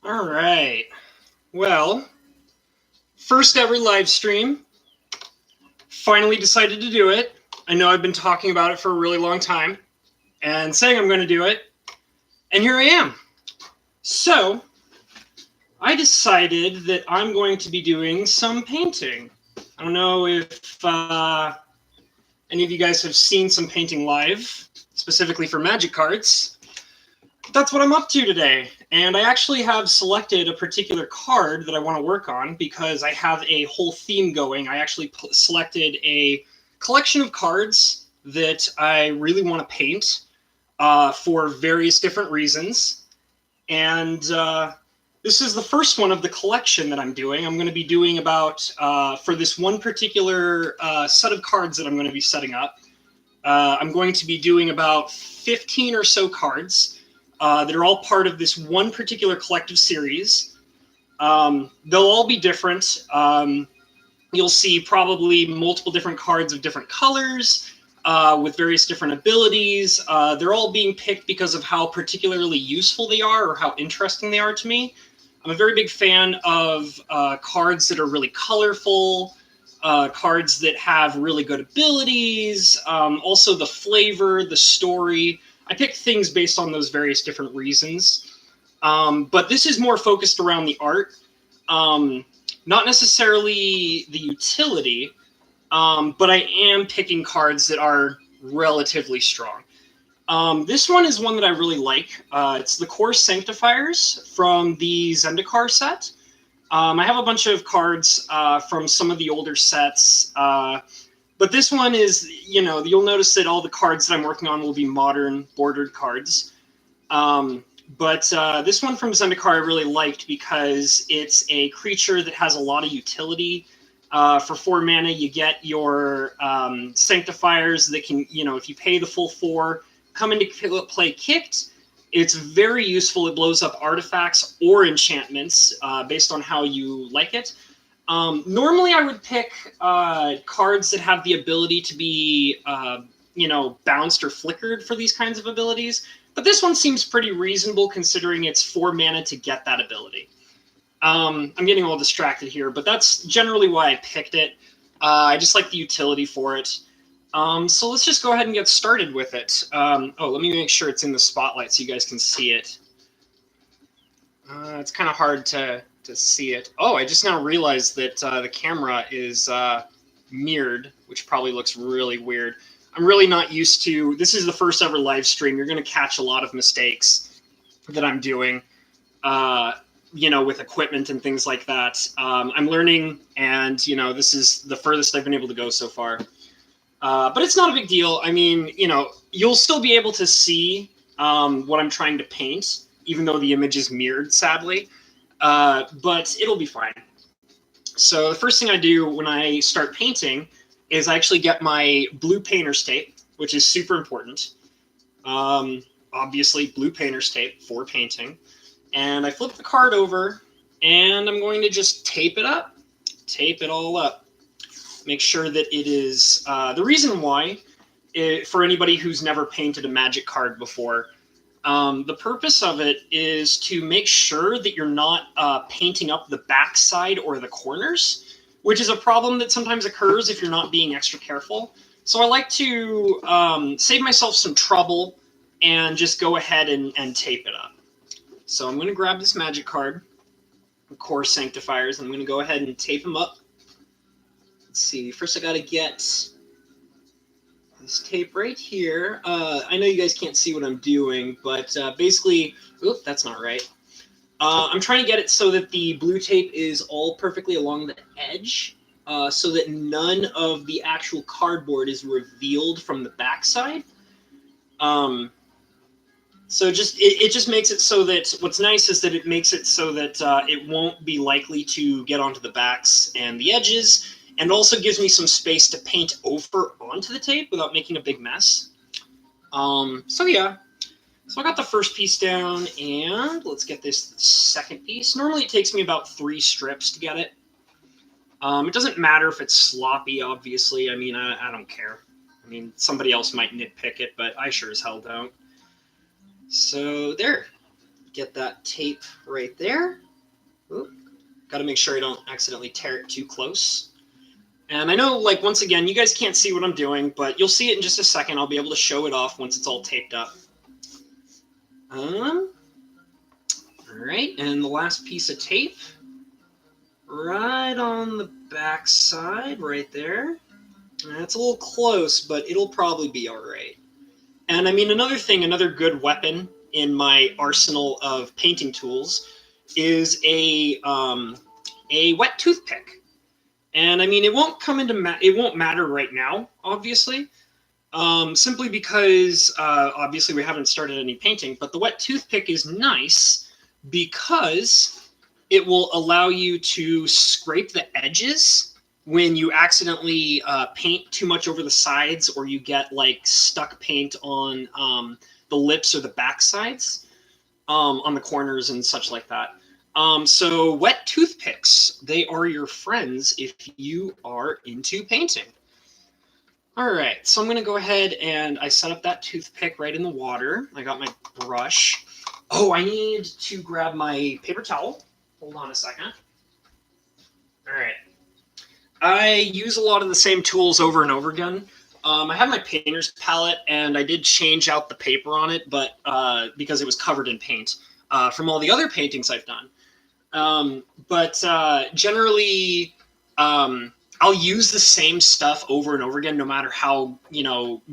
All right. Well, first ever live stream. Finally decided to do it. I know I've been talking about it for a really long time and saying I'm going to do it. And here I am. So, I decided that I'm going to be doing some painting. I don't know if any of you guys have seen some painting live, specifically for Magic cards. That's what I'm up to today. And I actually have selected a particular card that I want to work on because I have a whole theme going. I actually selected a collection of cards that I really want to paint for various different reasons. And this is the first one of the collection that I'm doing. I'm going to be doing about, for this one particular set of cards that I'm going to be setting up, I'm going to be doing about 15 or so cards. That are all part of this one particular collective series. They'll all be different. You'll see probably multiple different cards of different colors with various different abilities. They're all being picked because of how particularly useful they are or how interesting they are to me. I'm a very big fan of cards that are really colorful, cards that have really good abilities, also the flavor, the story. I pick things based on those various different reasons. But this is more focused around the art, not necessarily the utility, but I am picking cards that are relatively strong. This one is one that I really like. It's the Core Sanctifiers from the Zendikar set. I have a bunch of cards from some of the older sets, but this one is, you'll notice that all the cards that I'm working on will be modern bordered cards. But this one from Zendikar I really liked because it's a creature that has a lot of utility. For 4 mana, you get your Sanctifiers that can, if you pay the full 4, come into play kicked. It's very useful. It blows up artifacts or enchantments based on how you like it. Normally, I would pick cards that have the ability to be, bounced or flickered for these kinds of abilities. But this one seems pretty reasonable considering it's 4 mana to get that ability. I'm getting all distracted here, but that's generally why I picked it. I just like the utility for it. So let's just go ahead and get started with it. Let me make sure it's in the spotlight so you guys can see it. It's kind of hard to see it. Oh, I just now realized that the camera is mirrored, which probably looks really weird. I'm really not used to... This is the first ever live stream. You're going to catch a lot of mistakes that I'm doing, with equipment and things like that. I'm learning, and, this is the furthest I've been able to go so far. But it's not a big deal. I mean, you'll still be able to see what I'm trying to paint, even though the image is mirrored, sadly. But it'll be fine. So the first thing I do when I start painting is I actually get my blue painter's tape, which is super important. Obviously, blue painter's tape for painting. And I flip the card over, and I'm going to just tape it up. Tape it all up. Make sure that it is... the reason why, for anybody who's never painted a Magic card before, the purpose of it is to make sure that you're not painting up the backside or the corners, which is a problem that sometimes occurs if you're not being extra careful. So I like to save myself some trouble and just go ahead and tape it up. So I'm going to grab this Magic card, the Core Sanctifiers, and I'm going to go ahead and tape them up. Let's see, first I got to get this tape right here. I know you guys can't see what I'm doing, but basically, oop, that's not right. I'm trying to get it so that the blue tape is all perfectly along the edge, so that none of the actual cardboard is revealed from the backside. So it just makes it so that, what's nice is that it makes it so that it won't be likely to get onto the backs and the edges, and also gives me some space to paint over onto the tape without making a big mess. So yeah. So I got the first piece down, and let's get this second piece. Normally it takes me about 3 strips to get it. It doesn't matter if it's sloppy, obviously. I mean, I don't care. I mean, somebody else might nitpick it, but I sure as hell don't. So there. get that tape right there. Got to make sure I don't accidentally tear it too close. And I know, like, once again, you guys can't see what I'm doing, but you'll see it in just a second. I'll be able to show it off once it's all taped up. All right, and the last piece of tape, right on the back side, right there. That's a little close, but it'll probably be all right. And I mean, another good weapon in my arsenal of painting tools is a wet toothpick. And I mean, it won't matter right now, obviously, simply because obviously we haven't started any painting. But the wet toothpick is nice because it will allow you to scrape the edges when you accidentally paint too much over the sides, or you get like stuck paint on the lips or the back sides, on the corners and such like that. So wet toothpicks, they are your friends if you are into painting. All right, so I'm going to go ahead and I set up that toothpick right in the water. I got my brush. Oh, I need to grab my paper towel. Hold on a second. All right. I use a lot of the same tools over and over again. I have my painter's palette, and I did change out the paper on it, but because it was covered in paint from all the other paintings I've done. But generally, I'll use the same stuff over and over again, no matter how,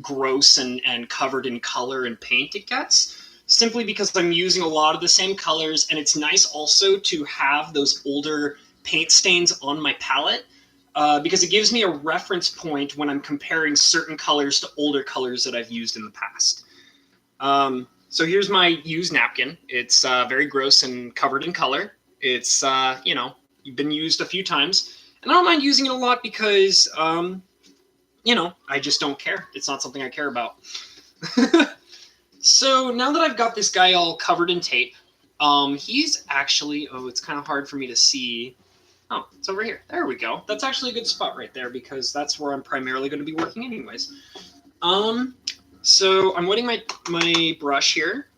gross and covered in color and paint it gets, simply because I'm using a lot of the same colors. And it's nice also to have those older paint stains on my palette, because it gives me a reference point when I'm comparing certain colors to older colors that I've used in the past. So here's my used napkin. It's very gross and covered in color. It's, been used a few times, and I don't mind using it a lot because, I just don't care. It's not something I care about. So now that I've got this guy all covered in tape, he's actually, it's kind of hard for me to see. Oh, it's over here. There we go. That's actually a good spot right there because that's where I'm primarily going to be working anyways. So I'm wetting my brush here.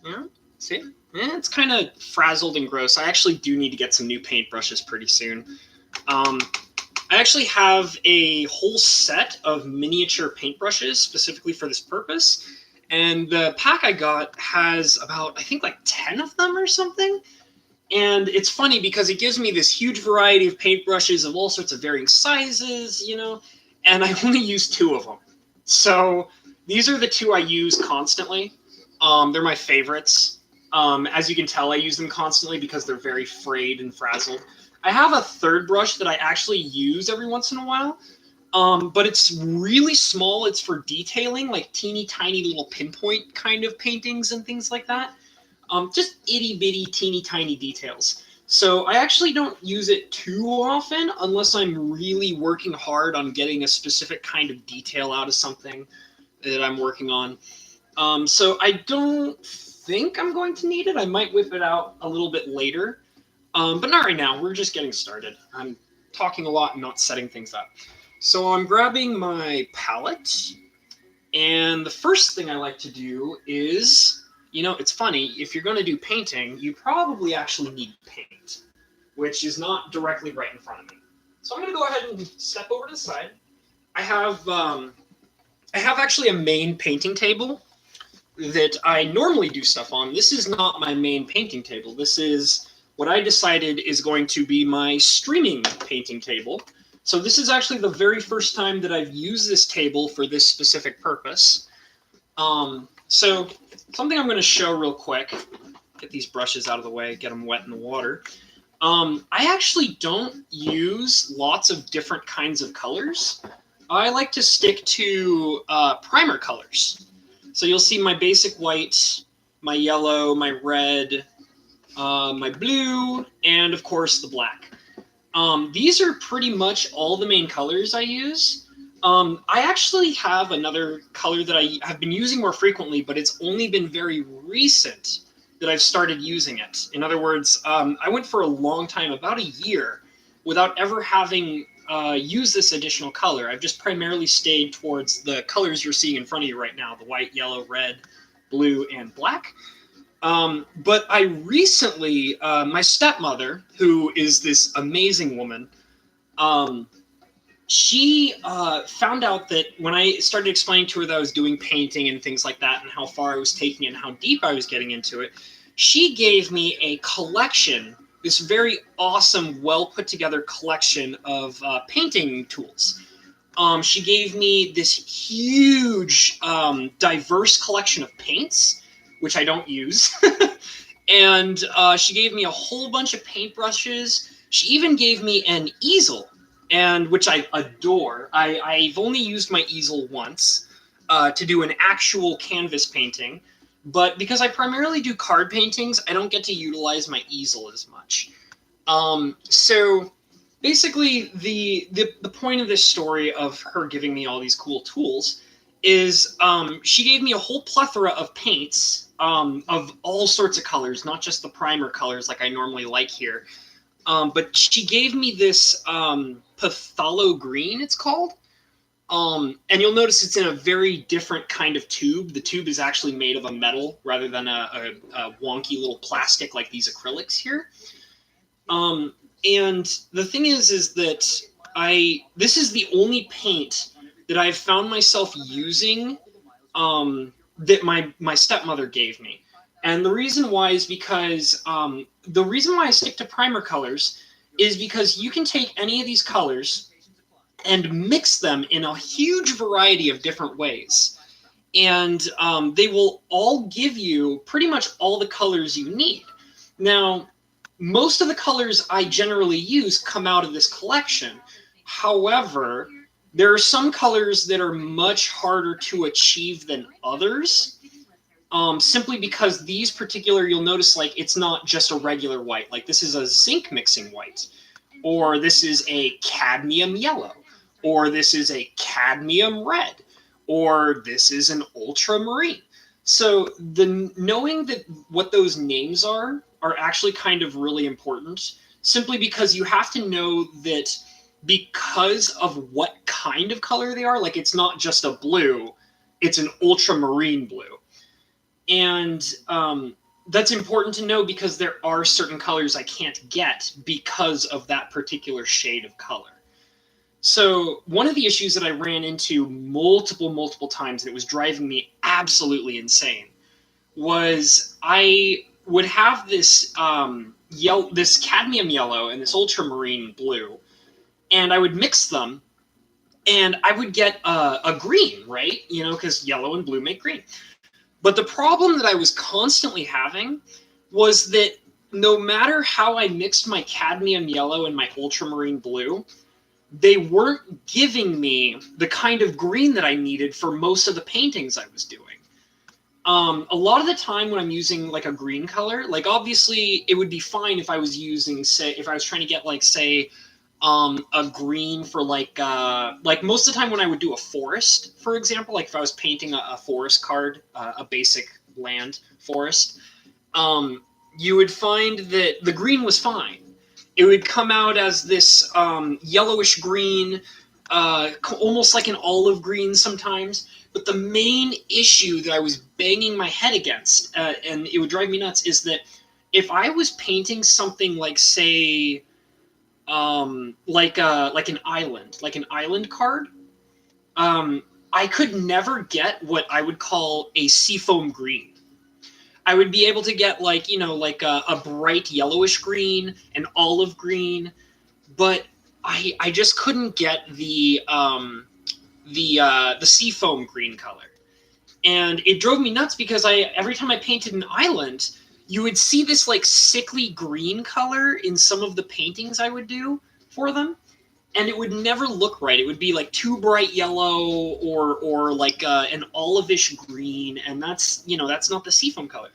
Yeah, see? It's kind of frazzled and gross. I actually do need to get some new paintbrushes pretty soon. I actually have a whole set of miniature paintbrushes specifically for this purpose. And the pack I got has about, I think, like 10 of them or something. And it's funny because it gives me this huge variety of paintbrushes of all sorts of varying sizes, and I only use 2 of them. So these are the 2 I use constantly. They're my favorites. As you can tell, I use them constantly because they're very frayed and frazzled. I have a third brush that I actually use every once in a while, but it's really small. It's for detailing, like teeny tiny little pinpoint kind of paintings and things like that. Just itty bitty teeny tiny details. So I actually don't use it too often unless I'm really working hard on getting a specific kind of detail out of something that I'm working on. So I don't think I'm going to need it. I might whip it out a little bit later, but not right now. We're just getting started. I'm talking a lot and not setting things up. So I'm grabbing my palette, and the first thing I like to do is, it's funny, if you're going to do painting, you probably actually need paint, which is not directly right in front of me. So I'm going to go ahead and step over to the side. I have actually a main painting table that I normally do stuff on. This is not my main painting table. This is what I decided is going to be my streaming painting table. So this is actually the very first time that I've used this table for this specific purpose. So something I'm going to show real quick, get these brushes out of the way, get them wet in the water. I actually don't use lots of different kinds of colors. I like to stick to primer colors. So you'll see my basic white, my yellow, my red, my blue, and of course the black. These are pretty much all the main colors I use. I actually have another color that I have been using more frequently, but it's only been very recent that I've started using it. In other words, I went for a long time, about a year, without ever having used this additional color. I've just primarily stayed towards the colors you're seeing in front of you right now, the white, yellow, red, blue, and black. But I recently, my stepmother, who is this amazing woman, um, she found out that when I started explaining to her that I was doing painting and things like that and how far I was taking it and how deep I was getting into it, she gave me a collection, this very awesome, well put together collection of painting tools. She gave me this huge, diverse collection of paints, which I don't use. And she gave me a whole bunch of paintbrushes. She even gave me an easel, and which I adore. I've only used my easel once to do an actual canvas painting, but because I primarily do card paintings, I don't get to utilize my easel as much. So basically, the point of this story of her giving me all these cool tools is she gave me a whole plethora of paints of all sorts of colors, not just the primer colors like I normally like here. But she gave me this Phthalo Green, it's called. And you'll notice it's in a very different kind of tube. The tube is actually made of a metal rather than a wonky little plastic like these acrylics here. And the thing is that this is the only paint that I've found myself using that my stepmother gave me. And the reason why is because the reason why I stick to primer colors is because you can take any of these colors and mix them in a huge variety of different ways. And they will all give you pretty much all the colors you need. Now, most of the colors I generally use come out of this collection. However, there are some colors that are much harder to achieve than others, simply because these particular, you'll notice like it's not just a regular white. Like this is a zinc mixing white, or this is a cadmium yellow, or this is a cadmium red, or this is an ultramarine. So the knowing that what those names are actually kind of really important, simply because you have to know that because of what kind of color they are, like it's not just a blue, it's an ultramarine blue. And that's important to know because there are certain colors I can't get because of that particular shade of color. So one of the issues that I ran into multiple times, and it was driving me absolutely insane, was I would have this this cadmium yellow and this ultramarine blue, and I would mix them, and I would get a green, right? You know, because yellow and blue make green. But the problem that I was constantly having was that no matter how I mixed my cadmium yellow and my ultramarine blue, they weren't giving me the kind of green that I needed for most of the paintings I was doing. A lot of the time when I'm using like a green color, like obviously it would be fine if I was using, say, if I was trying to get like, say, a green for like most of the time when I would do a forest, for example, like if I was painting a forest card, a basic land forest, you would find that the green was fine. It would come out as this yellowish green, almost like an olive green sometimes. But the main issue that I was banging my head against, and it would drive me nuts, is that if I was painting something like, say, like an island card, I could never get what I would call a seafoam green. I would be able to get like, you know, like a bright yellowish green, an olive green, but I just couldn't get the seafoam green color. And it drove me nuts because every time I painted an island, you would see this like sickly green color in some of the paintings I would do for them, and it would never look right. It would be like too bright yellow or like an olivish green, and that's, you know, that's not the seafoam color.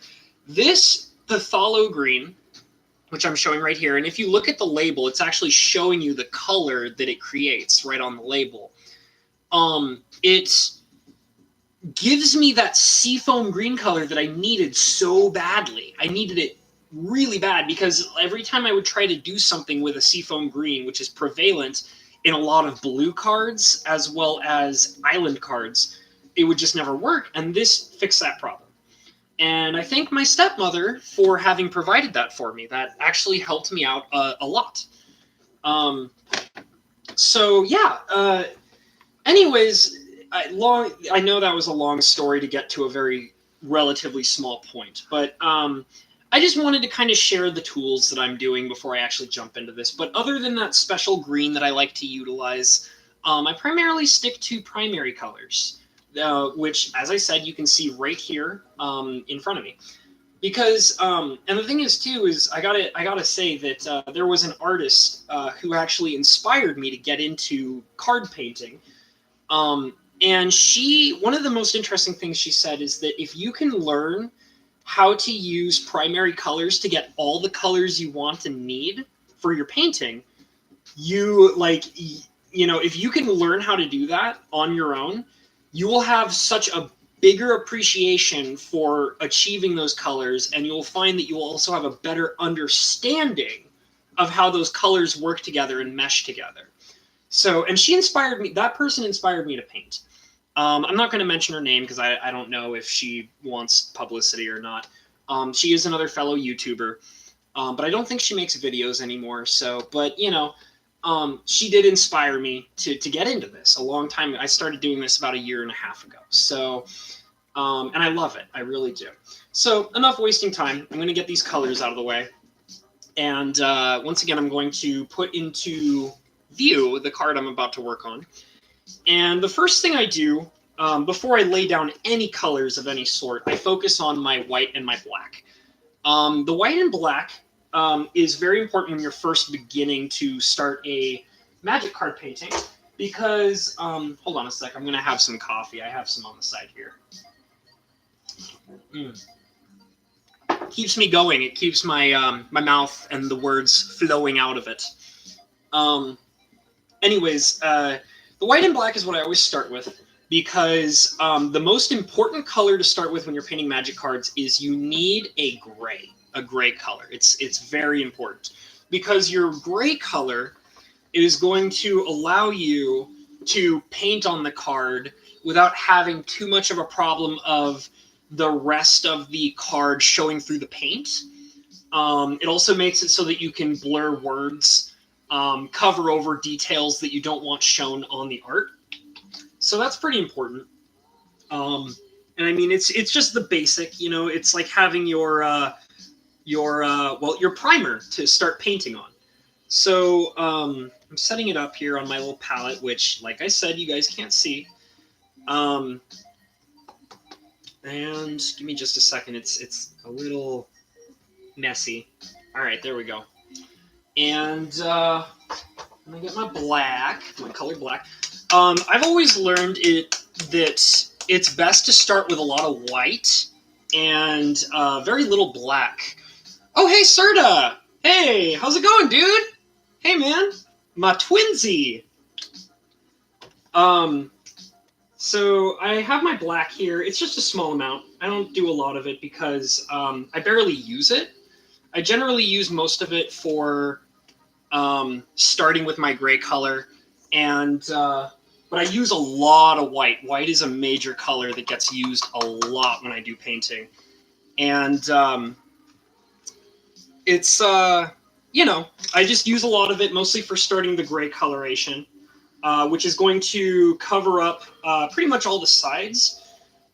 This Phthalo Green, which I'm showing right here, and if you look at the label, it's actually showing you the color that it creates right on the label. It gives me that seafoam green color that I needed so badly. I needed it really bad because every time I would try to do something with a seafoam green, which is prevalent in a lot of blue cards as well as island cards, it would just never work. And this fixed that problem. And I thank my stepmother for having provided that for me. That actually helped me out a lot. Um, so yeah. Anyways, I know that was a long story to get to a very relatively small point, but I just wanted to kind of share the tools that I'm doing before I actually jump into this. But other than that special green that I like to utilize, I primarily stick to primary colors, which, as I said, you can see right here in front of me. Because and the thing is too is I gotta say that there was an artist who actually inspired me to get into card painting. And one of the most interesting things she said is that if you can learn how to use primary colors to get all the colors you want and need for your painting, if you can learn how to do that on your own, you will have such a bigger appreciation for achieving those colors, and you'll find that you will also have a better understanding of how those colors work together and mesh together. So, and she inspired me, that person inspired me to paint. I'm not going to mention her name because I don't know if she wants publicity or not. She is another fellow YouTuber, but I don't think she makes videos anymore. So, but she did inspire me to get into this a long time. I started doing this about a year and a half ago. So, and I love it. I really do. So, enough wasting time. I'm going to get these colors out of the way. And once again, I'm going to put into view the card I'm about to work on. And the first thing I do, before I lay down any colors of any sort, I focus on my white and my black. The white and black is very important when you're first beginning to start a magic card painting because, hold on a sec, I'm going to have some coffee. I have some on the side here. Keeps me going. It keeps my my mouth and the words flowing out of it. Anyways, the white and black is what I always start with because the most important color to start with when you're painting magic cards is you need a gray color. It's very important because your gray color is going to allow you to paint on the card without having too much of a problem of the rest of the card showing through the paint. It also makes it so that you can blur words, cover over details that you don't want shown on the art. So that's pretty important. And I mean, it's just the basic, it's like having your primer to start painting on. So I'm setting it up here on my little palette, which, like I said, you guys can't see. And give me just a second. It's a little messy. All right, there we go. And I'm gonna get my black, my color black. I've always learned that it's best to start with a lot of white and very little black. Oh, hey, Serta! Hey, how's it going, dude? Hey, man, my twinsy. So I have my black here. It's just a small amount. I don't do a lot of it because I barely use it. I generally use most of it for starting with my gray color, but I use a lot of white. White is a major color that gets used a lot when I do painting, and it's I just use a lot of it mostly for starting the gray coloration. Which is going to cover up pretty much all the sides.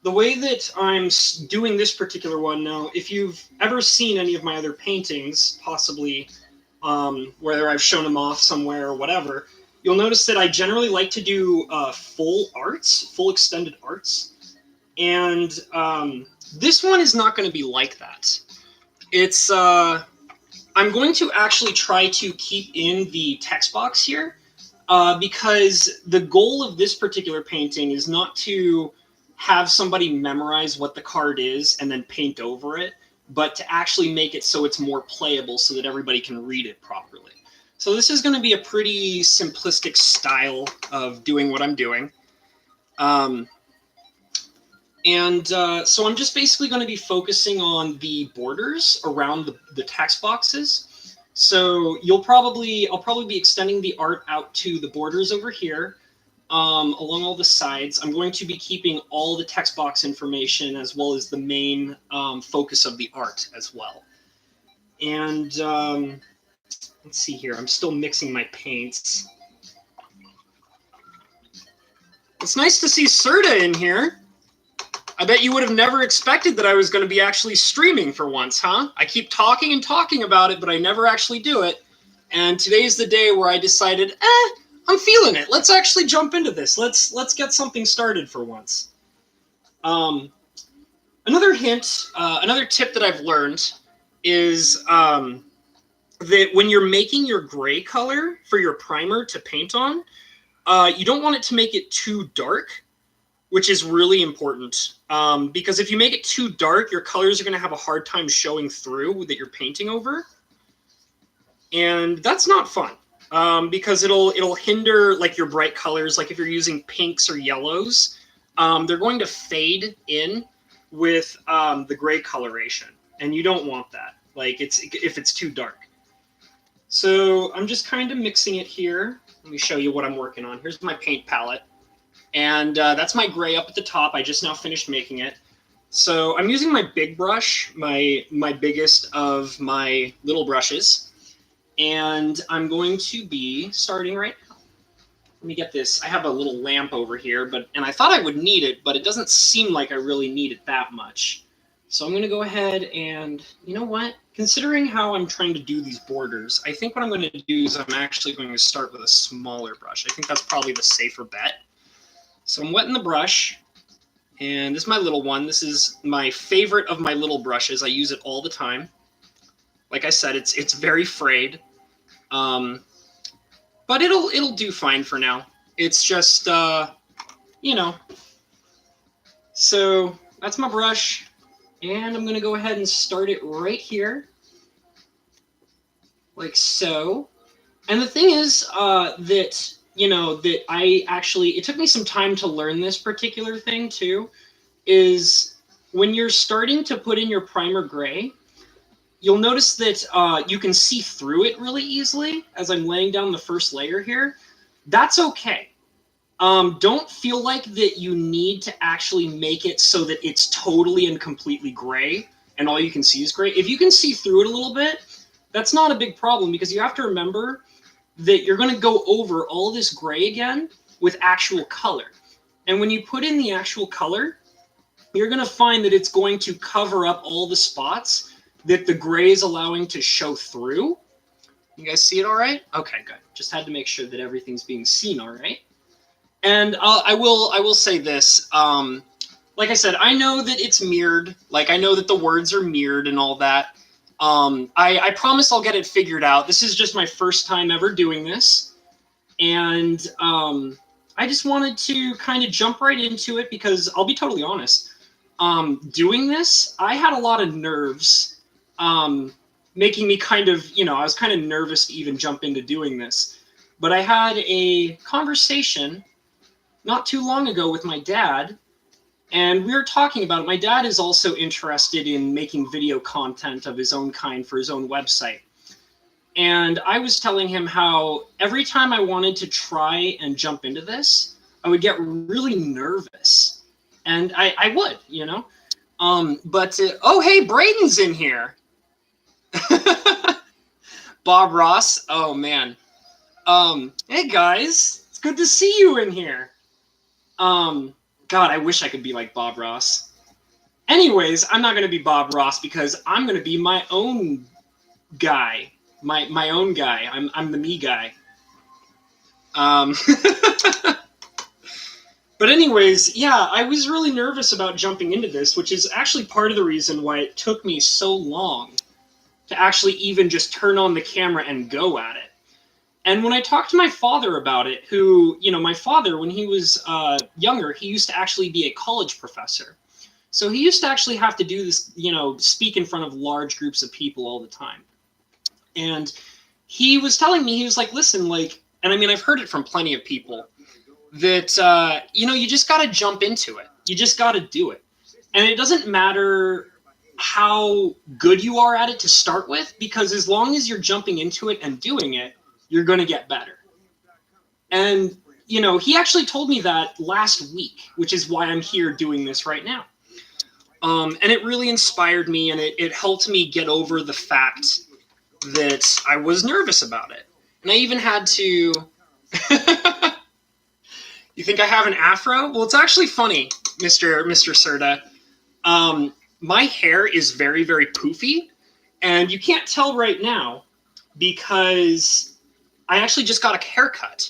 The way that I'm doing this particular one now, if you've ever seen any of my other paintings, possibly whether I've shown them off somewhere or whatever, you'll notice that I generally like to do full extended arts. And this one is not going to be like that. It's, I'm going to actually try to keep in the text box here. Because the goal of this particular painting is not to have somebody memorize what the card is and then paint over it, but to actually make it so it's more playable so that everybody can read it properly. So this is going to be a pretty simplistic style of doing what I'm doing. So I'm just basically going to be focusing on the borders around the text boxes. So I'll probably be extending the art out to the borders over here, along all the sides. I'm going to be keeping all the text box information as well as the main focus of the art as well. And let's see here. I'm still mixing my paints. It's nice to see Serta in here. I bet you would have never expected that I was going to be actually streaming for once, huh? I keep talking and talking about it, but I never actually do it. And today's the day where I decided, I'm feeling it. Let's actually jump into this. Let's get something started for once. Another hint, another tip that I've learned is that when you're making your gray color for your primer to paint on, you don't want it to make it too dark, which is really important. Because if you make it too dark, your colors are going to have a hard time showing through that you're painting over. And that's not fun, because it'll hinder like your bright colors. Like if you're using pinks or yellows, they're going to fade in with the gray coloration, and you don't want that. Like if it's too dark. So I'm just kind of mixing it here. Let me show you what I'm working on. Here's my paint palette, and that's my gray up at the top. I just now finished making it. So I'm using my big brush, my biggest of my little brushes. And I'm going to be starting right now. Let me get this. I have a little lamp over here, and I thought I would need it, but it doesn't seem like I really need it that much. So I'm going to go ahead and, you know what? Considering how I'm trying to do these borders, I think what I'm going to do is I'm actually going to start with a smaller brush. I think that's probably the safer bet. So I'm wetting the brush, and this is my little one. This is my favorite of my little brushes. I use it all the time. Like I said, it's very frayed. But it'll do fine for now. It's just, you know. So that's my brush, and I'm gonna go ahead and start it right here, like so. And the thing is, that, you know, that it took me some time to learn this particular thing too, is when you're starting to put in your primer gray, you'll notice that you can see through it really easily as I'm laying down the first layer here. That's okay. Don't feel like that you need to actually make it so that it's totally and completely gray and all you can see is gray. If you can see through it a little bit, that's not a big problem, because you have to remember that you're going to go over all this gray again with actual color. And when you put in the actual color, you're going to find that it's going to cover up all the spots that the gray is allowing to show through. You guys see it all right? Okay, good. Just had to make sure that everything's being seen all right. And I will say this. Like I said, I know that it's mirrored. Like I know that the words are mirrored and all that. I promise I'll get it figured out. This is just my first time ever doing this. And I just wanted to kind of jump right into it, because I'll be totally honest. Doing this, I had a lot of nerves. Making me kind of, you know, I was kind of nervous to even jump into doing this. But I had a conversation not too long ago with my dad, and we were talking about it. My dad is also interested in making video content of his own kind for his own website. And I was telling him how every time I wanted to try and jump into this, I would get really nervous. And I would, you know. Oh, hey, Braden's in here. Bob Ross. Oh man. Hey guys, it's good to see you in here. God, I wish I could be like Bob Ross. Anyways, I'm not gonna be Bob Ross, because I'm gonna be my own guy. My own guy. I'm the me guy. But anyways, yeah, I was really nervous about jumping into this, which is actually part of the reason why it took me so long to actually even just turn on the camera and go at it. And when I talked to my father about it, who, you know, my father, when he was younger, he used to actually be a college professor. So he used to actually have to do this, you know, speak in front of large groups of people all the time. And he was telling me, he was like, listen, like, and I mean, I've heard it from plenty of people, that, you know, you just got to jump into it. You just got to do it. And it doesn't matter how good you are at it to start with, because as long as you're jumping into it and doing it, you're going to get better. And, you know, he actually told me that last week, which is why I'm here doing this right now. And it really inspired me, and it helped me get over the fact that I was nervous about it. And I even had to. You think I have an afro? Well, it's actually funny, Mr. Serta. My hair is very, very poofy, and you can't tell right now because I actually just got a haircut.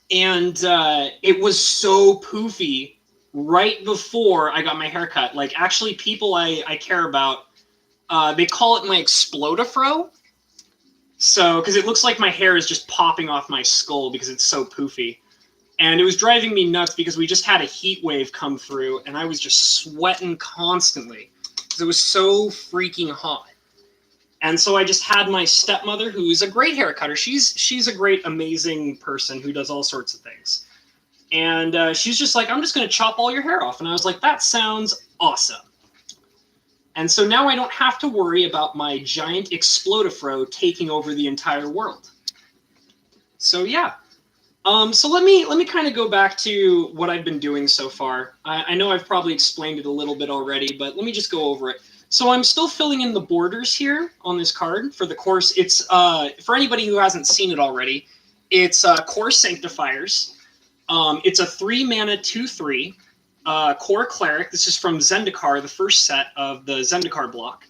It was so poofy right before I got my haircut. Like, actually, people I care about, they call it my explodafro. So, because it looks like my hair is just popping off my skull because it's so poofy. And it was driving me nuts because we just had a heat wave come through, and I was just sweating constantly because it was so freaking hot. And so I just had my stepmother, who's a great hair cutter. She's a great, amazing person who does all sorts of things. And she's just like, I'm just going to chop all your hair off. And I was like, that sounds awesome. And so now I don't have to worry about my giant explodafro taking over the entire world. So yeah. So let me kind of go back to what I've been doing so far. I know I've probably explained it a little bit already, but let me just go over it. So I'm still filling in the borders here on this card for the course. It's for anybody who hasn't seen it already, it's Core Sanctifiers. It's a 3-mana 2/3 Core Cleric. This is from Zendikar, the first set of the Zendikar block.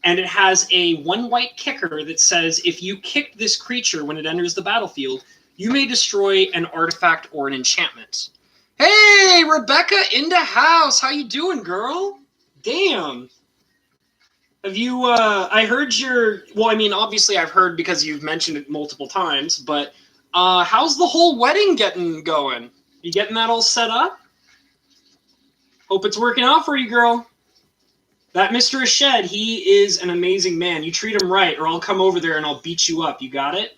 And it has a 1-white kicker that says, if you kick this creature when it enters the battlefield, you may destroy an artifact or an enchantment. Hey, Rebecca in the house. How you doing, girl? Damn. Have you, I heard well, I mean, obviously I've heard because you've mentioned it multiple times, but how's the whole wedding getting going? You getting that all set up? Hope it's working out for you, girl. That Mr. Ashed, he is an amazing man. You treat him right, or I'll come over there and I'll beat you up. You got it?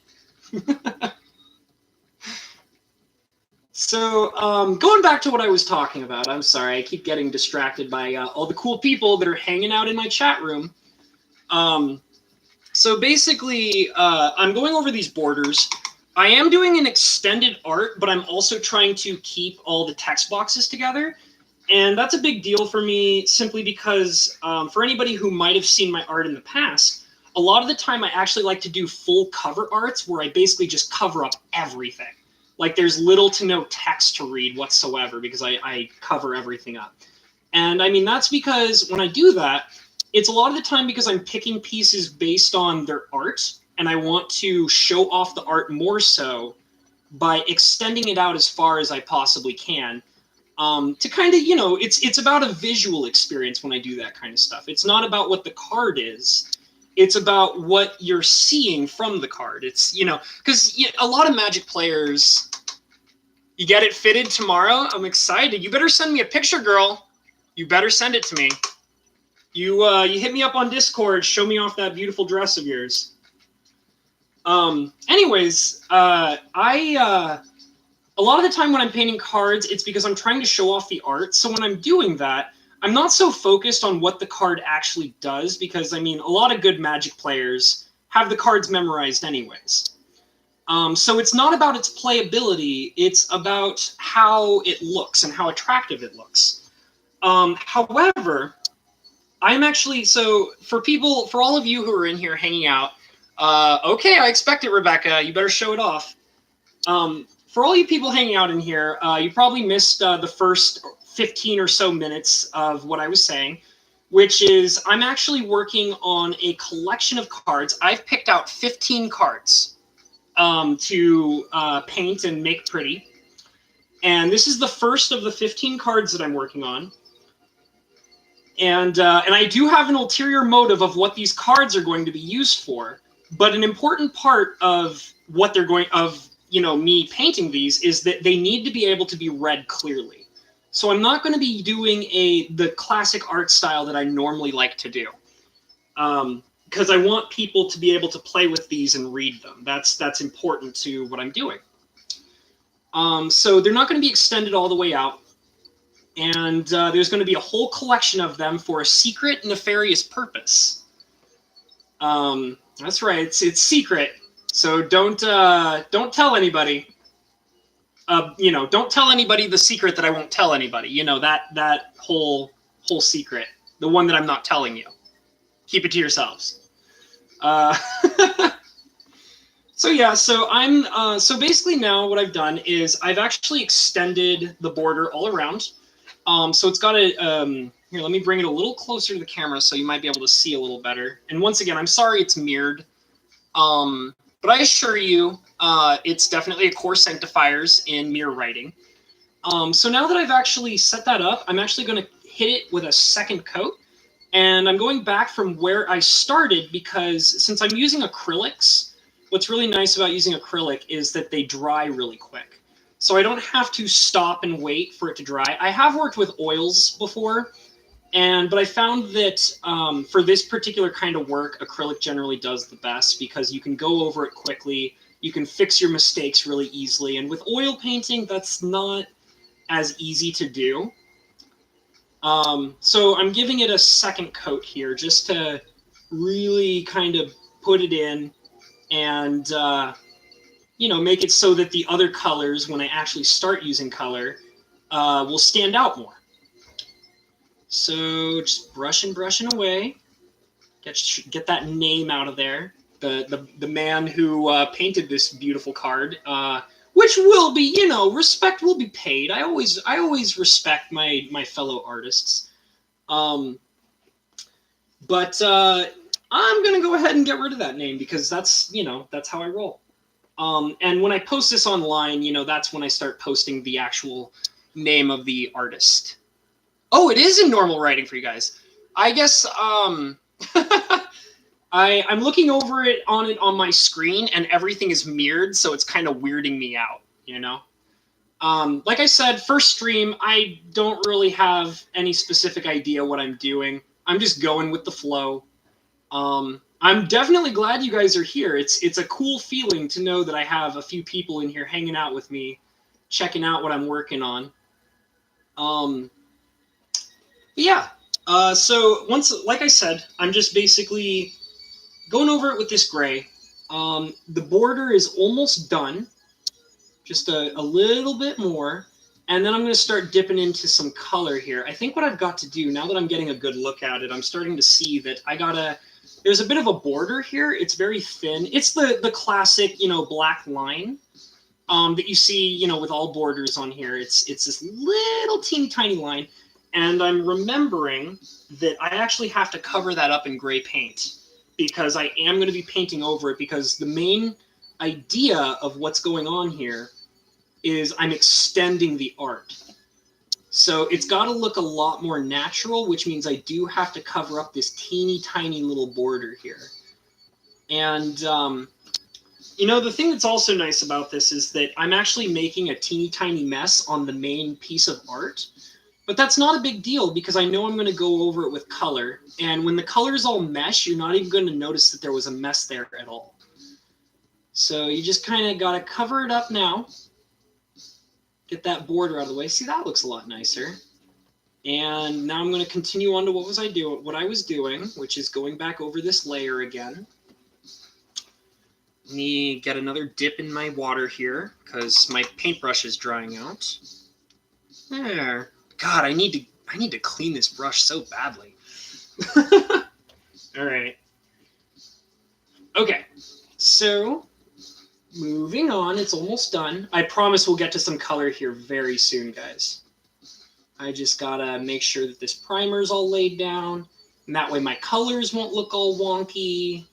So, going back to what I was talking about, I'm sorry, I keep getting distracted by all the cool people that are hanging out in my chat room. So basically, I'm going over these borders. I am doing an extended art, but I'm also trying to keep all the text boxes together. And that's a big deal for me simply because for anybody who might have seen my art in the past, a lot of the time I actually like to do full cover arts where I basically just cover up everything. Like there's little to no text to read whatsoever because I cover everything up. And I mean, that's because when I do that, it's a lot of the time because I'm picking pieces based on their art, and I want to show off the art more so by extending it out as far as I possibly can. To kind of, you know, it's about a visual experience when I do that kind of stuff. It's not about what the card is. It's about what you're seeing from the card. It's, you know, because a lot of Magic players, you get it fitted tomorrow? I'm excited. You better send me a picture, girl. You better send it to me. You hit me up on Discord. Show me off that beautiful dress of yours. Anyways, a lot of the time when I'm painting cards, it's because I'm trying to show off the art. So when I'm doing that, I'm not so focused on what the card actually does because, I mean, a lot of good Magic players have the cards memorized anyways. So it's not about its playability. It's about how it looks and how attractive it looks. However, I'm actually, so for all of you who are in here hanging out, okay, I expect it, Rebecca. You better show it off. For all you people hanging out in here, you probably missed the first 15 or so minutes of what I was saying, which is I'm actually working on a collection of cards. I've picked out 15 cards to paint and make pretty. And this is the first of the 15 cards that I'm working on. And I do have an ulterior motive of what these cards are going to be used for. But an important part of what they're going, of, you know, me painting these is that they need to be able to be read clearly. So I'm not going to be doing the classic art style that I normally like to do. Because I want people to be able to play with these and read them. That's important to what I'm doing. So they're not going to be extended all the way out. And there's going to be a whole collection of them for a secret, nefarious purpose. That's right, it's secret. So don't tell anybody. Don't tell anybody the secret that I won't tell anybody. That whole secret, the one that I'm not telling you. Keep it to yourselves. Uh, so yeah, so basically now what I've done is I've actually extended the border all around. So it's got a here. Let me bring it a little closer to the camera so you might be able to see a little better. And once again, I'm sorry it's mirrored. But I assure you, it's definitely a core sanctifiers in mirror writing. So now that I've actually set that up, I'm actually going to hit it with a second coat. And I'm going back from where I started because since I'm using acrylics, what's really nice about using acrylic is that they dry really quick. So I don't have to stop and wait for it to dry. I have worked with oils before, but I found that for this particular kind of work, acrylic generally does the best because you can go over it quickly, you can fix your mistakes really easily, and with oil painting, that's not as easy to do. So I'm giving it a second coat here just to really kind of put it in and, make it so that the other colors, when I actually start using color, will stand out more. So just brushing away. Get that name out of there. The man who painted this beautiful card, which will be, respect will be paid. I always respect my fellow artists. But I'm gonna go ahead and get rid of that name because that's how I roll. And when I post this online, that's when I start posting the actual name of the artist. Oh, it is in normal writing for you guys. I guess I'm looking over it on my screen and everything is mirrored, so it's kind of weirding me out, Like I said, first stream, I don't really have any specific idea what I'm doing. I'm just going with the flow. I'm definitely glad you guys are here. It's a cool feeling to know that I have a few people in here hanging out with me, checking out what I'm working on. Yeah. So like I said, I'm just basically going over it with this gray. The border is almost done. Just a little bit more. And then I'm going to start dipping into some color here. I think what I've got to do, now that I'm getting a good look at it, I'm starting to see that there's a bit of a border here. It's very thin. It's the classic, black line that you see, with all borders on here. It's this little teeny tiny line. And I'm remembering that I actually have to cover that up in gray paint because I am going to be painting over it because the main idea of what's going on here is I'm extending the art. So it's got to look a lot more natural, which means I do have to cover up this teeny tiny little border here. And, the thing that's also nice about this is that I'm actually making a teeny tiny mess on the main piece of art. But that's not a big deal because I know I'm going to go over it with color. And when the colors all mesh, you're not even going to notice that there was a mess there at all. So you just kind of got to cover it up now. Get that border out of the way. See, that looks a lot nicer. And now I'm going to continue on to what I was doing, which is going back over this layer again. Let me get another dip in my water here because my paintbrush is drying out. There. God, I need to clean this brush so badly. All right. Okay. So, moving on. It's almost done. I promise we'll get to some color here very soon, guys. I just gotta make sure that this primer's all laid down, and that way my colors won't look all wonky.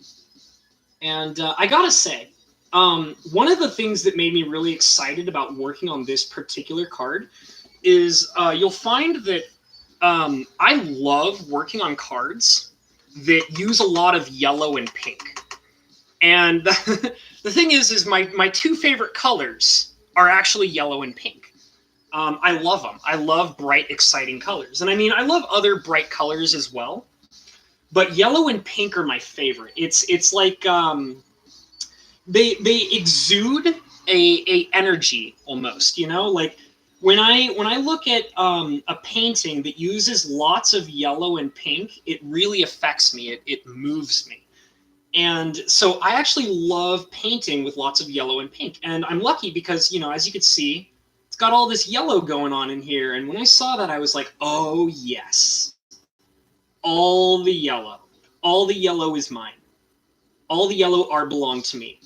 And I gotta say, one of the things that made me really excited about working on this particular card is you'll find that I love working on cards that use a lot of yellow and pink. And the thing is my two favorite colors are actually yellow and pink. I love them. I love bright, exciting colors. And I mean, I love other bright colors as well. But yellow and pink are my favorite. It's like they exude a energy almost, like when I look at a painting that uses lots of yellow and pink, it really affects me. It moves me. And so I actually love painting with lots of yellow and pink. And I'm lucky because, as you can see, it's got all this yellow going on in here. And when I saw that, I was like, oh, yes. All the yellow. All the yellow is mine. All the yellow belong to me.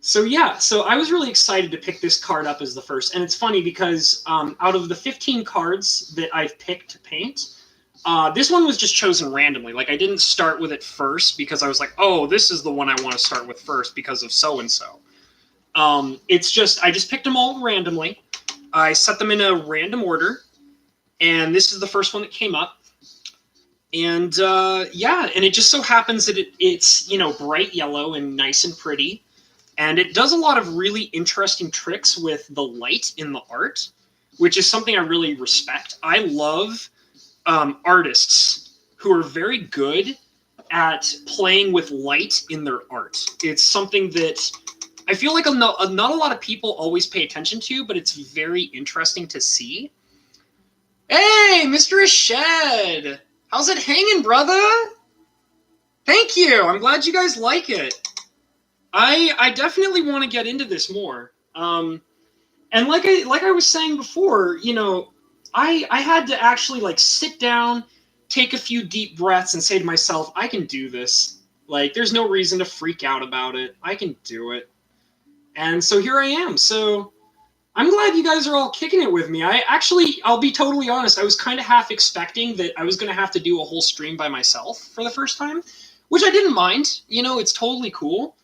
So yeah, so I was really excited to pick this card up as the first. And it's funny because out of the 15 cards that I've picked to paint, this one was just chosen randomly. Like, I didn't start with it first because I was like, oh, this is the one I want to start with first because of so-and-so. I just picked them all randomly. I set them in a random order, and this is the first one that came up. And yeah, and it just so happens that it's, bright yellow and nice and pretty. And it does a lot of really interesting tricks with the light in the art, which is something I really respect. I love artists who are very good at playing with light in their art. It's something that I feel like not a lot of people always pay attention to, but it's very interesting to see. Hey, Mr. Ashed! How's it hanging, brother? Thank you! I'm glad you guys like it. I definitely want to get into this more. And like I was saying before, I had to actually sit down, take a few deep breaths, and say to myself, I can do this. Like, there's no reason to freak out about it. I can do it. And so here I am. So I'm glad you guys are all kicking it with me. I'll be totally honest, I was kind of half expecting that I was going to have to do a whole stream by myself for the first time, which I didn't mind. It's totally cool.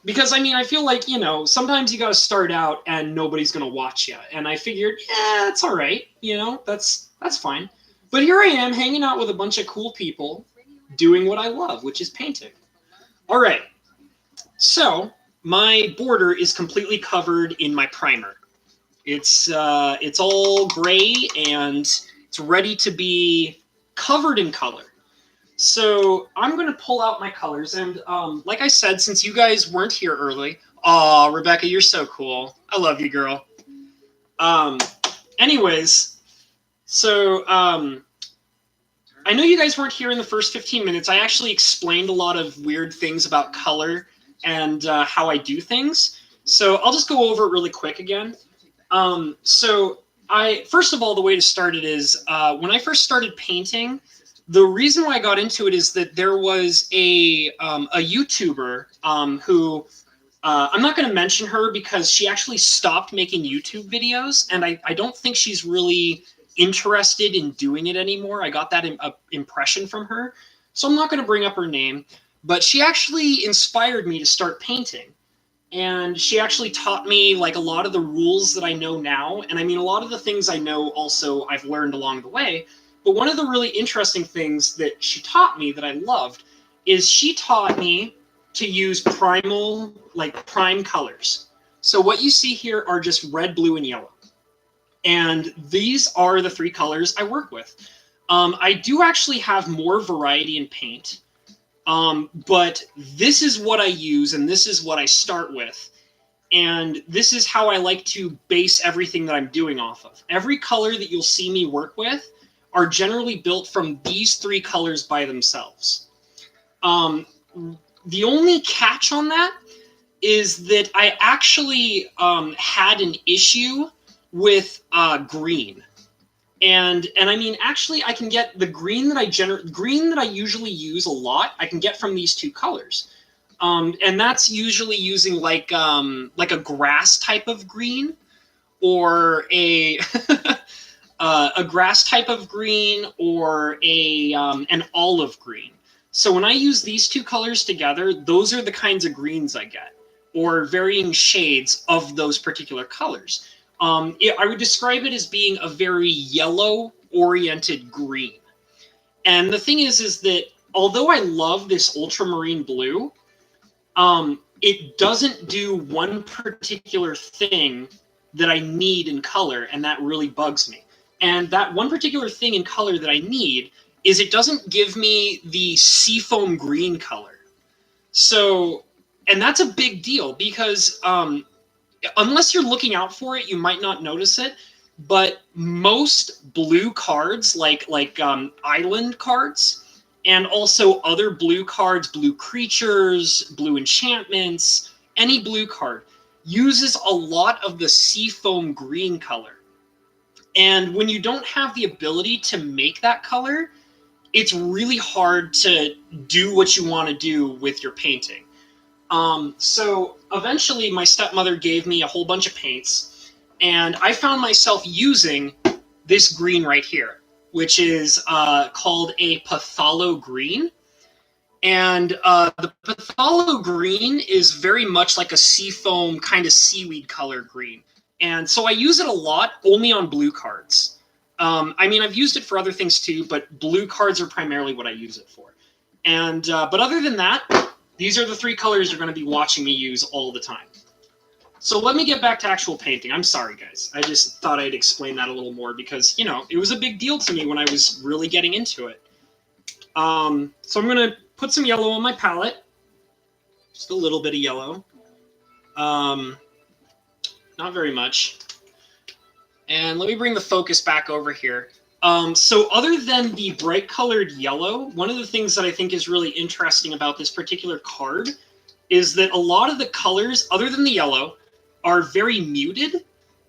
Because I feel like, sometimes you got to start out and nobody's going to watch you. And I figured, yeah, it's all right. That's fine. But here I am hanging out with a bunch of cool people doing what I love, which is painting. All right. So my border is completely covered in my primer. It's all gray and it's ready to be covered in color. So I'm going to pull out my colors. And like I said, since you guys weren't here early, aw, Rebecca, you're so cool. I love you, girl. Anyways, so I know you guys weren't here in the first 15 minutes. I actually explained a lot of weird things about color and how I do things. So I'll just go over it really quick again. So first of all, the way to start it is when I first started painting, the reason why I got into it is that there was a YouTuber who I'm not going to mention her because she actually stopped making YouTube videos, and I don't think she's really interested in doing it anymore. I got that impression from her, so I'm not going to bring up her name, but she actually inspired me to start painting. And she actually taught me a lot of the rules that I know now. And a lot of the things I know also I've learned along the way. But one of the really interesting things that she taught me that I loved is she taught me to use prime colors. So what you see here are just red, blue, and yellow. And these are the three colors I work with. I do actually have more variety in paint. But this is what I use, and this is what I start with. And this is how I like to base everything that I'm doing off of. Every color that you'll see me work with are generally built from these three colors by themselves. The only catch on that is that I actually had an issue with green. And actually, I can get the green that I usually use a lot. I can get from these two colors, and that's usually using like a grass type of green, or a a grass type of green, or an olive green. So when I use these two colors together, those are the kinds of greens I get, or varying shades of those particular colors. I would describe it as being a very yellow-oriented green. And the thing is that although I love this ultramarine blue, it doesn't do one particular thing that I need in color, and that really bugs me. And that one particular thing in color that I need is it doesn't give me the seafoam green color. So, and that's a big deal because unless you're looking out for it, you might not notice it. But most blue cards, like island cards and also other blue cards, blue creatures, blue enchantments, any blue card uses a lot of the seafoam green color. And when you don't have the ability to make that color, it's really hard to do what you want to do with your painting. So eventually my stepmother gave me a whole bunch of paints, and I found myself using this green right here, which is called a Phthalo green. And the Phthalo green is very much like a seafoam kind of seaweed color green. And so I use it a lot only on blue cards. I mean, I've used it for other things too, but blue cards are primarily what I use it for. And but other than that, these are the three colors you're going to be watching me use all the time. So let me get back to actual painting. I'm sorry, guys. I just thought I'd explain that a little more because, you know, it was a big deal to me when I was really getting into it. So I'm going to put some yellow on my palette. Just a little bit of yellow. Not very much. And let me bring the focus back over here. So other than the bright colored yellow, one of the things that I think is really interesting about this particular card is that a lot of the colors, other than the yellow, are very muted.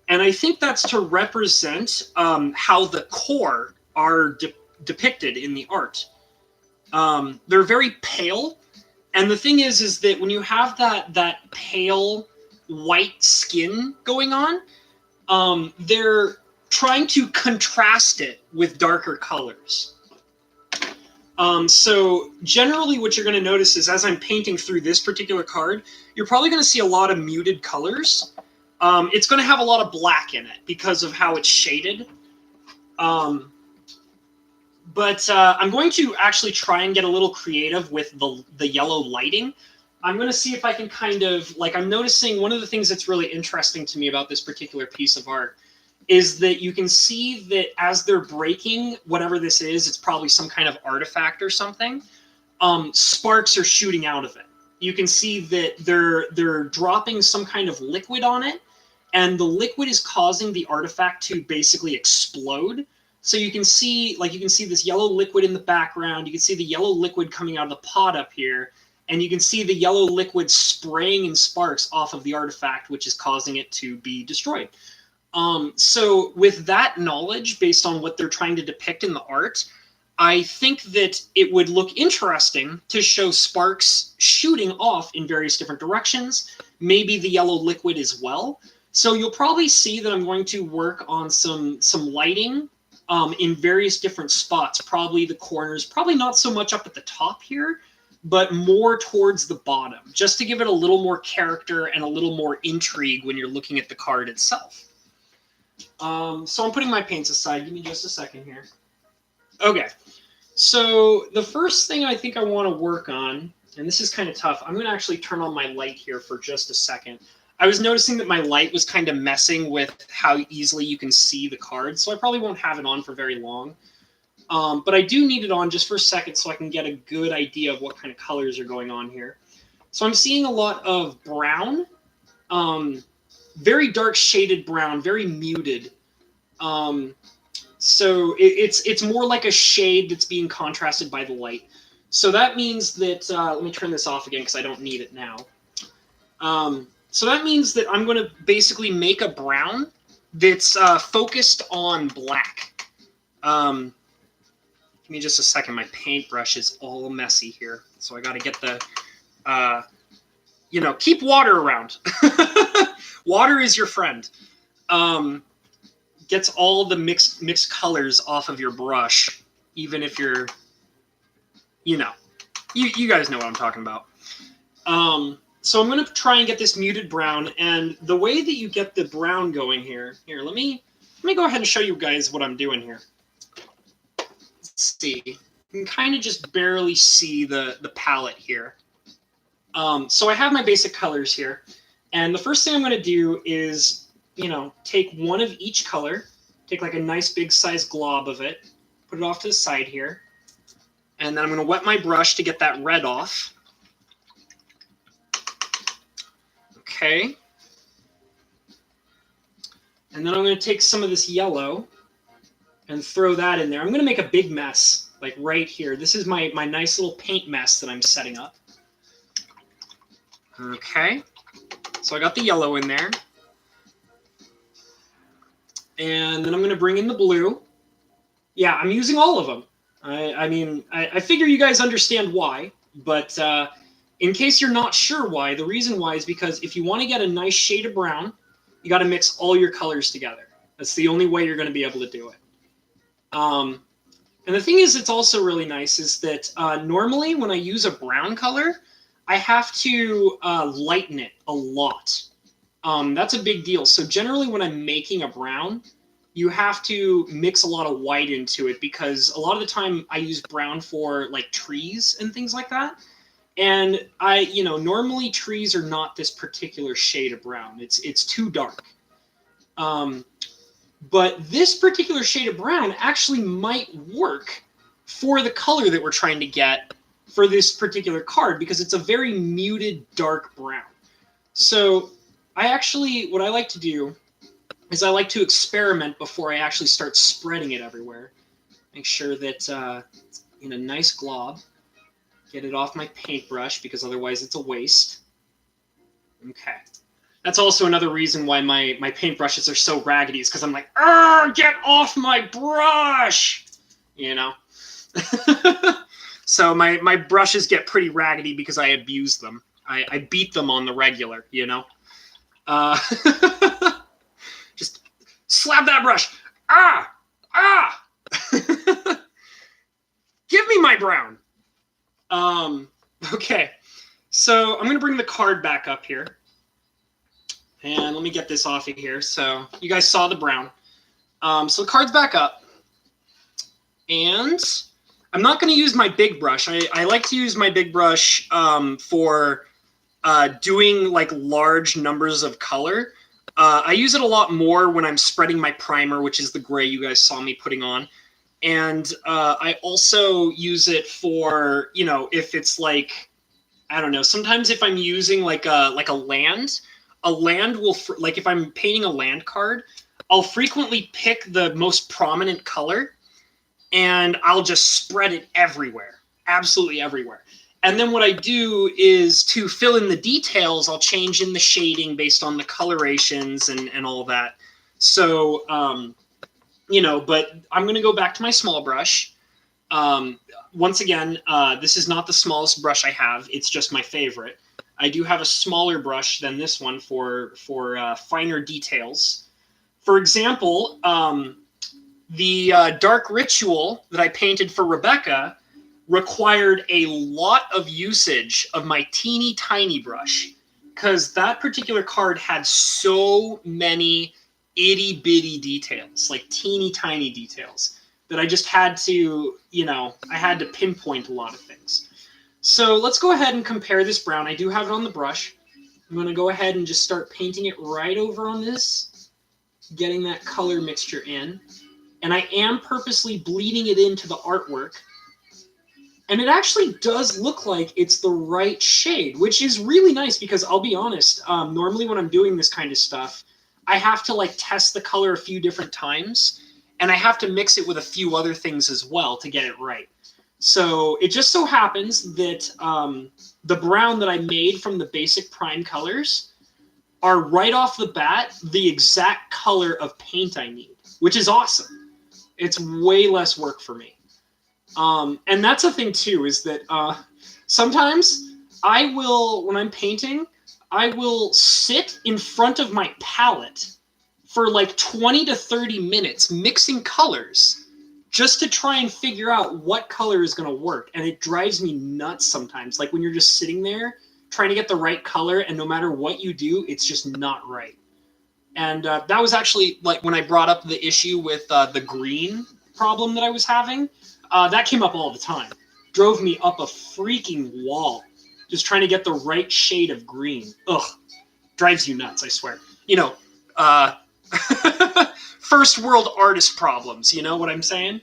And I think that's to represent how the core are depicted in the art. They're very pale. And the thing is that when you have that pale white skin going on, they're trying to contrast it with darker colors. So generally what you're going to notice is as I'm painting through this particular card, you're probably going to see a lot of muted colors. It's going to have a lot of black in it because of how it's shaded. But I'm going to actually try and get a little creative with the yellow lighting. I'm going to see if I can kind of, like, I'm noticing one of the things that's really interesting to me about this particular piece of art is that you can see that as they're breaking whatever this is, it's probably some kind of artifact or something, sparks are shooting out of it. You can see that they're dropping some kind of liquid on it, and the liquid is causing the artifact to basically explode. So you can see, like, you can see this yellow liquid in the background. You can see the yellow liquid coming out of the pot up here. And you can see the yellow liquid spraying in sparks off of the artifact, which is causing it to be destroyed. So with that knowledge, based on what they're trying to depict in the art, I think that it would look interesting to show sparks shooting off in various different directions, maybe the yellow liquid as well. So you'll probably see that I'm going to work on some lighting in various different spots, probably the corners, probably not so much up at the top here, but more towards the bottom, just to give it a little more character and a little more intrigue when you're looking at the card itself. So I'm putting my paints aside. Give me just a second here. Okay, so the first thing I think I want to work on, and this is kind of tough, I'm going to actually turn on my light here for just a second. I was noticing that my light was kind of messing with how easily you can see the card, so I probably won't have it on for very long. But I do need it on just for a second so I can get a good idea of what kind of colors are going on here. So I'm seeing a lot of brown, very dark shaded brown, very muted. So it's more like a shade that's being contrasted by the light. So that means that, let me turn this off again because I don't need it now. So that means that I'm going to basically make a brown that's focused on black. Give me just a second. My paintbrush is all messy here. So I got to get the, keep water around. Water is your friend. Gets all the mixed colors off of your brush, even if you're, you guys know what I'm talking about. So I'm going to try and get this muted brown. And the way that you get the brown going here, let me go ahead and show you guys what I'm doing here. Let's see. You can kind of just barely see the palette here. So I have my basic colors here. And the first thing I'm going to do is, take one of each color, take like a nice big size glob of it, put it off to the side here. And then I'm going to wet my brush to get that red off. Okay. And then I'm going to take some of this yellow and throw that in there. I'm going to make a big mess. like right here. This is my nice little paint mess that I'm setting up. Okay, so I got the yellow in there. And then I'm going to bring in the blue. Yeah, I'm using all of them. I mean, I figure you guys understand why, but in case you're not sure why, the reason why is because if you want to get a nice shade of brown, you got to mix all your colors together. That's the only way you're going to be able to do it. And the thing is, it's also really nice is that normally when I use a brown color, I have to lighten it a lot. That's a big deal. So generally when I'm making a brown, you have to mix a lot of white into it because a lot of the time I use brown for like trees and things like that. And normally trees are not this particular shade of brown. It's too dark. But this particular shade of brown actually might work for the color that we're trying to get for this particular card because it's a very muted dark brown. So what I like to do is I like to experiment before I actually start spreading it everywhere. Make sure that it's in a nice glob. Get it off my paintbrush because otherwise it's a waste. Okay. That's also another reason why my paintbrushes are so raggedy is because I'm like, get off my brush! You know? So my brushes get pretty raggedy because I abuse them. I beat them on the regular, you know? Just slap that brush. Give me my brown. Okay. So I'm going to bring the card back up here. And let me get this off of here. So you guys saw the brown. So the card's back up. And I'm not going to use my big brush. I like to use my big brush for doing like large numbers of color. I use it a lot more when I'm spreading my primer, which is the gray you guys saw me putting on. And I also use it for, if it's like, I don't know, sometimes if I'm using like a land will, like if I'm painting a land card, I'll frequently pick the most prominent color and I'll just spread it everywhere, absolutely everywhere. And then what I do is to fill in the details, I'll change in the shading based on the colorations and all that. So, but I'm going to go back to my small brush. Once again, this is not the smallest brush I have. It's just my favorite. I do have a smaller brush than this one for finer details. For example, the Dark Ritual that I painted for Rebecca required a lot of usage of my teeny tiny brush because that particular card had so many itty bitty details, like teeny tiny details, that I just had to, I had to pinpoint a lot of things. So let's go ahead and compare this brown. I do have it on the brush. I'm going to go ahead and just start painting it right over on this, getting that color mixture in. And I am purposely bleeding it into the artwork. And it actually does look like it's the right shade, which is really nice because I'll be honest, normally when I'm doing this kind of stuff, I have to like test the color a few different times, and I have to mix it with a few other things as well to get it right. So it just so happens that the brown that I made from the basic prime colors are right off the bat the exact color of paint I need, which is awesome. It's way less work for me. And that's the thing too, is that sometimes I will, when I'm painting, I will sit in front of my palette for like 20 to 30 minutes mixing colors just to try and figure out what color is going to work. And it drives me nuts sometimes. Like when you're just sitting there trying to get the right color, and no matter what you do, it's just not right. And that was actually like when I brought up the issue with the green problem that I was having. That came up all the time. Drove me up a freaking wall. Just trying to get the right shade of green. Ugh. Drives you nuts, I swear. First world artist problems. You know what I'm saying?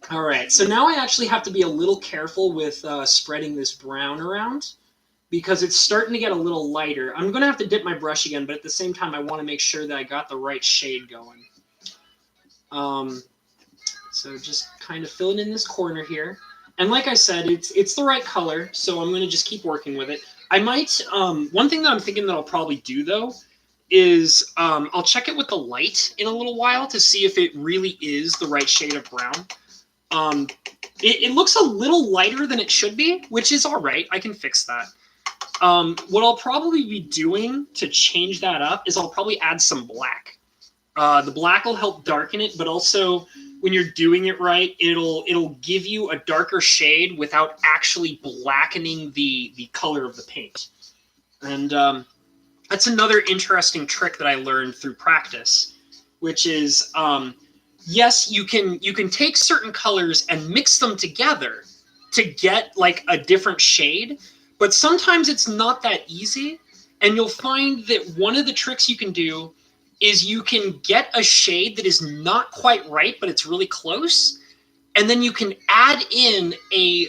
All right. So now I actually have to be a little careful with spreading this brown around because it's starting to get a little lighter. I'm going to have to dip my brush again, but at the same time, I want to make sure that I got the right shade going. So just kind of filling in this corner here. And like I said, it's the right color, so I'm going to just keep working with it. I might, one thing that I'm thinking that I'll probably do though, is I'll check it with the light in a little while to see if it really is the right shade of brown. Um, it looks a little lighter than it should be, which is all right. I can fix that. What I'll probably be doing to change that up is I'll probably add some black. The black will help darken it, but also when you're doing it right, it'll give you a darker shade without actually blackening the color of the paint. And that's another interesting trick that I learned through practice, which is yes, you can take certain colors and mix them together to get like a different shade, but sometimes it's not that easy. And you'll find that one of the tricks you can do is you can get a shade that is not quite right, but it's really close. And then you can add in a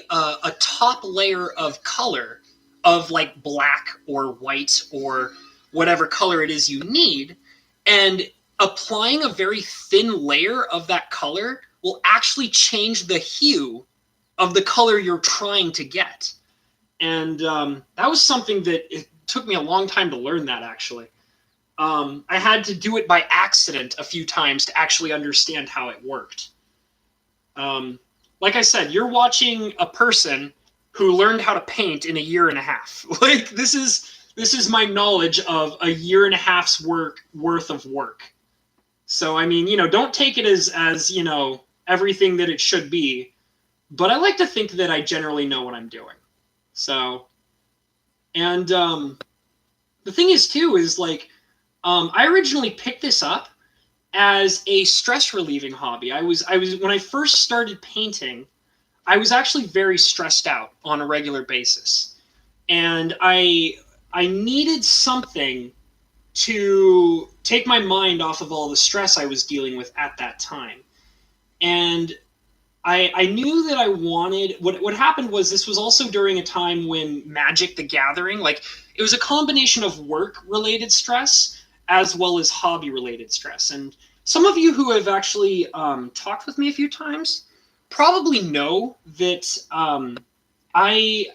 top layer of color of like black or white or whatever color it is you need. And applying a very thin layer of that color will actually change the hue of the color you're trying to get. And that was something that it took me a long time to learn that, actually. I had to do it by accident a few times to actually understand how it worked. Like I said, you're watching a person who learned how to paint in a year and a half. Like this is my knowledge of a year and a half's worth of work. So I mean, don't take it as everything that it should be, but I like to think that I generally know what I'm doing. So, and the thing is too is like I originally picked this up as a stress relieving hobby. I was when I first started painting, I was actually very stressed out on a regular basis, and I needed something to take my mind off of all the stress I was dealing with at that time. And I knew that I wanted what happened was this was also during a time when Magic the Gathering, like it was a combination of work related stress as well as hobby related stress. And some of you who have actually talked with me a few times probably know that I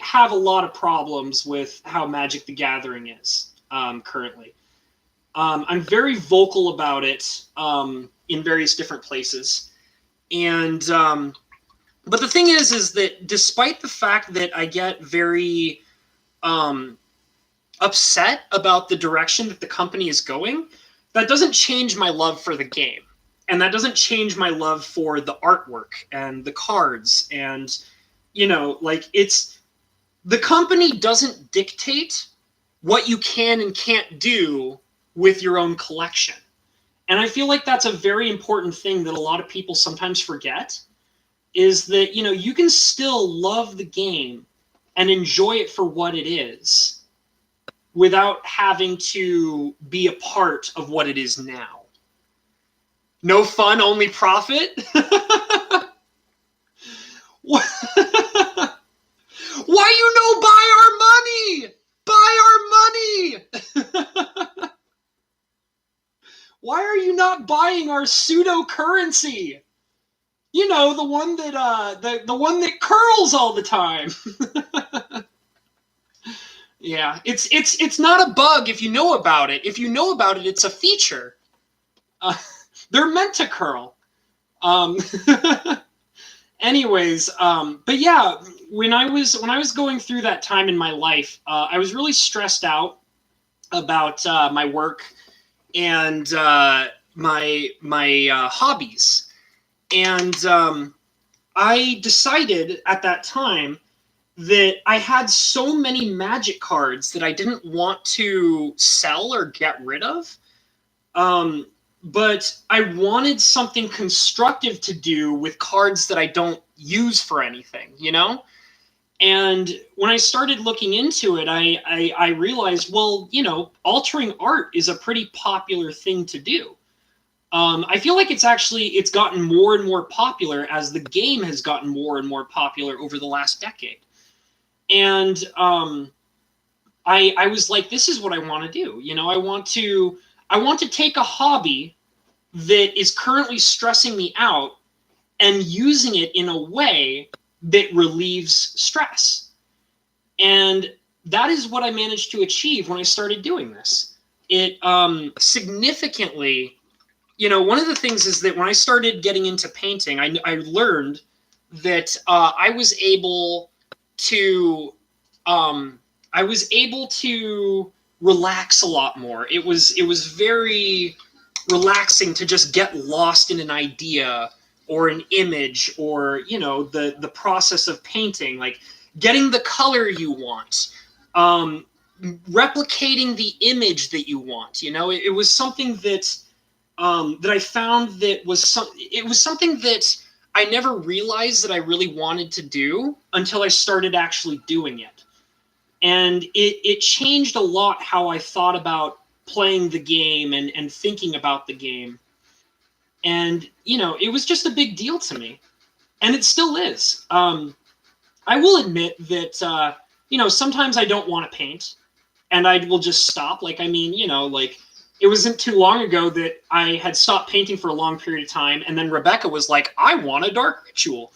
have a lot of problems with how Magic the Gathering is currently. I'm very vocal about it in various different places. And but the thing is that despite the fact that I get very upset about the direction that the company is going, that doesn't change my love for the game, and that doesn't change my love for the artwork and the cards. And like it's the company doesn't dictate what you can and can't do with your own collection. And I feel like that's a very important thing that a lot of people sometimes forget, is that, you can still love the game and enjoy it for what it is without having to be a part of what it is now. No fun, only profit? Why buy our money? Buy our money! Why are you not buying our pseudo currency? The one that the one that curls all the time. Yeah, it's not a bug if you know about it. If you know about it, it's a feature. They're meant to curl. Anyways, but yeah, when I was going through that time in my life, I was really stressed out about my work and my hobbies. And I decided at that time that I had so many Magic cards that I didn't want to sell or get rid of. But I wanted something constructive to do with cards that I don't use for anything, And when I started looking into it, I realized, well, altering art is a pretty popular thing to do. I feel like it's gotten more and more popular as the game has gotten more and more popular over the last decade. And I was like, this is what I want to do. I want to take a hobby that is currently stressing me out and using it in a way that relieves stress. And that is what I managed to achieve when I started doing this. It significantly, one of the things is that when I started getting into painting, I learned that I was able to relax a lot more. It was very relaxing to just get lost in an idea or an image, or the process of painting, like getting the color you want, replicating the image that you want. It was something that I found that it was something that I never realized that I really wanted to do until I started actually doing it. And it changed a lot how I thought about playing the game and thinking about the game. And, it was just a big deal to me. And it still is. I will admit that, sometimes I don't want to paint and I will just stop. Like, it wasn't too long ago that I had stopped painting for a long period of time. And then Rebecca was like, I want a dark ritual.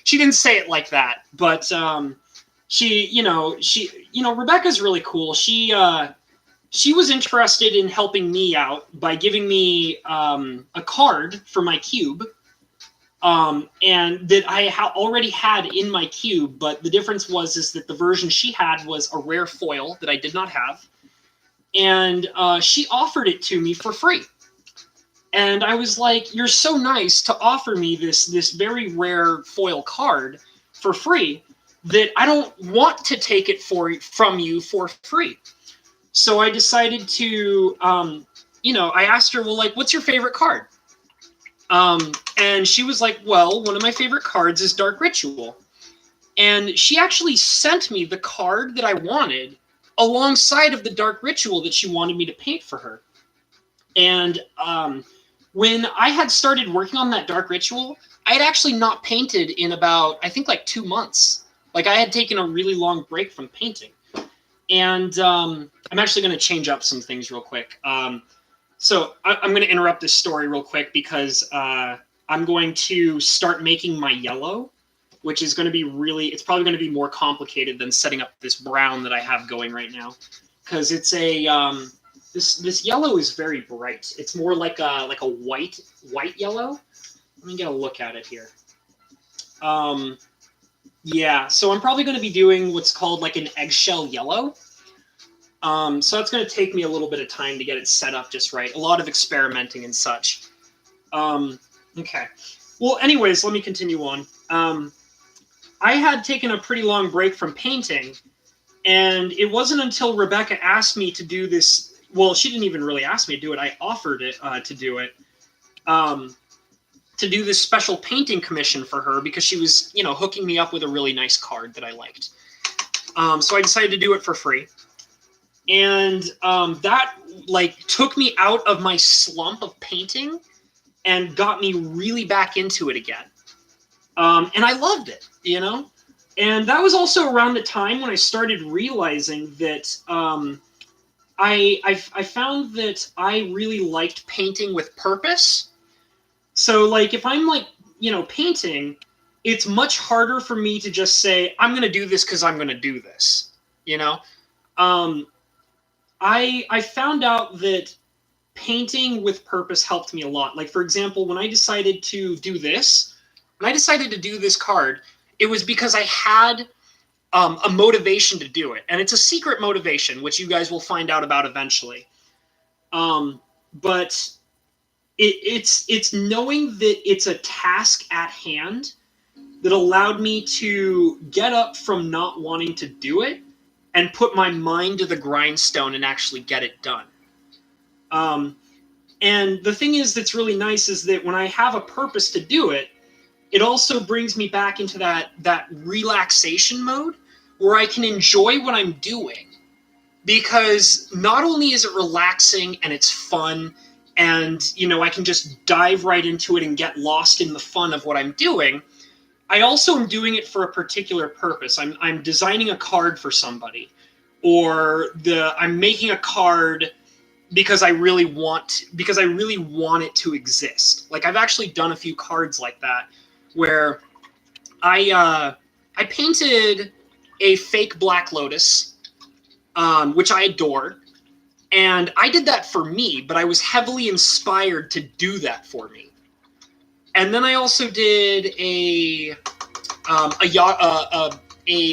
She didn't say it like that, but Rebecca's really cool. She was interested in helping me out by giving me a card for my cube, and that I already had in my cube. But the difference is that the version she had was a rare foil that I did not have, and she offered it to me for free. And I was like, "You're so nice to offer me this very rare foil card for free that I don't want to take it from you for free." So I decided to, I asked her, well, like, what's your favorite card? And she was like, well, one of my favorite cards is Dark Ritual. And she actually sent me the card that I wanted alongside of the Dark Ritual that she wanted me to paint for her. And when I had started working on that Dark Ritual, I had actually not painted in about, I think, like 2 months. Like, I had taken a really long break from painting. And I'm actually going to change up some things real quick. So I'm going to interrupt this story real quick because I'm going to start making my yellow, which is going to be it's probably going to be more complicated than setting up this brown that I have going right now. Because it's this yellow is very bright. It's more like a white yellow. Let me get a look at it here. Yeah, so I'm probably going to be doing what's called like an eggshell yellow. So that's going to take me a little bit of time to get it set up just right. A lot of experimenting and such. Okay. Well, anyways, let me continue on. I had taken a pretty long break from painting, and it wasn't until Rebecca asked me to do this. Well, she didn't even really ask me to do it. I offered it to do it. To do this special painting commission for her because she was, hooking me up with a really nice card that I liked. So I decided to do it for free. And that took me out of my slump of painting and got me really back into it again. And I loved it, And that was also around the time when I started realizing that I found that I really liked painting with purpose. So, if I'm, painting, it's much harder for me to just say, I'm going to do this because I'm going to do this, I found out that painting with purpose helped me a lot. Like, for example, when I decided to do this card, it was because I had a motivation to do it. And it's a secret motivation, which you guys will find out about eventually. But it's knowing that it's a task at hand that allowed me to get up from not wanting to do it and put my mind to the grindstone and actually get it done. And the thing that's really nice is that when I have a purpose to do it, it also brings me back into that relaxation mode where I can enjoy what I'm doing. Because not only is it relaxing and it's fun, and, I can just dive right into it and get lost in the fun of what I'm doing, I also am doing it for a particular purpose. I'm designing a card for somebody, or I'm making a card because I really want it to exist. Like I've actually done a few cards like that where I painted a fake Black Lotus, which I adore, and I did that for me, but I was heavily inspired to do that for me. And then I also did a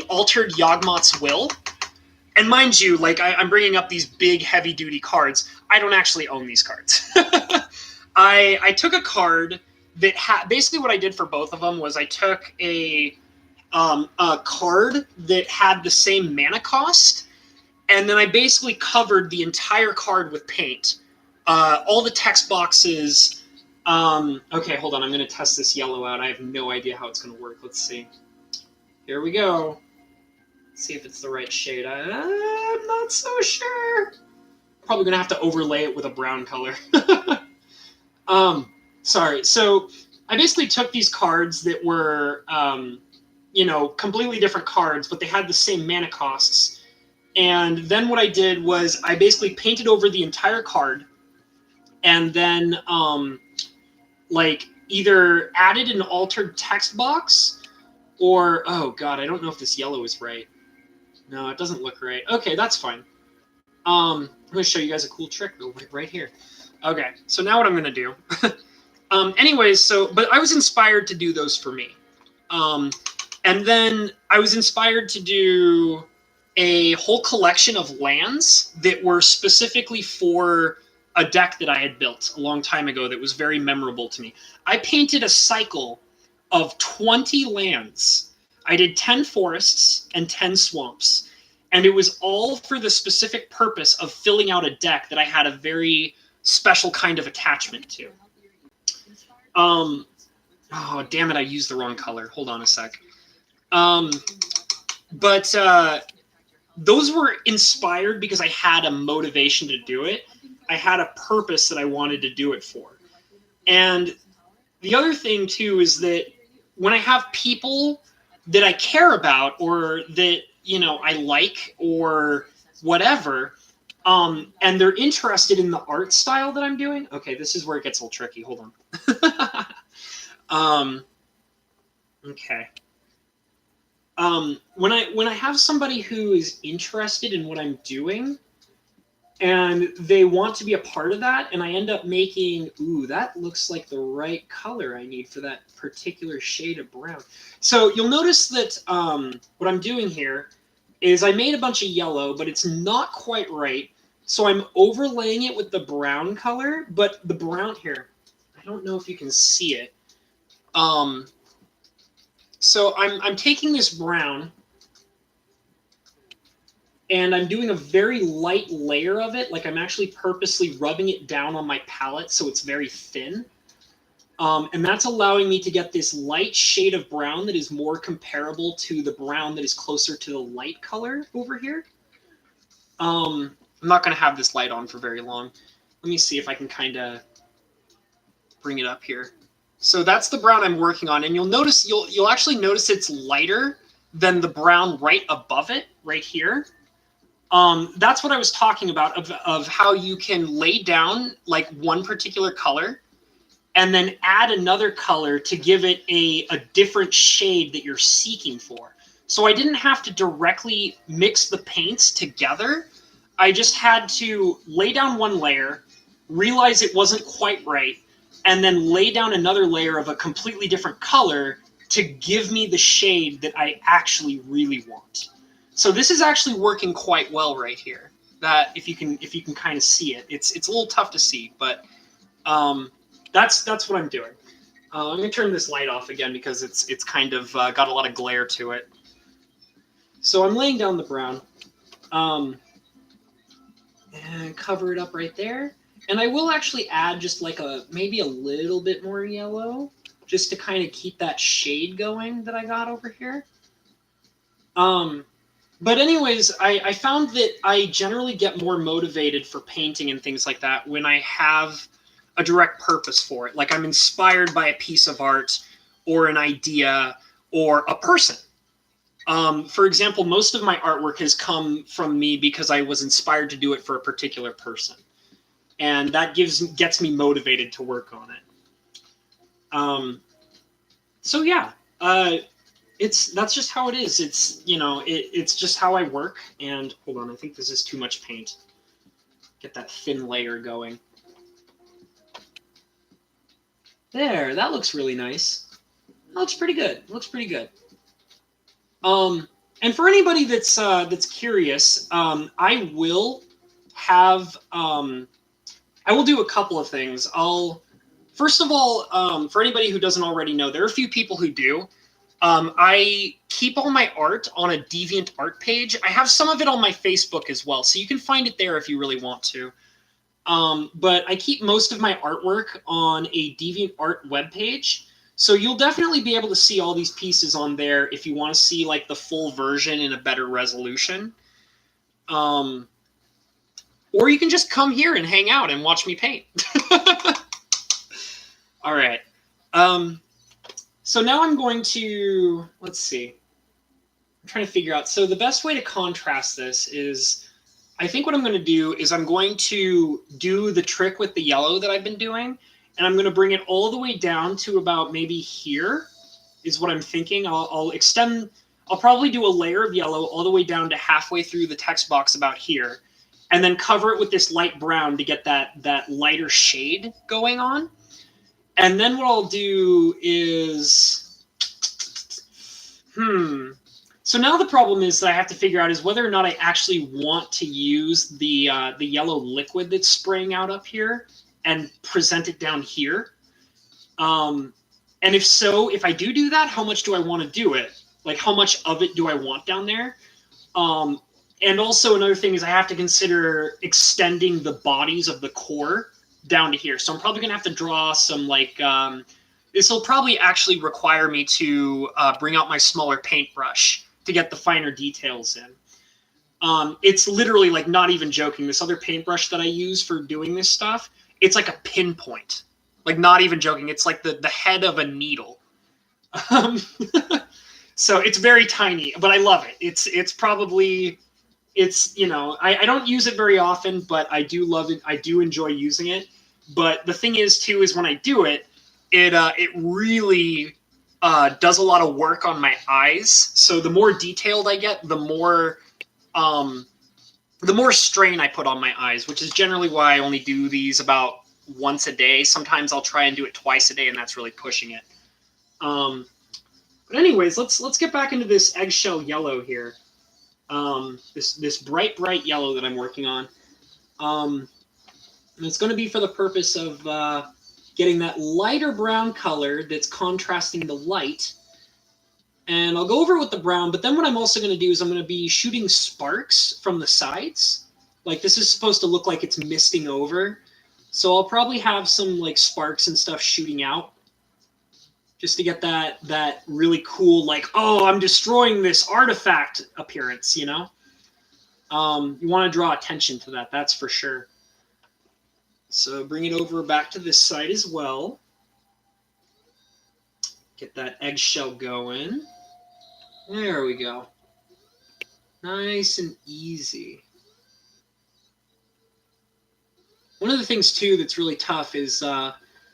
altered Yawgmoth's Will. And mind you, like I'm bringing up these big, heavy-duty cards. I don't actually own these cards. I took a card that basically what I did for both of them was I took a card that had the same mana cost, and then I basically covered the entire card with paint. All the text boxes. Okay, hold on. I'm going to test this yellow out. I have no idea how it's going to work. Let's see. Here we go. See if it's the right shade. I'm not so sure. Probably gonna have to overlay it with a brown color. Sorry. So I basically took these cards that were, completely different cards, but they had the same mana costs. And then what I did was I basically painted over the entire card, and then either added an altered text box, or oh god, I don't know if this yellow is right. No, it doesn't look right. Okay, that's fine. I'm going to show you guys a cool trick right here. Okay, so now what I'm going to do. Anyways, but I was inspired to do those for me. And then I was inspired to do a whole collection of lands that were specifically for a deck that I had built a long time ago that was very memorable to me. I painted a cycle of 20 lands. I did 10 forests and 10 swamps, and it was all for the specific purpose of filling out a deck that I had a very special kind of attachment to. Oh, damn it, I used the wrong color. Hold on a sec. But those were inspired because I had a motivation to do it. I had a purpose that I wanted to do it for. And the other thing, too, is that when I have people that I care about or that, I like or whatever, and they're interested in the art style that I'm doing. Okay, this is where it gets a little tricky. Hold on. Okay. When I have somebody who is interested in what I'm doing and they want to be a part of that, and I end up making, ooh, that looks like the right color I need for that particular shade of brown. So you'll notice that what I'm doing here is I made a bunch of yellow, but it's not quite right. So I'm overlaying it with the brown color, but the brown here, I don't know if you can see it. So I'm taking this brown, and I'm doing a very light layer of it. Like I'm actually purposely rubbing it down on my palette so it's very thin. And that's allowing me to get this light shade of brown that is more comparable to the brown that is closer to the light color over here. I'm not going to have this light on for very long. Let me see if I can kind of bring it up here. So that's the brown I'm working on. And you'll actually notice it's lighter than the brown right above it, right here. That's what I was talking about of how you can lay down like one particular color and then add another color to give it a different shade that you're seeking for. So I didn't have to directly mix the paints together. I just had to lay down one layer, realize it wasn't quite right, and then lay down another layer of a completely different color to give me the shade that I actually really want. So this is actually working quite well right here. That if you can kind of see it, it's a little tough to see, but that's what I'm doing. Let me turn this light off again because it's kind of got a lot of glare to it. So I'm laying down the brown, and cover it up right there. And I will actually add just like maybe a little bit more yellow, just to kind of keep that shade going that I got over here. But anyways, I found that I generally get more motivated for painting and things like that when I have a direct purpose for it. Like I'm inspired by a piece of art or an idea or a person. For example, most of my artwork has come from me because I was inspired to do it for a particular person. and that gets me motivated to work on it. So yeah, that's just how it is. It's, you know, it's just how I work. And hold on, I think this is too much paint. Get that thin layer going. There, that looks really nice. That looks pretty good. Looks pretty good. And for anybody that's curious, I will have I will do a couple of things. First of all, for anybody who doesn't already know, there are a few people who do. I keep all my art on a DeviantArt page. I have some of it on my Facebook as well, so you can find it there if you really want to. But I keep most of my artwork on a DeviantArt webpage. So you'll definitely be able to see all these pieces on there if you want to see like the full version in a better resolution. Or you can just come here and hang out and watch me paint. All right. So now I'm going to, let's see. I'm trying to figure out. So the best way to contrast this is, I think what I'm going to do is I'm going to do the trick with the yellow that I've been doing. And I'm going to bring it all the way down to about maybe here is what I'm thinking. I'll extend, I'll probably do a layer of yellow all the way down to halfway through the text box about here. And then cover it with this light brown to get that lighter shade going on. And then what I'll do is, So now the problem is that I have to figure out is whether or not I actually want to use the yellow liquid that's spraying out up here and present it down here. And if so, if I do that, how much do I want to do it? Like, how much of it do I want down there? And also another thing is I have to consider extending the bodies of the core down to here. So I'm probably going to have to draw some, like, this will probably actually require me to bring out my smaller paintbrush to get the finer details in. It's literally, like, not even joking. This other paintbrush that I use for doing this stuff, it's like a pinpoint. Like, not even joking. It's like the head of a needle. So it's very tiny, but I love it. It's probably, you know, I don't use it very often, but I do love it. I do enjoy using it. But the thing is, too, is when I do it, it really does a lot of work on my eyes. So the more detailed I get, the more strain I put on my eyes, which is generally why I only do these about once a day. Sometimes I'll try and do it twice a day, and that's really pushing it. But anyways, let's get back into this eggshell yellow here. This bright yellow that I'm working on. And it's going to be for the purpose of getting that lighter brown color that's contrasting the light. And I'll go over it with the brown, but then what I'm also going to do is I'm going to be shooting sparks from the sides. Like, this is supposed to look like it's misting over. So I'll probably have some, like, sparks and stuff shooting out just to get that really cool, like, oh, I'm destroying this artifact appearance, you know? You want to draw attention to that, that's for sure. So bring it over back to this side as well. Get that eggshell going. There we go. Nice and easy. One of the things, too, that's really tough is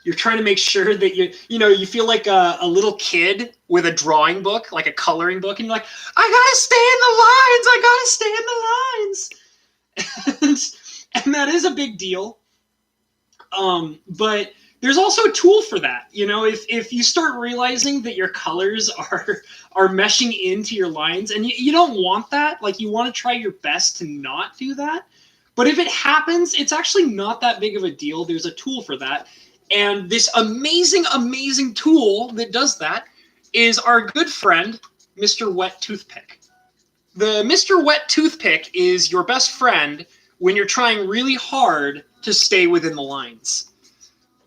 you're trying to make sure that you feel like a little kid with a drawing book, like a coloring book, and you're like, I gotta stay in the lines, and that is a big deal. But there's also a tool for that. You know, if you start realizing that your colors are meshing into your lines, and you don't want that, like, you want to try your best to not do that. But if it happens, it's actually not that big of a deal. There's a tool for that. And this amazing, amazing tool that does that is our good friend, Mr. Wet Toothpick. The Mr. Wet Toothpick is your best friend when you're trying really hard to stay within the lines.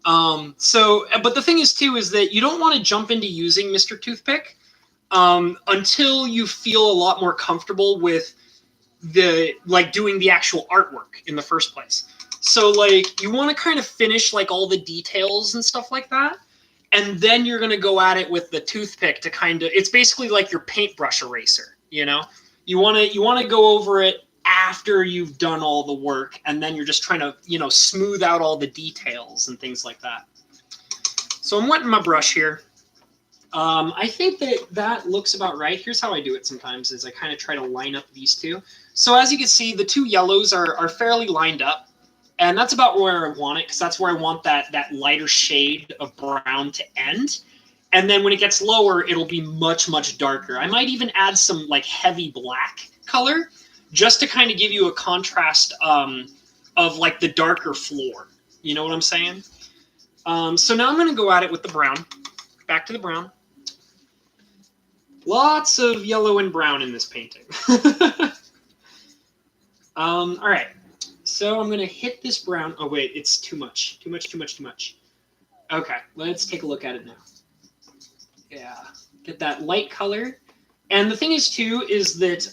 But the thing is, too, is that you don't want to jump into using Mr. Toothpick until you feel a lot more comfortable with doing the actual artwork in the first place. So, like, you want to kind of finish, like, all the details and stuff like that, and then you're going to go at it with the toothpick to kind of, it's basically like your paintbrush eraser, you know? You want to go over it after you've done all the work, and then you're just trying to, you know, smooth out all the details and things like that. So I'm wetting my brush here. I think that looks about right. Here's how I do it sometimes, is I kind of try to line up these two. So as you can see, the two yellows are fairly lined up, and that's about where I want it, because that's where I want that lighter shade of brown to end. And then when it gets lower, it'll be much, much darker. I might even add some like heavy black color, just to kind of give you a contrast of like the darker floor. You know what I'm saying? So now I'm going to go at it with the brown. Back to the brown. Lots of yellow and brown in this painting. All right. So I'm going to hit this brown. Oh, wait, it's too much. Too much, too much, too much. Okay, let's take a look at it now. Yeah, get that light color. And the thing is, too, is that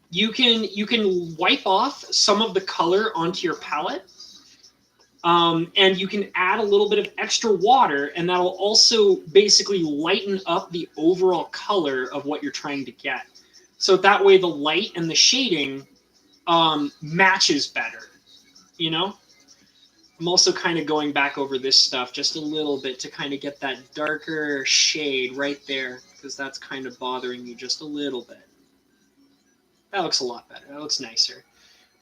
you can wipe off some of the color onto your palette. And you can add a little bit of extra water, and that'll also basically lighten up the overall color of what you're trying to get. So that way the light and the shading matches better, you know? I'm also kind of going back over this stuff just a little bit to kind of get that darker shade right there, because that's kind of bothering me just a little bit. That looks a lot better. That looks nicer.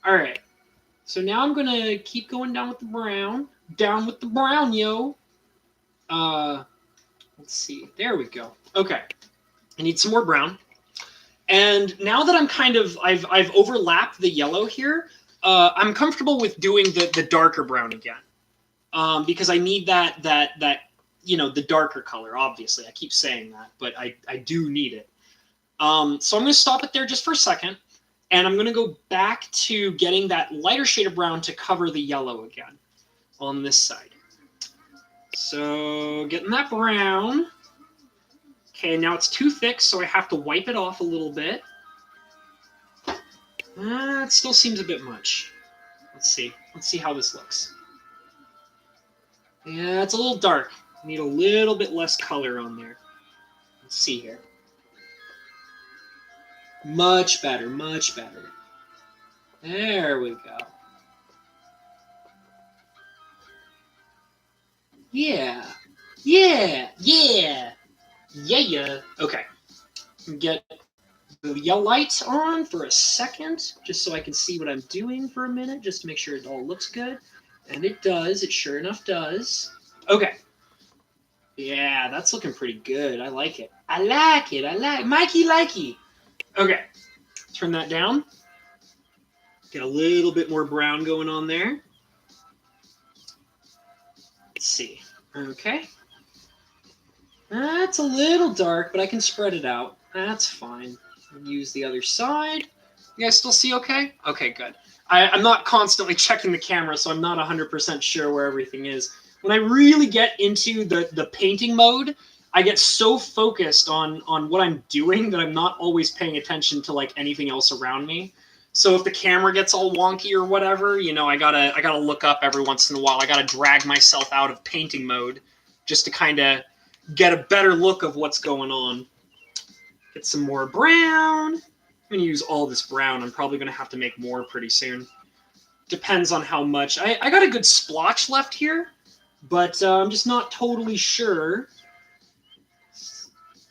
All right. So now I'm going to keep going down with the brown. Down with the brown, yo. Let's see. There we go. Okay. I need some more brown. And now that I'm kind of, I've overlapped the yellow here, I'm comfortable with doing the darker brown again. Because I need that, you know, the darker color, obviously. I keep saying that, but I do need it. So I'm going to stop it there just for a second. And I'm going to go back to getting that lighter shade of brown to cover the yellow again on this side. So getting that brown. Okay, now it's too thick, so I have to wipe it off a little bit. It still seems a bit much. Let's see. Let's see how this looks. Yeah, it's a little dark. I need a little bit less color on there. Let's see here. Much better, much better. There we go. Yeah, yeah, yeah, yeah. Okay, get the yellow light on for a second, just so I can see what I'm doing for a minute, just to make sure it all looks good. And it does, it sure enough does. Okay. Yeah, that's looking pretty good. I like it. I like it. I like it. Mikey likey. Okay, turn that down. Get a little bit more brown going on there. Let's see. Okay. That's a little dark, but I can spread it out. That's fine. Use the other side. You guys still see okay? Okay, good. I'm not constantly checking the camera, so I'm not 100% sure where everything is. When I really get into the painting mode, I get so focused on what I'm doing that I'm not always paying attention to like anything else around me. So if the camera gets all wonky or whatever, you know, I gotta look up every once in a while. I gotta drag myself out of painting mode just to kind of get a better look of what's going on. Get some more brown. I'm gonna use all this brown. I'm probably gonna have to make more pretty soon. Depends on how much. I got a good splotch left here, but I'm just not totally sure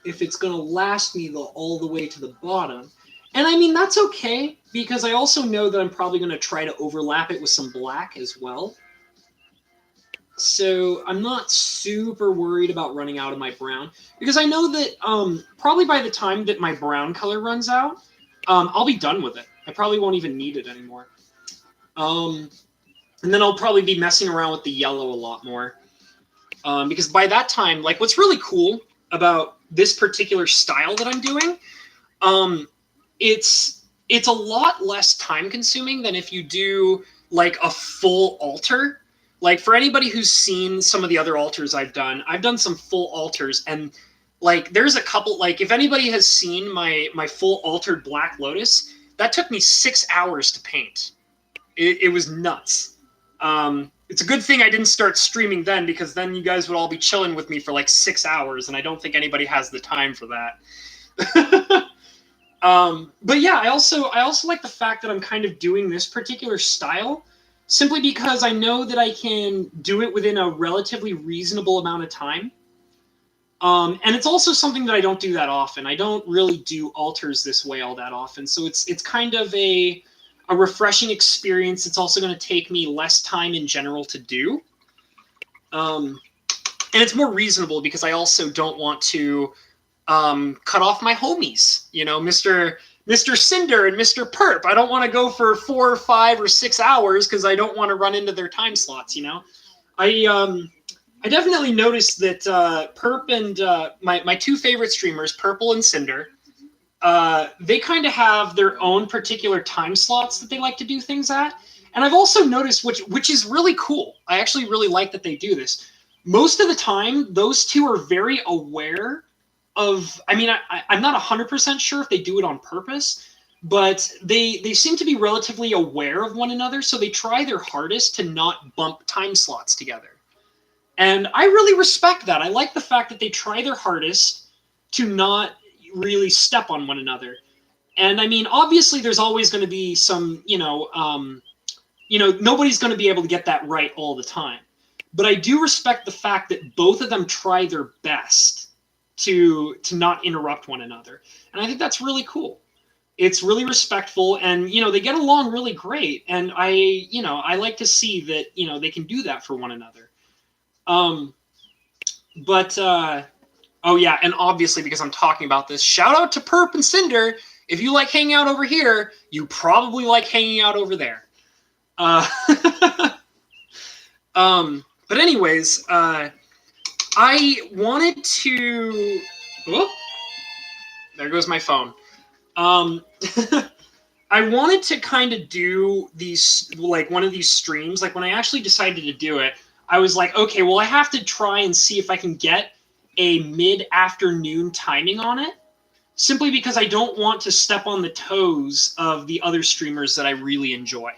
if it's going to last me all the way to the bottom. And I mean, that's okay, because I also know that I'm probably going to try to overlap it with some black as well. So I'm not super worried about running out of my brown, because I know that probably by the time that my brown color runs out, I'll be done with it. I probably won't even need it anymore. And then I'll probably be messing around with the yellow a lot more. Because by that time, like, what's really cool about this particular style that I'm doing, it's a lot less time consuming than if you do like a full altar. Like, for anybody who's seen some of the other altars I've done some full altars, and like there's a couple, like if anybody has seen my full altered Black Lotus, that took me 6 hours to paint. It was nuts. It's a good thing I didn't start streaming then, because then you guys would all be chilling with me for like 6 hours, and I don't think anybody has the time for that. But yeah, I also like the fact that I'm kind of doing this particular style simply because I know that I can do it within a relatively reasonable amount of time. And it's also something that I don't do that often. I don't really do altars this way all that often, so it's kind of a refreshing experience. It's also going to take me less time in general to do, and it's more reasonable because I also don't want to cut off my homies. You know, Mr. Cinder and Mr. Perp. I don't want to go for 4 or 5 or 6 hours because I don't want to run into their time slots. You know, I definitely noticed that Perp and my two favorite streamers, Purple and Cinder, they kind of have their own particular time slots that they like to do things at. And I've also noticed, which is really cool. I actually really like that they do this. Most of the time, those two are very aware of. I mean, I'm not 100% sure if they do it on purpose, but they seem to be relatively aware of one another, so they try their hardest to not bump time slots together. And I really respect that. I like the fact that they try their hardest to not really step on one another. And I mean, obviously, there's always going to be some, nobody's going to be able to get that right all the time. But I do respect the fact that both of them try their best to not interrupt one another. And I think that's really cool. It's really respectful, and they get along really great. And I like to see that they can do that for one another. Oh yeah, and obviously because I'm talking about this, shout out to Perp and Cinder. If you like hanging out over here, you probably like hanging out over there. But anyways, I wanted to. Oh, there goes my phone. I wanted to kind of do these, like one of these streams. Like when I actually decided to do it, I was like, okay, well, I have to try and see if I can get a mid-afternoon timing on it, simply because I don't want to step on the toes of the other streamers that I really enjoy.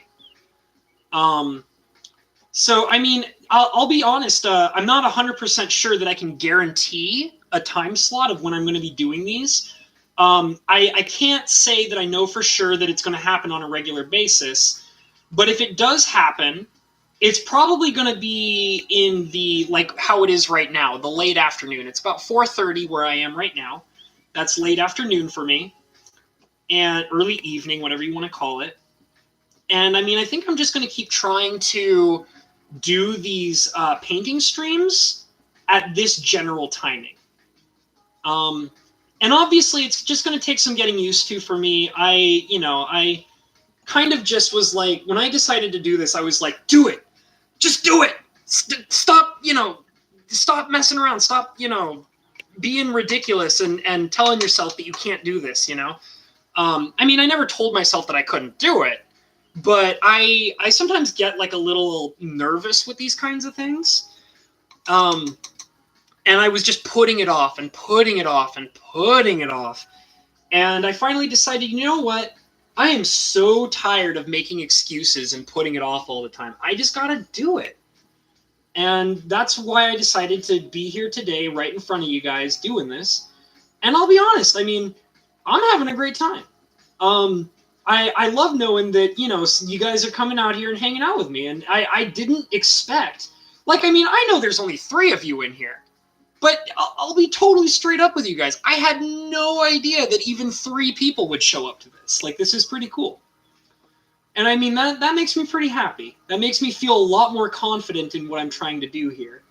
So, I mean, I'll be honest, I'm not 100% sure that I can guarantee a time slot of when I'm going to be doing these. I can't say that I know for sure that it's going to happen on a regular basis, but if it does happen, it's probably going to be in the, like how it is right now, the late afternoon. It's about 4:30 where I am right now. That's late afternoon for me, and early evening, whatever you want to call it. And I mean, I think I'm just going to keep trying to do these painting streams at this general timing. And obviously, it's just going to take some getting used to for me. I kind of just was like, when I decided to do this, I was like, do it. Just do it. Stop, stop messing around. Stop, being ridiculous and telling yourself that you can't do this, I mean, I never told myself that I couldn't do it, but I sometimes get like a little nervous with these kinds of things. And I was just putting it off and putting it off and putting it off. And I finally decided, you know what? I am so tired of making excuses and putting it off all the time. I just got to do it. And that's why I decided to be here today, right in front of you guys, doing this. And I'll be honest, I mean, I'm having a great time. I love knowing that, you guys are coming out here and hanging out with me. And I didn't expect, like, I mean, I know there's only 3 of you in here. But I'll be totally straight up with you guys. I had no idea that even 3 people would show up to this. Like, this is pretty cool. And I mean, that makes me pretty happy. That makes me feel a lot more confident in what I'm trying to do here.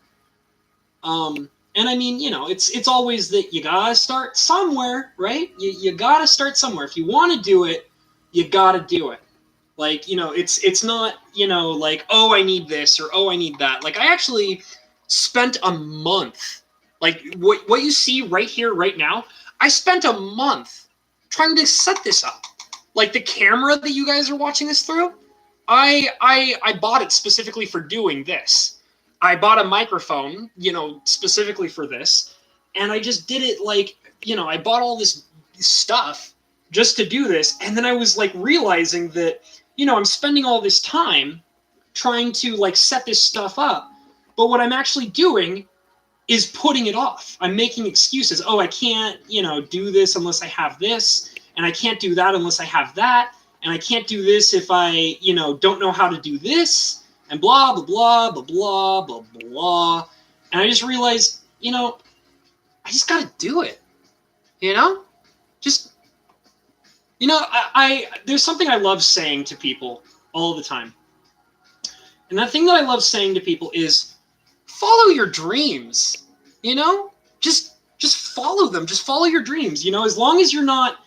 And I mean, it's always that you gotta start somewhere, right? You gotta start somewhere. If you want to do it, you gotta do it. Like, it's not, like, oh, I need this or oh, I need that. Like, I actually spent a month. Like, what you see right here, right now, I spent a month trying to set this up. Like, the camera that you guys are watching this through, I bought it specifically for doing this. I bought a microphone, specifically for this. And I just did it like, I bought all this stuff just to do this. And then I was, like, realizing that, I'm spending all this time trying to, like, set this stuff up. But what I'm actually doing is putting it off. I'm making excuses. Oh, I can't, do this unless I have this. and I can't do that unless I have that, and I can't do this if I, don't know how to do this, and blah, blah, blah, blah, blah, blah, blah. And I just realized, I just got to do it, Just, there's something I love saying to people all the time. And that thing that I love saying to people is follow your dreams, just follow them. Just follow your dreams, as long as you're not,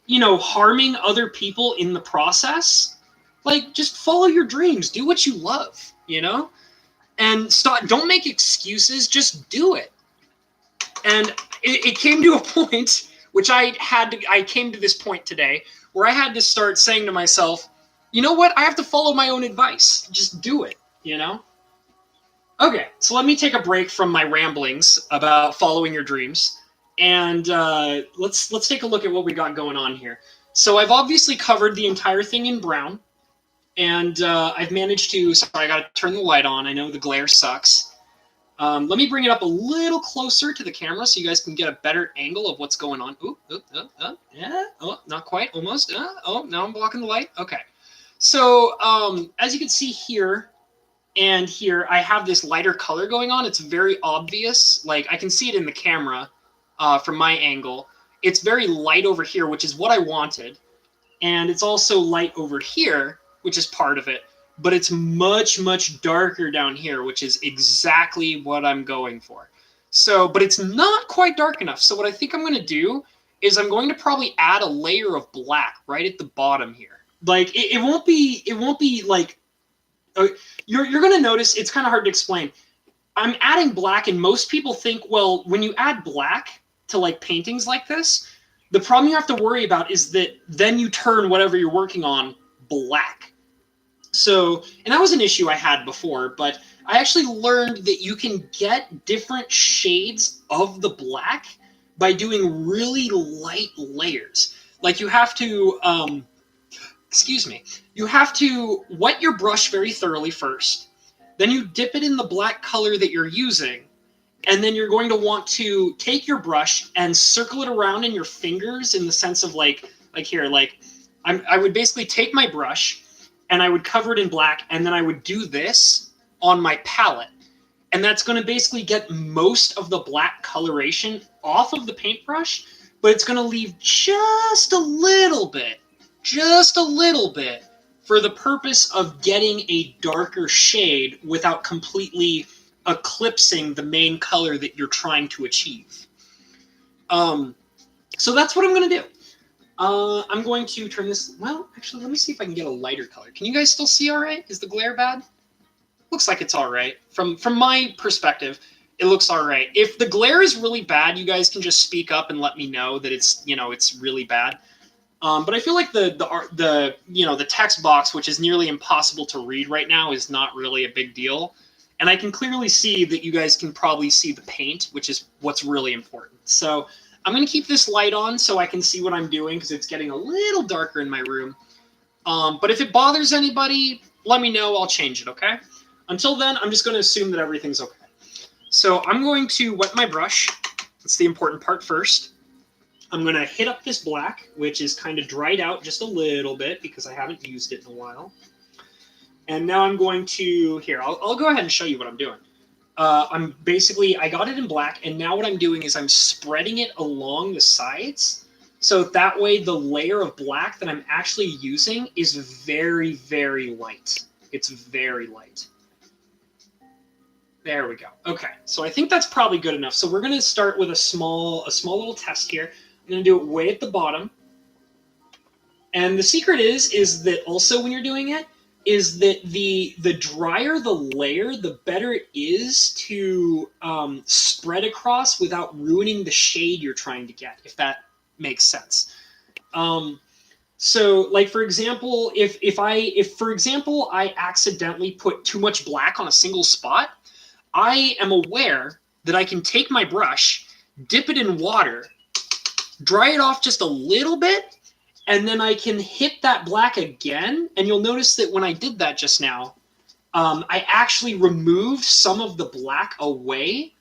harming other people in the process, like just follow your dreams, do what you love, and don't make excuses, just do it. And it came to a point, which I came to this point today where I had to start saying to myself, you know what? I have to follow my own advice. Just do it, Okay, so let me take a break from my ramblings about following your dreams, and let's take a look at what we got going on here. So I've obviously covered the entire thing in brown, and I've managed to. Sorry, I got to turn the light on. I know the glare sucks. Let me bring it up a little closer to the camera so you guys can get a better angle of what's going on. Yeah. Oh, not quite. Almost. Oh, now I'm blocking the light. Okay. So as you can see here and here, I have this lighter color going on. It's very obvious. Like I can see it in the camera from my angle. It's very light over here, which is what I wanted. And it's also light over here, which is part of it. But it's much, much darker down here, which is exactly what I'm going for. So, but it's not quite dark enough. So what I think I'm going to do is I'm going to probably add a layer of black right at the bottom here. Like it won't be like, you're going to notice it's kind of hard to explain. I'm adding black, and most people think, well, when you add black to like paintings like this, the problem you have to worry about is that then you turn whatever you're working on black. So, and that was an issue I had before, but I actually learned that you can get different shades of the black by doing really light layers. Like you have to, you have to wet your brush very thoroughly first. Then you dip it in the black color that you're using. And then you're going to want to take your brush and circle it around in your fingers in the sense of like here, I would basically take my brush and I would cover it in black, and then I would do this on my palette. And that's going to basically get most of the black coloration off of the paintbrush, but it's going to leave just a little bit for the purpose of getting a darker shade without completely eclipsing the main color that you're trying to achieve. So that's what I'm going to do. I'm going to turn this, well, actually, let me see if I can get a lighter color. Can you guys still see all right? Is the glare bad? Looks like it's all right. From my perspective, it looks all right. If the glare is really bad, you guys can just speak up and let me know that it's, it's really bad. But I feel like the text box, which is nearly impossible to read right now, is not really a big deal. And I can clearly see that you guys can probably see the paint, which is what's really important. So I'm going to keep this light on so I can see what I'm doing because it's getting a little darker in my room. But if it bothers anybody, let me know. I'll change it, okay? Until then, I'm just going to assume that everything's okay. So I'm going to wet my brush. That's the important part first. I'm going to hit up this black, which is kind of dried out just a little bit because I haven't used it in a while. And now I'm going to, here, I'll go ahead and show you what I'm doing. I got it in black, and now what I'm doing is I'm spreading it along the sides. So that way the layer of black that I'm actually using is very, very light. It's very light. There we go. Okay, so I think that's probably good enough. So we're going to start with a small little test here. I'm going to do it way at the bottom. And the secret is that also when you're doing it, is that the drier the layer, the better it is to spread across without ruining the shade you're trying to get, if that makes sense. So, like for example, if for example I accidentally put too much black on a single spot, I am aware that I can take my brush, dip it in water, dry it off just a little bit, and then I can hit that black again. And you'll notice that when I did that just now, I actually removed some of the black away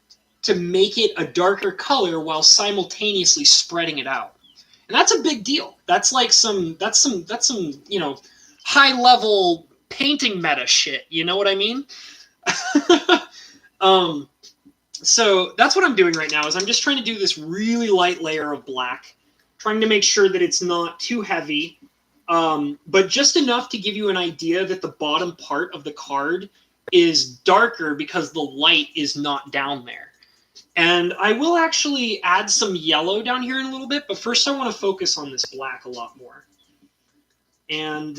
to make it a darker color while simultaneously spreading it out. And that's a big deal. That's like some you know, high level painting meta shit. You know what I mean? So that's what I'm doing right now is I'm just trying to do this really light layer of black, trying to make sure that it's not too heavy, but just enough to give you an idea that the bottom part of the card is darker because the light is not down there. And I will actually add some yellow down here in a little bit, but first I want to focus on this black a lot more. And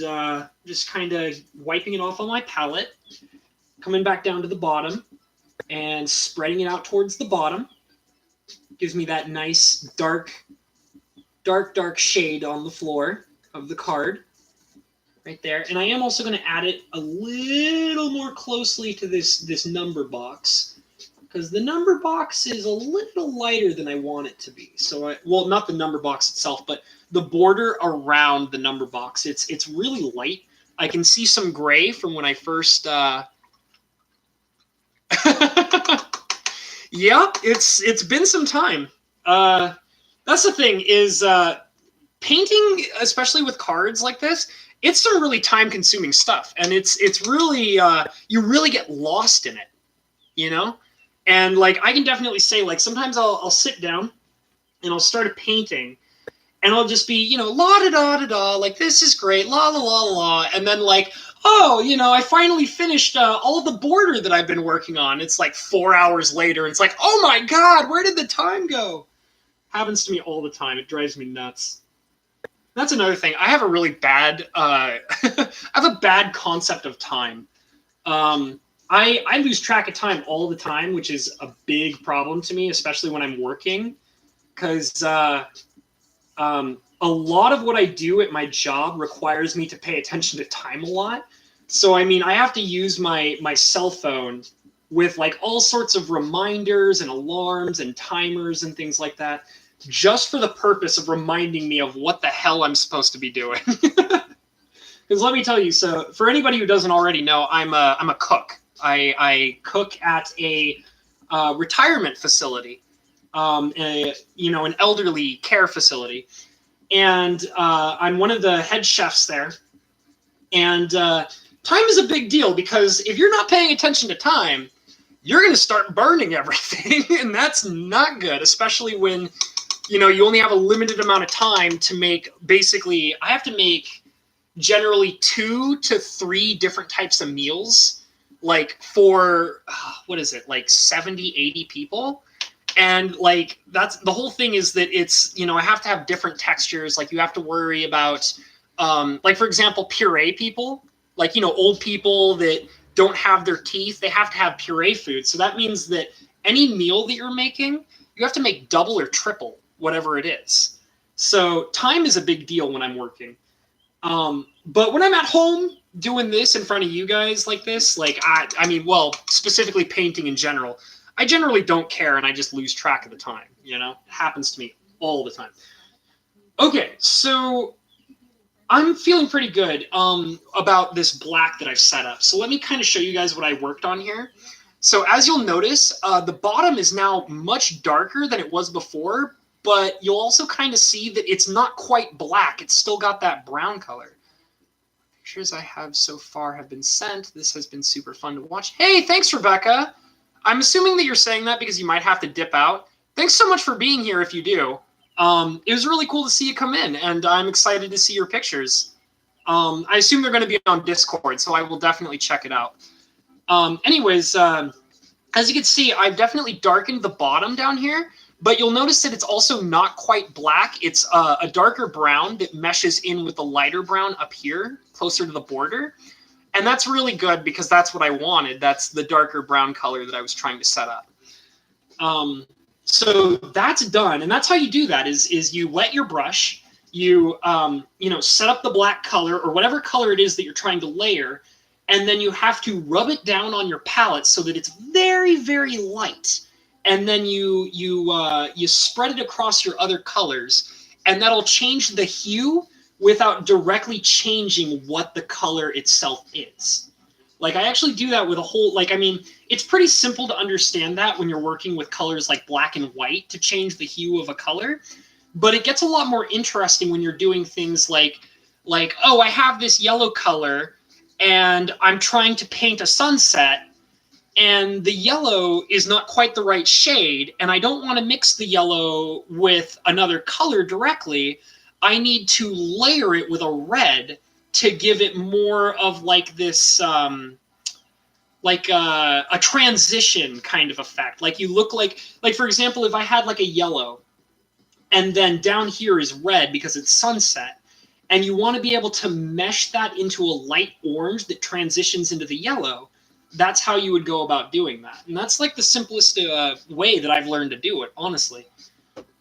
just kind of wiping it off on my palette, coming back down to the bottom, and spreading it out towards the bottom. Gives me that nice dark shade on the floor of the card. Right there. And I am also going to add it a little more closely to this number box, because the number box is a little lighter than I want it to be. So, well, not the number box itself, but the border around the number box. It's really light. I can see some gray from when I first... Yeah, it's been some time. That's the thing is painting, especially with cards like this, it's some really time-consuming stuff, and it's really you really get lost in it, you know. And like I can definitely say, like sometimes I'll sit down and I'll start a painting, and I'll just be, you know, la da da da da, like this is great, la la la la, and then like, oh, you know, I finally finished all of the border that I've been working on. It's like 4 hours later. And it's like, oh my God, where did the time go? Happens to me all the time. It drives me nuts. That's another thing. I have a really bad, I have a bad concept of time. I lose track of time all the time, which is a big problem to me, especially when I'm working, because a lot of what I do at my job requires me to pay attention to time a lot. So, I mean, I have to use my cell phone with like all sorts of reminders and alarms and timers and things like that, just for the purpose of reminding me of what the hell I'm supposed to be doing. Because let me tell you, so for anybody who doesn't already know, I'm a cook. I cook at a retirement facility, you know, an elderly care facility. And I'm one of the head chefs there. And time is a big deal, because if you're not paying attention to time, you're going to start burning everything. And that's not good, especially when, you know, you only have a limited amount of time to make. Basically, I have to make generally 2 to 3 different types of meals, like for, what is it, like 70, 80 people. And like that's the whole thing, is that it's, you know, I have to have different textures. Like you have to worry about like, for example, puree people, like, you know, old people that don't have their teeth, they have to have puree food. So that means that any meal that you're making, you have to make double or triple whatever it is. So time is a big deal when I'm working. But when I'm at home doing this in front of you guys like this, like I mean, well, specifically painting in general, I generally don't care, and I just lose track of the time, you know? It happens to me all the time. Okay, so I'm feeling pretty good about this black that I've set up. So let me kind of show you guys what I worked on here. So as you'll notice, the bottom is now much darker than it was before, but you'll also kind of see that it's not quite black. It's still got that brown color. Pictures I have so far have been sent. This has been super fun to watch. Hey, thanks, Rebecca. I'm assuming that you're saying that because you might have to dip out. Thanks so much for being here if you do. It was really cool to see you come in, and I'm excited to see your pictures. I assume they're going to be on Discord, so I will definitely check it out. Anyways, as you can see, I've definitely darkened the bottom down here, but you'll notice that it's also not quite black. It's a darker brown that meshes in with the lighter brown up here, closer to the border. And that's really good because that's what I wanted. That's the darker brown color that I was trying to set up. So that's done. And that's how you do that is you wet your brush, you know, set up the black color or whatever color it is that you're trying to layer. And then you have to rub it down on your palette so that it's very, very light. And then you spread it across your other colors, and that'll change the hue without directly changing what the color itself is. Like I actually do that with a whole, like, I mean, it's pretty simple to understand that when you're working with colors like black and white to change the hue of a color. But it gets a lot more interesting when you're doing things like, oh, I have this yellow color and I'm trying to paint a sunset, and the yellow is not quite the right shade, and I don't want to mix the yellow with another color directly. I need to layer it with a red to give it more of like this like a transition kind of effect. Like you look like for example, if I had like a yellow and then down here is red because it's sunset, and you want to be able to mesh that into a light orange that transitions into the yellow, that's how you would go about doing that. And that's like the simplest way that I've learned to do it, honestly.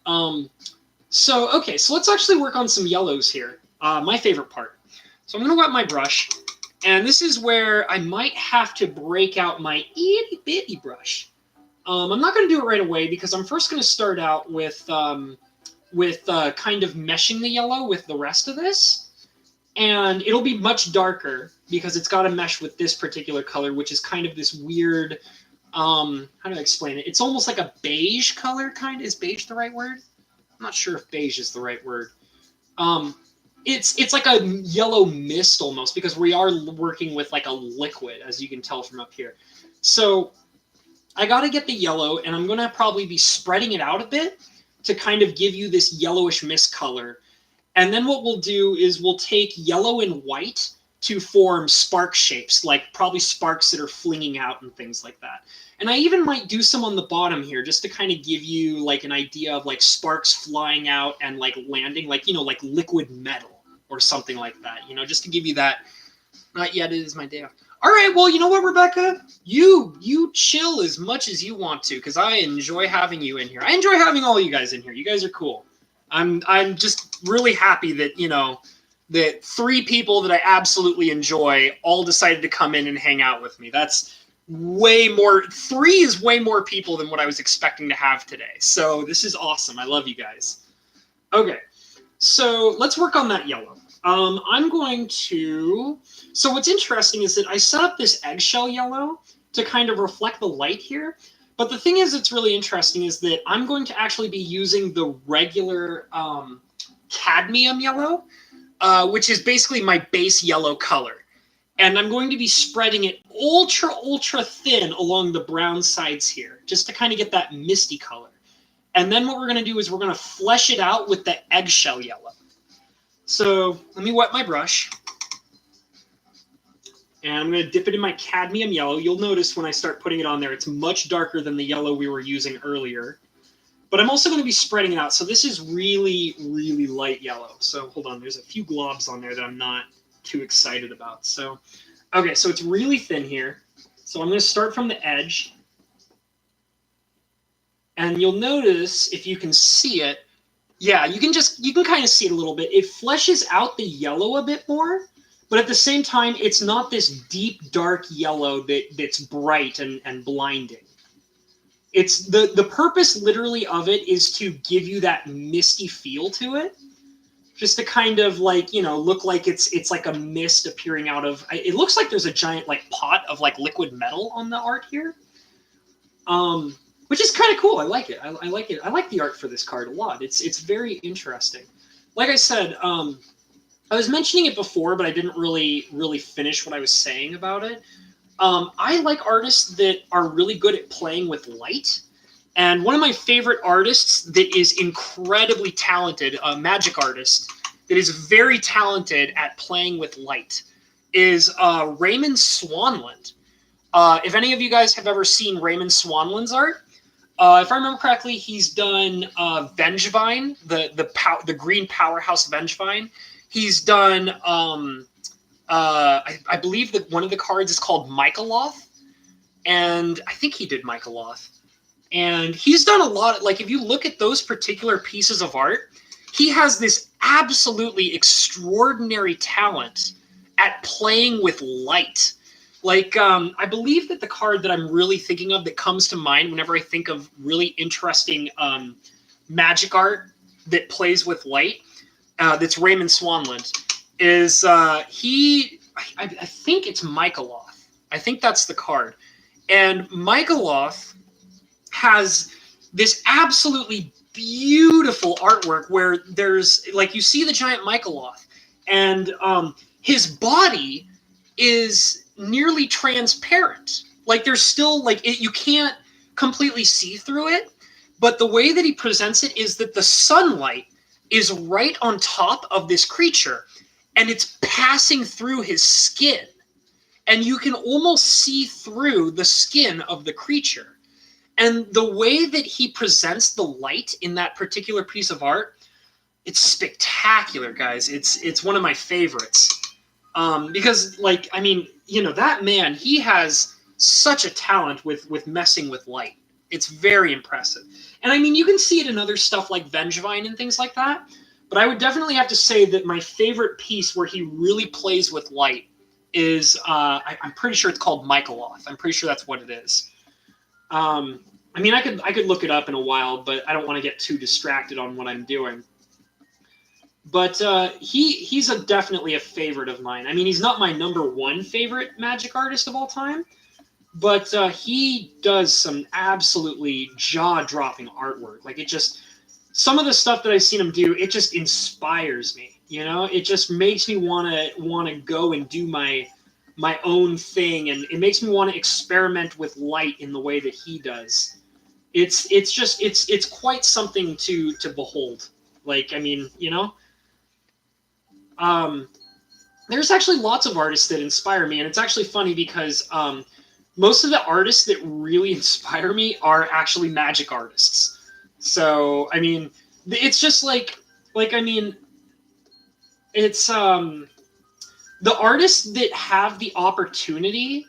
Okay, so let's actually work on some yellows here. My favorite part. So I'm going to wet my brush, and this is where I might have to break out my itty bitty brush. I'm not going to do it right away because I'm first going to start out with kind of meshing the yellow with the rest of this. And it'll be much darker because it's got to mesh with this particular color, which is kind of this weird, how do I explain it? It's almost like a beige color, kind of. Is beige the right word? I'm not sure if beige is the right word. It's like a yellow mist almost, because we are working with like a liquid, as you can tell from up here. So I got to get the yellow, and I'm going to probably be spreading it out a bit to kind of give you this yellowish mist color. And then what we'll do is we'll take yellow and white to form spark shapes, like probably sparks that are flinging out and things like that. And I even might do some on the bottom here just to kind of give you like an idea of like sparks flying out and like landing, like, you know, like liquid metal or something like that, you know, just to give you that. Not yet, it is my day off. All right, well, you know what, Rebecca? You chill as much as you want to, because I enjoy having you in here. I enjoy having all you guys in here. You guys are cool. I'm just really happy that, you know, that 3 people that I absolutely enjoy all decided to come in and hang out with me. That's way more. 3 is way more people than what I was expecting to have today. So this is awesome. I love you guys. Okay, so let's work on that yellow. I'm going to. So what's interesting is that I set up this eggshell yellow to kind of reflect the light here. But the thing is, it's really interesting is that I'm going to actually be using the regular cadmium yellow, which is basically my base yellow color. And I'm going to be spreading it ultra thin along the brown sides here, just to kind of get that misty color. And then what we're going to do is we're going to flesh it out with the eggshell yellow. So let me wet my brush. And I'm going to dip it in my cadmium yellow. You'll notice when I start putting it on there, it's much darker than the yellow we were using earlier. But I'm also going to be spreading it out. So this is really light yellow. So hold on, there's a few globs on there that I'm not too excited about. So, okay, so it's really thin here. So I'm going to start from the edge. And you'll notice, if you can see it, yeah, you can kind of see it a little bit. It fleshes out the yellow a bit more. But at the same time, it's not this deep, dark yellow that's bright and blinding. It's the purpose literally of it is to give you that misty feel to it. Just to kind of like, you know, look like it's like a mist appearing out of, it looks like there's a giant like pot of like liquid metal on the art here. Which is kind of cool. I like it. I like it. I like the art for this card a lot. It's very interesting. Like I said, I was mentioning it before, but I didn't really finish what I was saying about it. I like artists that are really good at playing with light. And one of my favorite artists that is incredibly talented, a magic artist that is very talented at playing with light, is Raymond Swanland. If any of you guys have ever seen Raymond Swanland's art, if I remember correctly, he's done Vengevine, the green powerhouse Vengevine. He's done, I believe that one of the cards is called Michaeloth, and I think he did Michaeloth. And he's done a lot, like if you look at those particular pieces of art, he has this absolutely extraordinary talent at playing with light. Like, I believe that the card that I'm really thinking of that comes to mind whenever I think of really interesting magic art that plays with light, that's Raymond Swanland, is I think it's Michaeloth. I think that's the card. And Michaeloth has this absolutely beautiful artwork where there's like you see the giant Michaeloth, and his body is nearly transparent. Like there's still like it, you can't completely see through it, but the way that he presents it is that the sunlight is right on top of this creature, and it's passing through his skin, and you can almost see through the skin of the creature. And the way that he presents the light in that particular piece of art, it's spectacular, guys. It's one of my favorites. Because, like, I mean, you know, that man, he has such a talent with messing with light. It's very impressive. And I mean, you can see it in other stuff like Vengevine and things like that. But I would definitely have to say that my favorite piece where he really plays with light is, I'm pretty sure it's called Michaeloth. I'm pretty sure that's what it is. I mean, I could look it up in a while, but I don't want to get too distracted on what I'm doing. But he's definitely a favorite of mine. I mean, he's not my number one favorite magic artist of all time, but he does some absolutely jaw-dropping artwork. Like, it just, some of the stuff that I've seen him do, it just inspires me. You know, it just makes me want to go and do my own thing, and it makes me want to experiment with light in the way that he does. It's quite something to behold. Like, I mean, you know, there's actually lots of artists that inspire me, and it's actually funny because most of the artists that really inspire me are actually magic artists. So, I mean, it's just like I mean, it's the artists that have the opportunity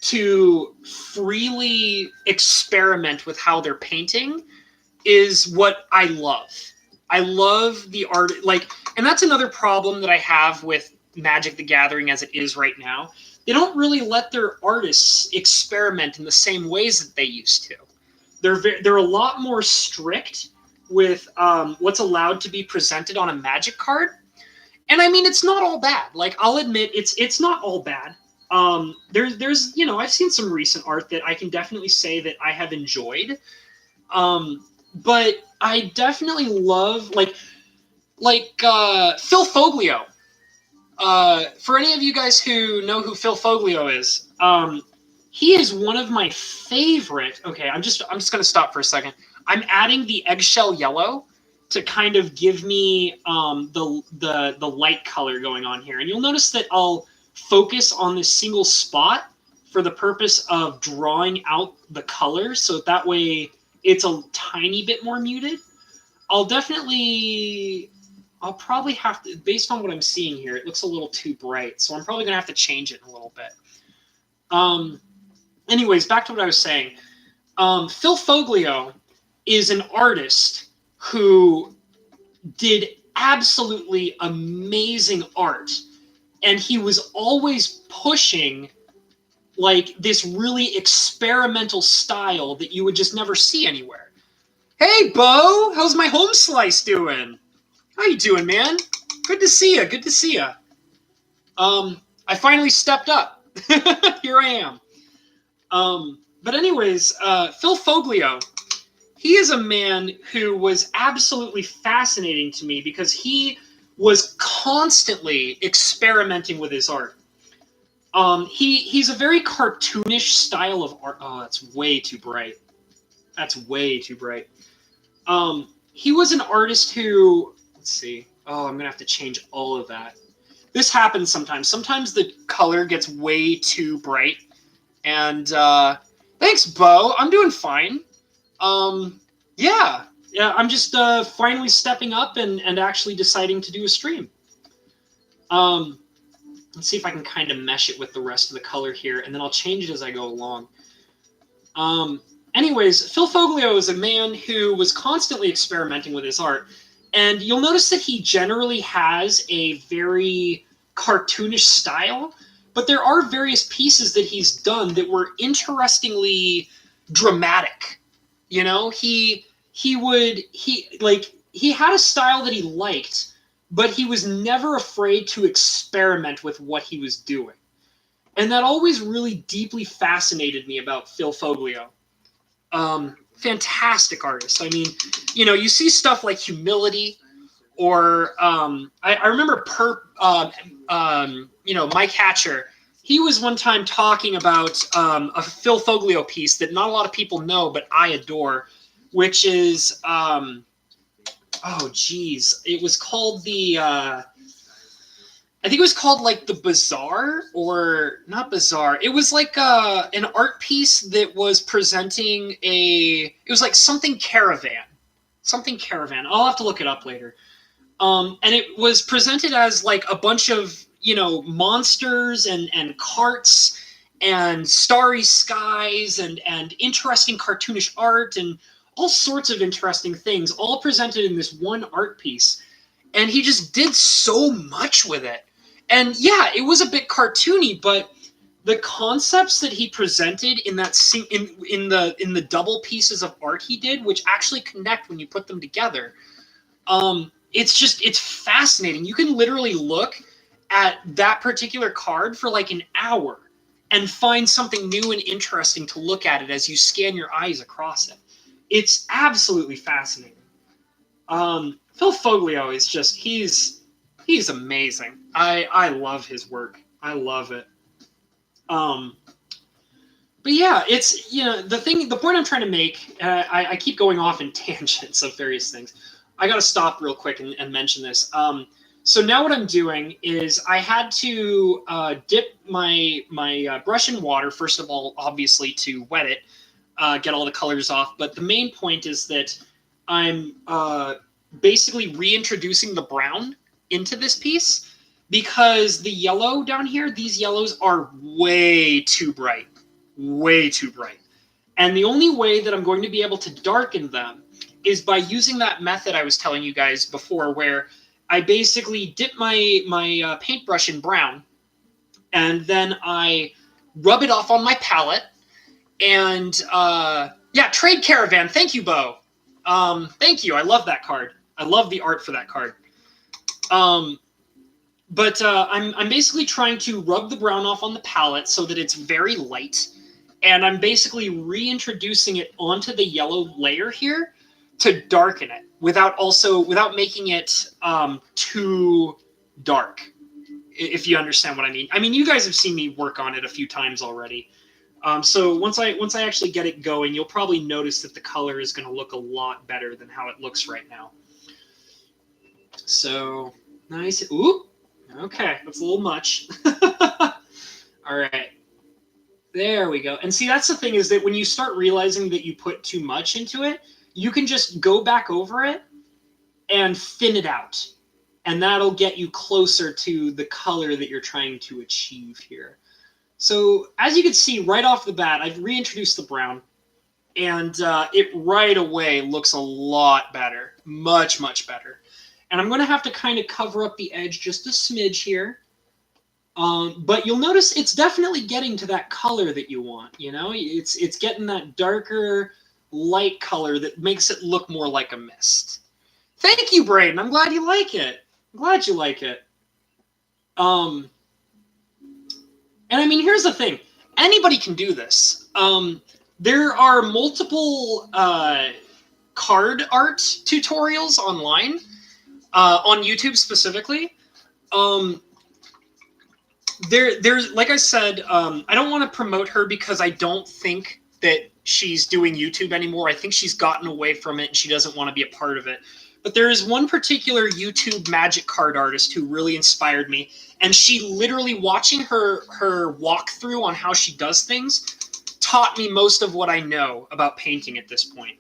to freely experiment with how they're painting is what I love. I love the art, like, and that's another problem that I have with Magic the Gathering as it is right now. They don't really let their artists experiment in the same ways that they used to. They're a lot more strict with what's allowed to be presented on a Magic card. And I mean, it's not all bad. Like, I'll admit, it's not all bad. There's you know, I've seen some recent art that I can definitely say that I have enjoyed. But I definitely love like Phil Foglio. For any of you guys who know who Phil Foglio is, he is one of my favorite. Okay, I'm just gonna stop for a second. I'm adding the eggshell yellow to kind of give me the light color going on here. And you'll notice that I'll focus on this single spot for the purpose of drawing out the color, so that way it's a tiny bit more muted. I'll probably have to, based on what I'm seeing here, it looks a little too bright, so I'm probably going to have to change it in a little bit. Anyways, back to what I was saying. Phil Foglio is an artist who did absolutely amazing art, and he was always pushing like this really experimental style that you would just never see anywhere. Hey, Bo, how's my home slice doing? How you doing, man? Good to see you. Good to see you. I finally stepped up. Here I am. But anyways, Phil Foglio, he is a man who was absolutely fascinating to me because he was constantly experimenting with his art. He's a very cartoonish style of art. Oh, that's way too bright. That's way too bright. He was an artist who, let's see. Oh, I'm going to have to change all of that. This happens sometimes. Sometimes the color gets way too bright. And thanks, Bo. I'm doing fine. Yeah, I'm just finally stepping up and actually deciding to do a stream. Let's see if I can kind of mesh it with the rest of the color here, and then I'll change it as I go along. Anyways, Phil Foglio is a man who was constantly experimenting with his art, and you'll notice that he generally has a very cartoonish style, but there are various pieces that he's done that were interestingly dramatic. You know, he had a style that he liked, but he was never afraid to experiment with what he was doing. And that always really deeply fascinated me about Phil Foglio. fantastic artist. I mean, you know, you see stuff like Humility, or I remember you know, Mike Hatcher. He was one time talking about a Phil Foglio piece that not a lot of people know, but I adore, which is oh geez, it was called the I think it was called like the Bazaar, or not Bazaar. It was like an art piece that was presenting it was like something caravan. Something caravan. I'll have to look it up later. And it was presented as like a bunch of, you know, monsters and carts and starry skies and interesting cartoonish art and all sorts of interesting things, all presented in this one art piece. And he just did so much with it. And yeah, it was a bit cartoony, but the concepts that he presented in that in the double pieces of art he did, which actually connect when you put them together, it's fascinating. You can literally look at that particular card for like an hour and find something new and interesting to look at it as you scan your eyes across it. It's absolutely fascinating. Phil Foglio is just he's amazing. I love his work. I love it. But yeah, it's, you know, the point I'm trying to make, I keep going off in tangents of various things. I got to stop real quick and mention this. So now what I'm doing is I had to dip my brush in water, first of all, obviously to wet it, get all the colors off. But the main point is that I'm basically reintroducing the brown into this piece, because the yellow down here, these yellows are way too bright. Way too bright. And the only way that I'm going to be able to darken them is by using that method I was telling you guys before, where I basically dip my paintbrush in brown, and then I rub it off on my palette. And yeah, Trade Caravan. Thank you, Bo. Thank you. I love that card. I love the art for that card. But I'm basically trying to rub the brown off on the palette so that it's very light. And I'm basically reintroducing it onto the yellow layer here to darken it without making it too dark, if you understand what I mean. I mean, you guys have seen me work on it a few times already. So once I actually get it going, you'll probably notice that the color is going to look a lot better than how it looks right now. So nice. Ooh, okay, that's a little much. All right. There we go. And see, that's the thing, is that when you start realizing that you put too much into it, you can just go back over it and thin it out. And that'll get you closer to the color that you're trying to achieve here. So as you can see right off the bat, I've reintroduced the brown. And it right away looks a lot better. Much, much better. And I'm going to have to kind of cover up the edge just a smidge here. But you'll notice it's definitely getting to that color that you want, you know? It's getting that darker, light color that makes it look more like a mist. Thank you, Braden. I'm glad you like it. I'm glad you like it. And I mean, here's the thing. Anybody can do this. There are multiple card art tutorials online, on YouTube specifically. There's, like I said, I don't want to promote her because I don't think that she's doing YouTube anymore. I think she's gotten away from it and she doesn't want to be a part of it. But there is one particular YouTube magic card artist who really inspired me. And she literally, watching her walkthrough on how she does things, taught me most of what I know about painting at this point.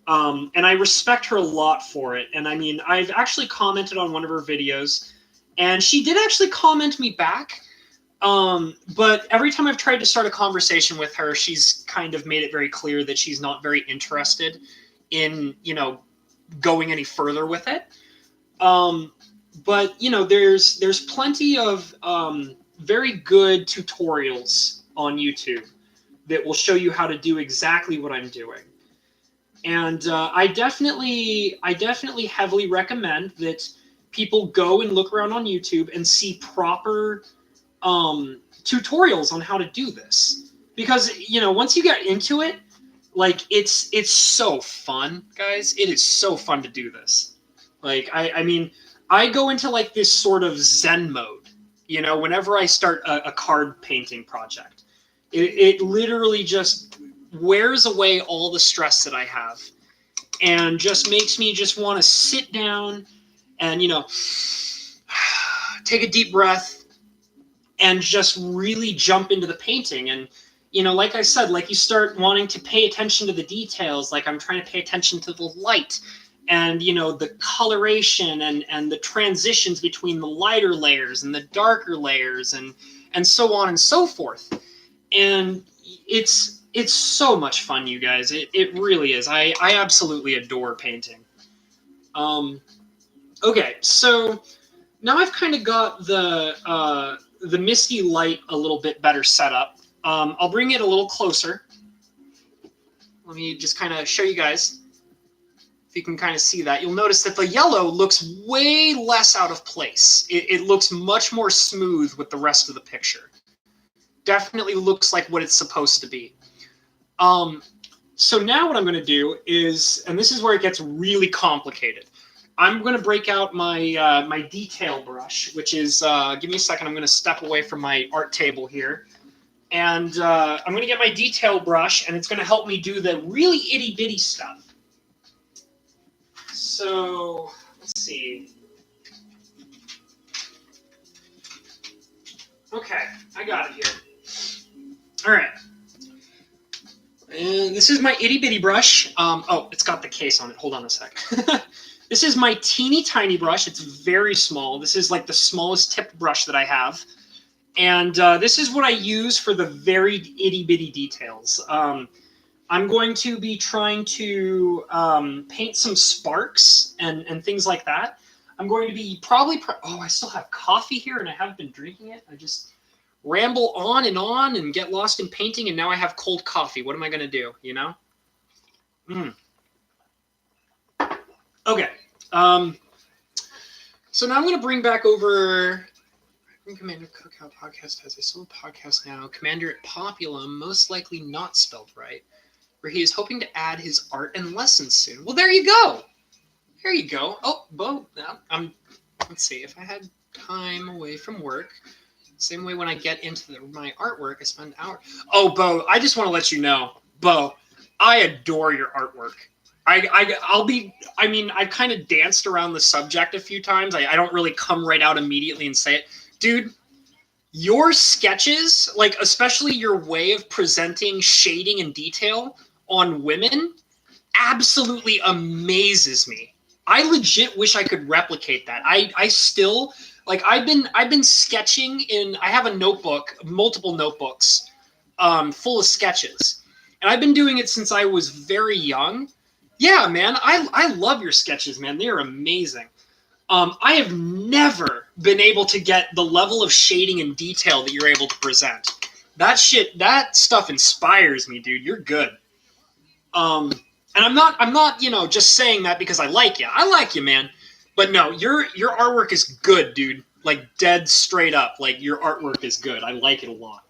And I respect her a lot for it. And I mean, I've actually commented on one of her videos, and she did actually comment me back. But every time I've tried to start a conversation with her, she's kind of made it very clear that she's not very interested in, you know, going any further with it. But, you know, there's plenty of very good tutorials on YouTube that will show you how to do exactly what I'm doing. And I definitely heavily recommend that people go and look around on YouTube and see proper tutorials on how to do this. Because, you know, once you get into it, Like, it's so fun, guys. It is so fun to do this. Like, I mean, I go into like this sort of Zen mode, whenever I start a card painting project. It literally just wears away all the stress that I have and just makes me just want to sit down and, take a deep breath and just really jump into the painting. And, like I said, like you start wanting to pay attention to the details. Like I'm trying to pay attention to the light and, the coloration and the transitions between the lighter layers and the darker layers and so on and so forth. And it's so much fun, you guys. It really is. I absolutely adore painting. Okay, so now I've kind of got the misty light a little bit better set up. I'll bring it a little closer. Let me just kind of show you guys. If you can kind of see that, you'll notice that the yellow looks way less out of place. It looks much more smooth with the rest of the picture. Definitely looks like what it's supposed to be. So now what I'm going to do is, and this is where it gets really complicated, I'm going to break out my my detail brush, which is, give me a second, I'm going to step away from my art table here. And I'm going to get my detail brush, and it's going to help me do the really itty-bitty stuff. So, let's see. Okay, I got it here. All right. And this is my itty-bitty brush. Oh, it's got the case on it. Hold on a sec. This is my teeny tiny brush. It's very small. This is like the smallest tipped brush that I have. And this is what I use for the very itty-bitty details. I'm going to be trying to paint some sparks and things like that. I'm going to be oh, I still have coffee here and I haven't been drinking it. I just ramble on and get lost in painting, and now I have cold coffee. What am I going to do, Okay. So now I'm going to bring back over... Commander Cookout Podcast has a solo podcast now. Commander at Populum, most likely not spelled right, where he is hoping to add his art and lessons soon. Well, there you go. There you go. Oh, Bo, let's see. If I had time away from work, same way when I get into my artwork, I spend hours. Oh, Bo, I just want to let you know, Bo, I adore your artwork. I've kind of danced around the subject a few times. I don't really come right out immediately and say it. Dude, your sketches, like especially your way of presenting shading and detail on women, absolutely amazes me. I legit wish I could replicate that. I still, like, I've been sketching I have a notebook, multiple notebooks, full of sketches. And I've been doing it since I was very young. Yeah, man, I love your sketches, man. They're amazing. I have never been able to get the level of shading and detail that you're able to present. That stuff inspires me, dude. You're good. And I'm not, just saying that because I like you. I like you, man. But no, your artwork is good, dude. Like dead straight up. Like your artwork is good. I like it a lot.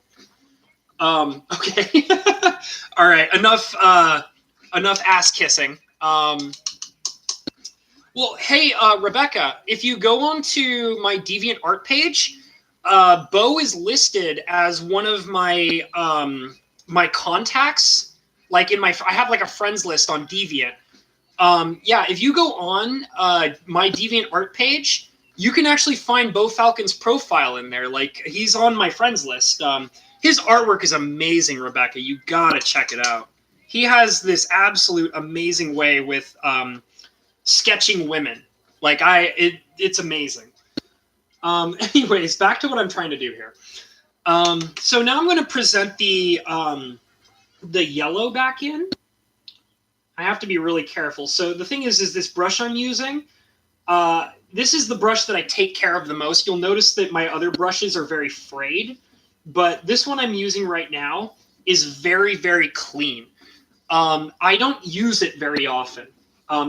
Okay. All right. Enough ass kissing. Well, hey, Rebecca, if you go onto my DeviantArt page, Bo is listed as one of my my contacts. Like I have like a friends list on Deviant. Yeah, if you go on my DeviantArt page, you can actually find Bo Falcon's profile in there. Like he's on my friends list. His artwork is amazing, Rebecca. You gotta check it out. He has this absolute amazing way with sketching women. Like it's amazing. Anyways, back to what I'm trying to do here. So now I'm going to present the yellow back in. I have to be really careful. So the thing is this brush I'm using, this is the brush that I take care of the most. You'll notice that my other brushes are very frayed, but this one I'm using right now is very, very clean. I don't use it very often.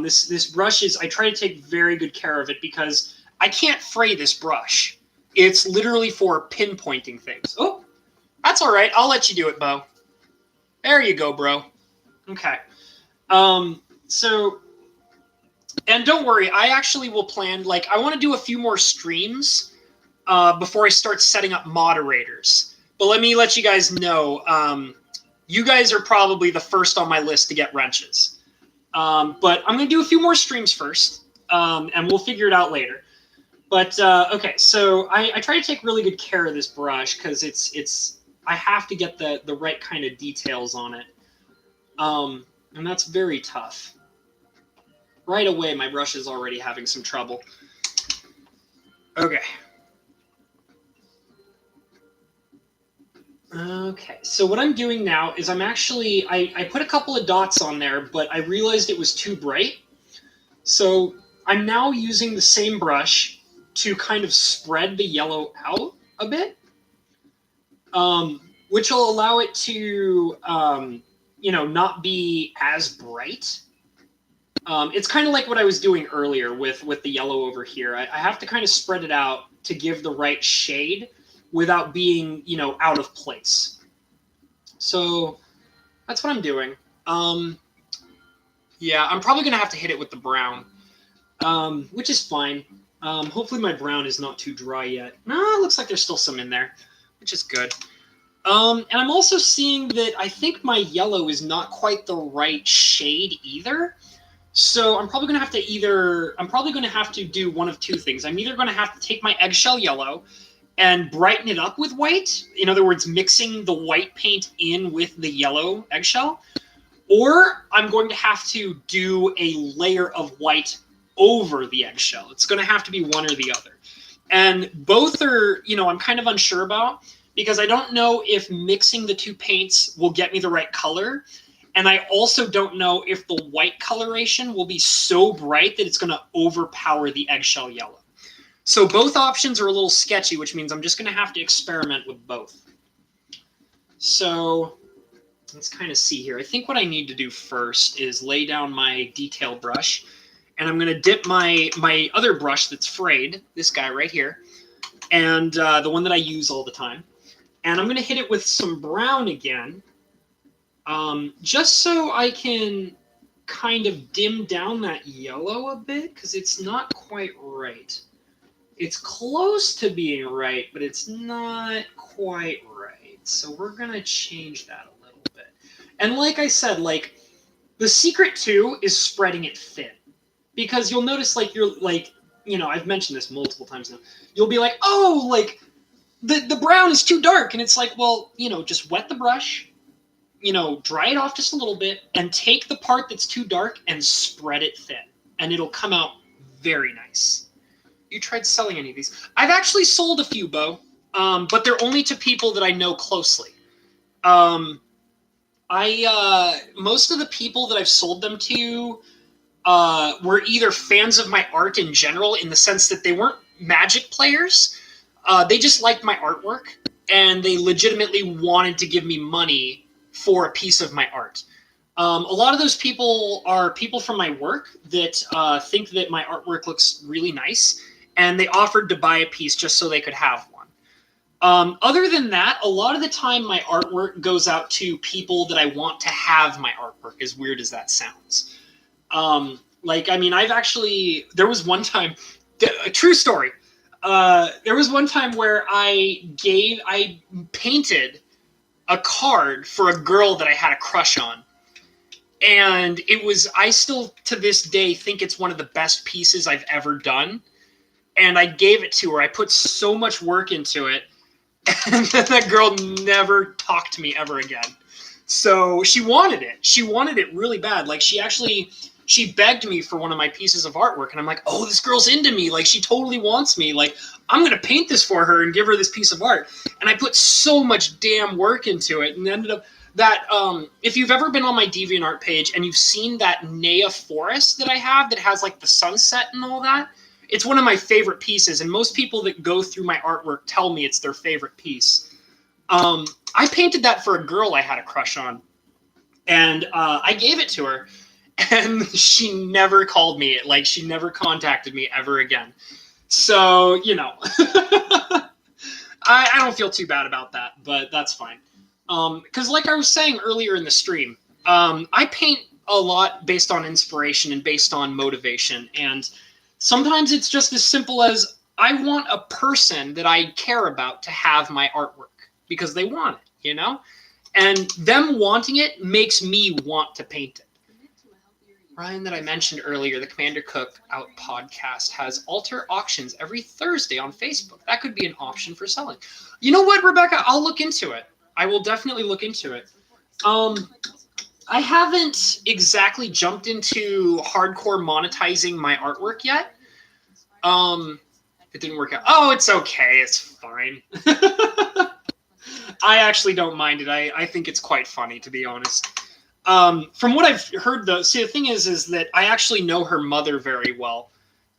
This brush I try to take very good care of it because I can't fray this brush. It's literally for pinpointing things. Oh, that's all right. I'll let you do it, Bo. There you go, bro. Okay. So, and don't worry, I actually will plan, like, I want to do a few more streams before I start setting up moderators. But let me let you guys know, you guys are probably the first on my list to get wrenches. But I'm going to do a few more streams first, and we'll figure it out later. But okay, so I try to take really good care of this brush because I have to get the right kind of details on it, and that's very tough. Right away, my brush is already having some trouble. Okay. Okay, so what I'm doing now is I'm actually, I put a couple of dots on there, but I realized it was too bright. So I'm now using the same brush to kind of spread the yellow out a bit, which will allow it to, not be as bright. It's kind of like what I was doing earlier with the yellow over here. I have to kind of spread it out to give the right shade without being, out of place. So that's what I'm doing. Yeah, I'm probably going to have to hit it with the brown, which is fine. Hopefully my brown is not too dry yet. No, it looks like there's still some in there, which is good. And I'm also seeing that I think my yellow is not quite the right shade either. So I'm probably going to have to do one of two things. I'm either going to have to take my eggshell yellow and brighten it up with white, in other words, mixing the white paint in with the yellow eggshell, or I'm going to have to do a layer of white over the eggshell. It's going to have to be one or the other. And both are, I'm kind of unsure about, because I don't know if mixing the two paints will get me the right color. And I also don't know if the white coloration will be so bright that it's going to overpower the eggshell yellow. So both options are a little sketchy, which means I'm just going to have to experiment with both. So let's kind of see here. I think what I need to do first is lay down my detail brush. And I'm going to dip my other brush that's frayed, this guy right here, and the one that I use all the time. And I'm going to hit it with some brown again. Just so I can kind of dim down that yellow a bit, because it's not quite right. It's close to being right, but it's not quite right. So we're going to change that a little bit. And like I said, the secret too is spreading it thin. Because you'll notice, I've mentioned this multiple times now. You'll be like, oh, the brown is too dark. And it's like, well, just wet the brush, dry it off just a little bit, and take the part that's too dark and spread it thin, and it'll come out very nice. You tried selling any of these? I've actually sold a few, Bo, but they're only to people that I know closely. Most of the people that I've sold them to were either fans of my art in general, in the sense that they weren't Magic players. They just liked my artwork, and they legitimately wanted to give me money for a piece of my art. A lot of those people are people from my work that think that my artwork looks really nice, and they offered to buy a piece just so they could have one. Other than that, a lot of the time my artwork goes out to people that I want to have my artwork, as weird as that sounds. There was one time, a true story. There was one time where I painted a card for a girl that I had a crush on. And I still to this day think it's one of the best pieces I've ever done. And I gave it to her. I put so much work into it. And then that girl never talked to me ever again. So she wanted it. She wanted it really bad. She begged me for one of my pieces of artwork. And I'm like, oh, this girl's into me. She totally wants me. I'm going to paint this for her and give her this piece of art. And I put so much damn work into it, and ended up that, if you've ever been on my DeviantArt page and you've seen that Nea forest that I have that has the sunset and all that, it's one of my favorite pieces. And most people that go through my artwork tell me it's their favorite piece. I painted that for a girl I had a crush on, and I gave it to her, and she never called me. She never contacted me ever again. So, I don't feel too bad about that, but that's fine. Because like I was saying earlier in the stream, I paint a lot based on inspiration and based on motivation. And sometimes it's just as simple as I want a person that I care about to have my artwork because they want it, you know? And them wanting it makes me want to paint it. Ryan, that I mentioned earlier, the Commander Cookout podcast has altar auctions every Thursday on Facebook. That could be an option for selling. You know what, Rebecca? I'll look into it. I will definitely look into it. I haven't exactly jumped into hardcore monetizing my artwork yet. It didn't work out. Oh, it's okay. It's fine. I actually don't mind it. I think it's quite funny, to be honest. From what I've heard, though, see, the thing is that I actually know her mother very well.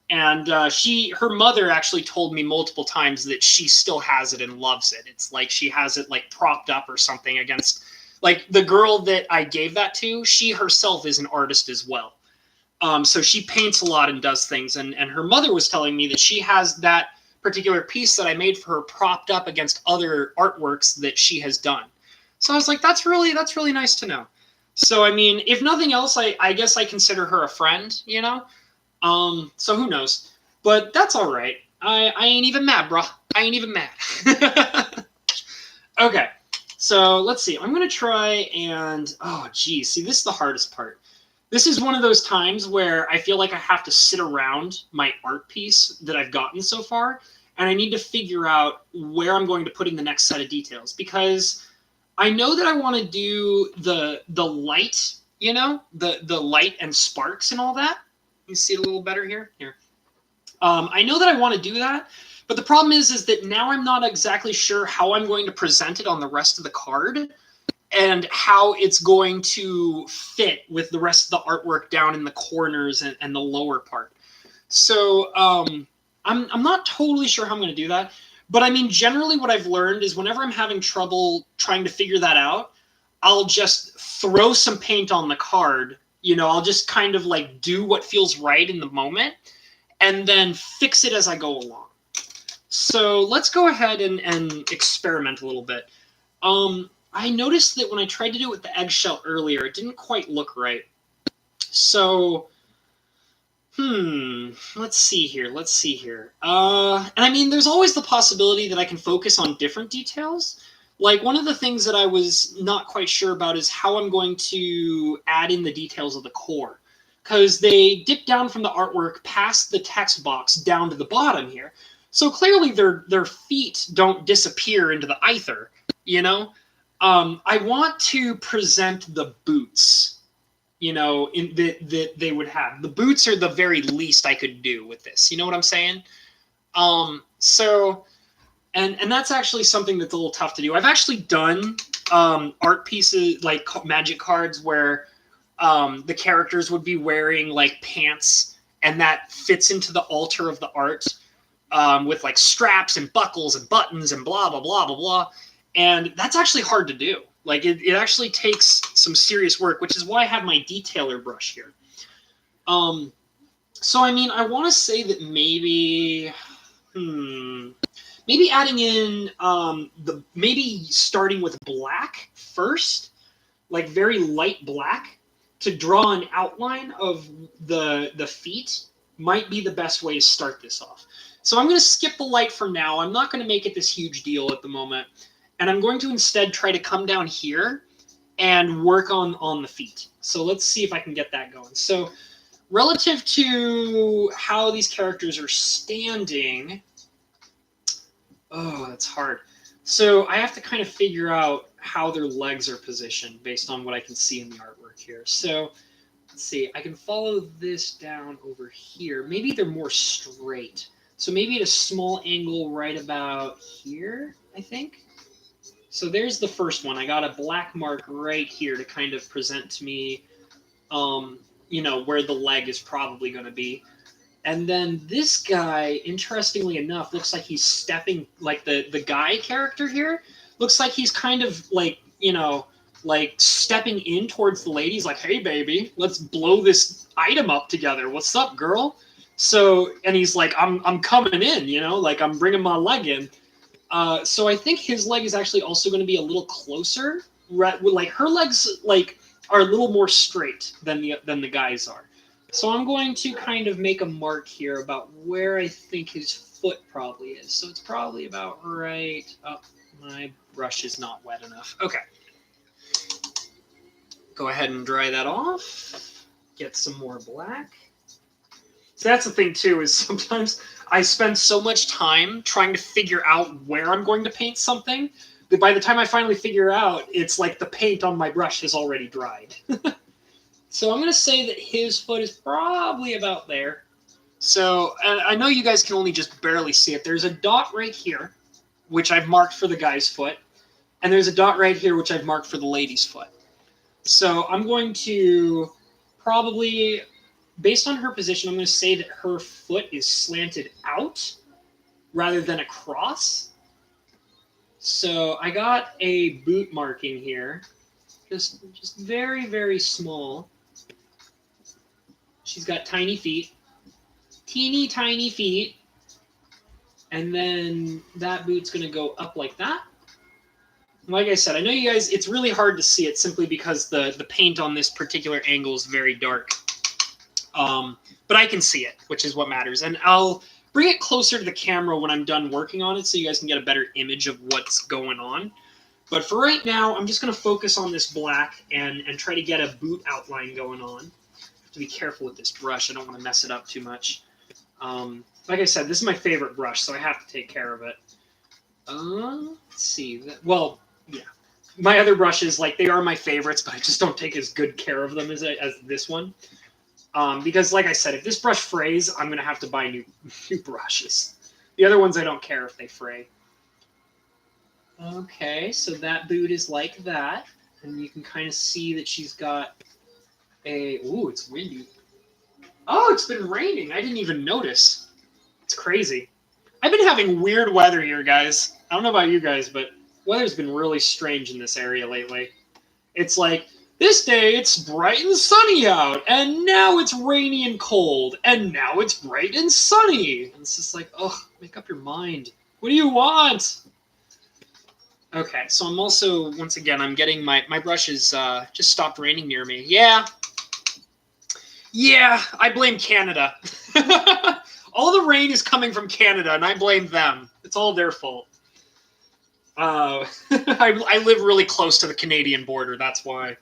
And her mother actually told me multiple times that she still has it and loves it. It's like she has it like propped up or something against, like the girl that I gave that to, she herself is an artist as well. So she paints a lot and does things. And her mother was telling me that she has that particular piece that I made for her propped up against other artworks that she has done. So I was like, that's really nice to know. So, I mean, if nothing else, I guess I consider her a friend, you know? So who knows? But that's all right. I ain't even mad, bro. I ain't even mad. Okay, so let's see. I'm going to try and... Oh, geez. See, this is the hardest part. This is one of those times where I feel like I have to sit around my art piece that I've gotten so far, and I need to figure out where I'm going to put in the next set of details, because I know that I want to do the light, you know, the light and sparks and all that. You see it a little better here? Here. I know that I want to do that, but the problem is that now I'm not exactly sure how I'm going to present it on the rest of the card and how it's going to fit with the rest of the artwork down in the corners and the lower part. So I'm not totally sure how I'm going to do that. But I mean, generally what I've learned is whenever I'm having trouble trying to figure that out, I'll just throw some paint on the card. You know, I'll just kind of like do what feels right in the moment and then fix it as I go along. So let's go ahead and experiment a little bit. I noticed that when I tried to do it with the eggshell earlier, it didn't quite look right. So... let's see here. And I mean, there's always the possibility that I can focus on different details. Like, one of the things that I was not quite sure about is how I'm going to add in the details of the core. Because they dip down from the artwork past the text box down to the bottom here. So clearly their feet don't disappear into the ether, you know? I want to present the boots, you know, that they would have. The boots are the very least I could do with this. You know what I'm saying? So, and that's actually something that's a little tough to do. I've actually done art pieces, like magic cards, where the characters would be wearing like pants, and that fits into the altar of the art with like straps and buckles and buttons and blah, blah, blah, blah, blah. And that's actually hard to do. Like, it actually takes some serious work, which is why I have my detailer brush here. So, I mean, I want to say that maybe adding in, maybe starting with black first, like very light black, to draw an outline of the feet might be the best way to start this off. So I'm going to skip the light for now. I'm not going to make it this huge deal at the moment. And I'm going to instead try to come down here and work on the feet. So let's see if I can get that going. So relative to how these characters are standing, oh, that's hard. So I have to kind of figure out how their legs are positioned based on what I can see in the artwork here. So let's see, I can follow this down over here. Maybe they're more straight. So maybe at a small angle right about here, I think. So there's the first one. I got a black mark right here to kind of present to me, you know, where the leg is probably going to be. And then this guy, interestingly enough, looks like he's stepping, like the guy character here, looks like he's kind of like, you know, like stepping in towards the lady. He's like, hey, baby, let's blow this item up together. What's up, girl? So, and he's like, I'm coming in, you know, like I'm bringing my leg in. So I think his leg is actually also going to be a little closer. Right, like her legs, like are a little more straight than the guys are. So I'm going to kind of make a mark here about where I think his foot probably is. So it's probably about right up. My brush is not wet enough. Okay. Go ahead and dry that off. Get some more black. So that's the thing too, is sometimes I spend so much time trying to figure out where I'm going to paint something that by the time I finally figure out, it's like the paint on my brush has already dried. So I'm going to say that his foot is probably about there. So, and I know you guys can only just barely see it. There's a dot right here, which I've marked for the guy's foot. And there's a dot right here, which I've marked for the lady's foot. So I'm going to probably, based on her position, I'm going to say that her foot is slanted out rather than across. So I got a boot marking here, just very, very small. She's got tiny feet, teeny tiny feet, and then that boot's going to go up like that. Like I said, I know you guys, it's really hard to see it simply because the paint on this particular angle is very dark. But I can see it, which is what matters. And I'll bring it closer to the camera when I'm done working on it so you guys can get a better image of what's going on. But for right now, I'm just going to focus on this black and try to get a boot outline going on. I have to be careful with this brush. I don't want to mess it up too much. Like I said, this is my favorite brush, so I have to take care of it. Let's see. Well, yeah. My other brushes, like, they are my favorites, but I just don't take as good care of them as this one. Because, like I said, if this brush frays, I'm going to have to buy new brushes. The other ones, I don't care if they fray. Okay, so that boot is like that. And you can kind of see that she's got a... Ooh, it's windy. Oh, it's been raining. I didn't even notice. It's crazy. I've been having weird weather here, guys. I don't know about you guys, but weather's been really strange in this area lately. It's like, this day it's bright and sunny out, and now it's rainy and cold, and now it's bright and sunny. And it's just like, oh, make up your mind. What do you want? Okay, so I'm also, once again, I'm getting my brushes just stopped raining near me. Yeah, I blame Canada. All the rain is coming from Canada, and I blame them. It's all their fault. I live really close to the Canadian border, that's why.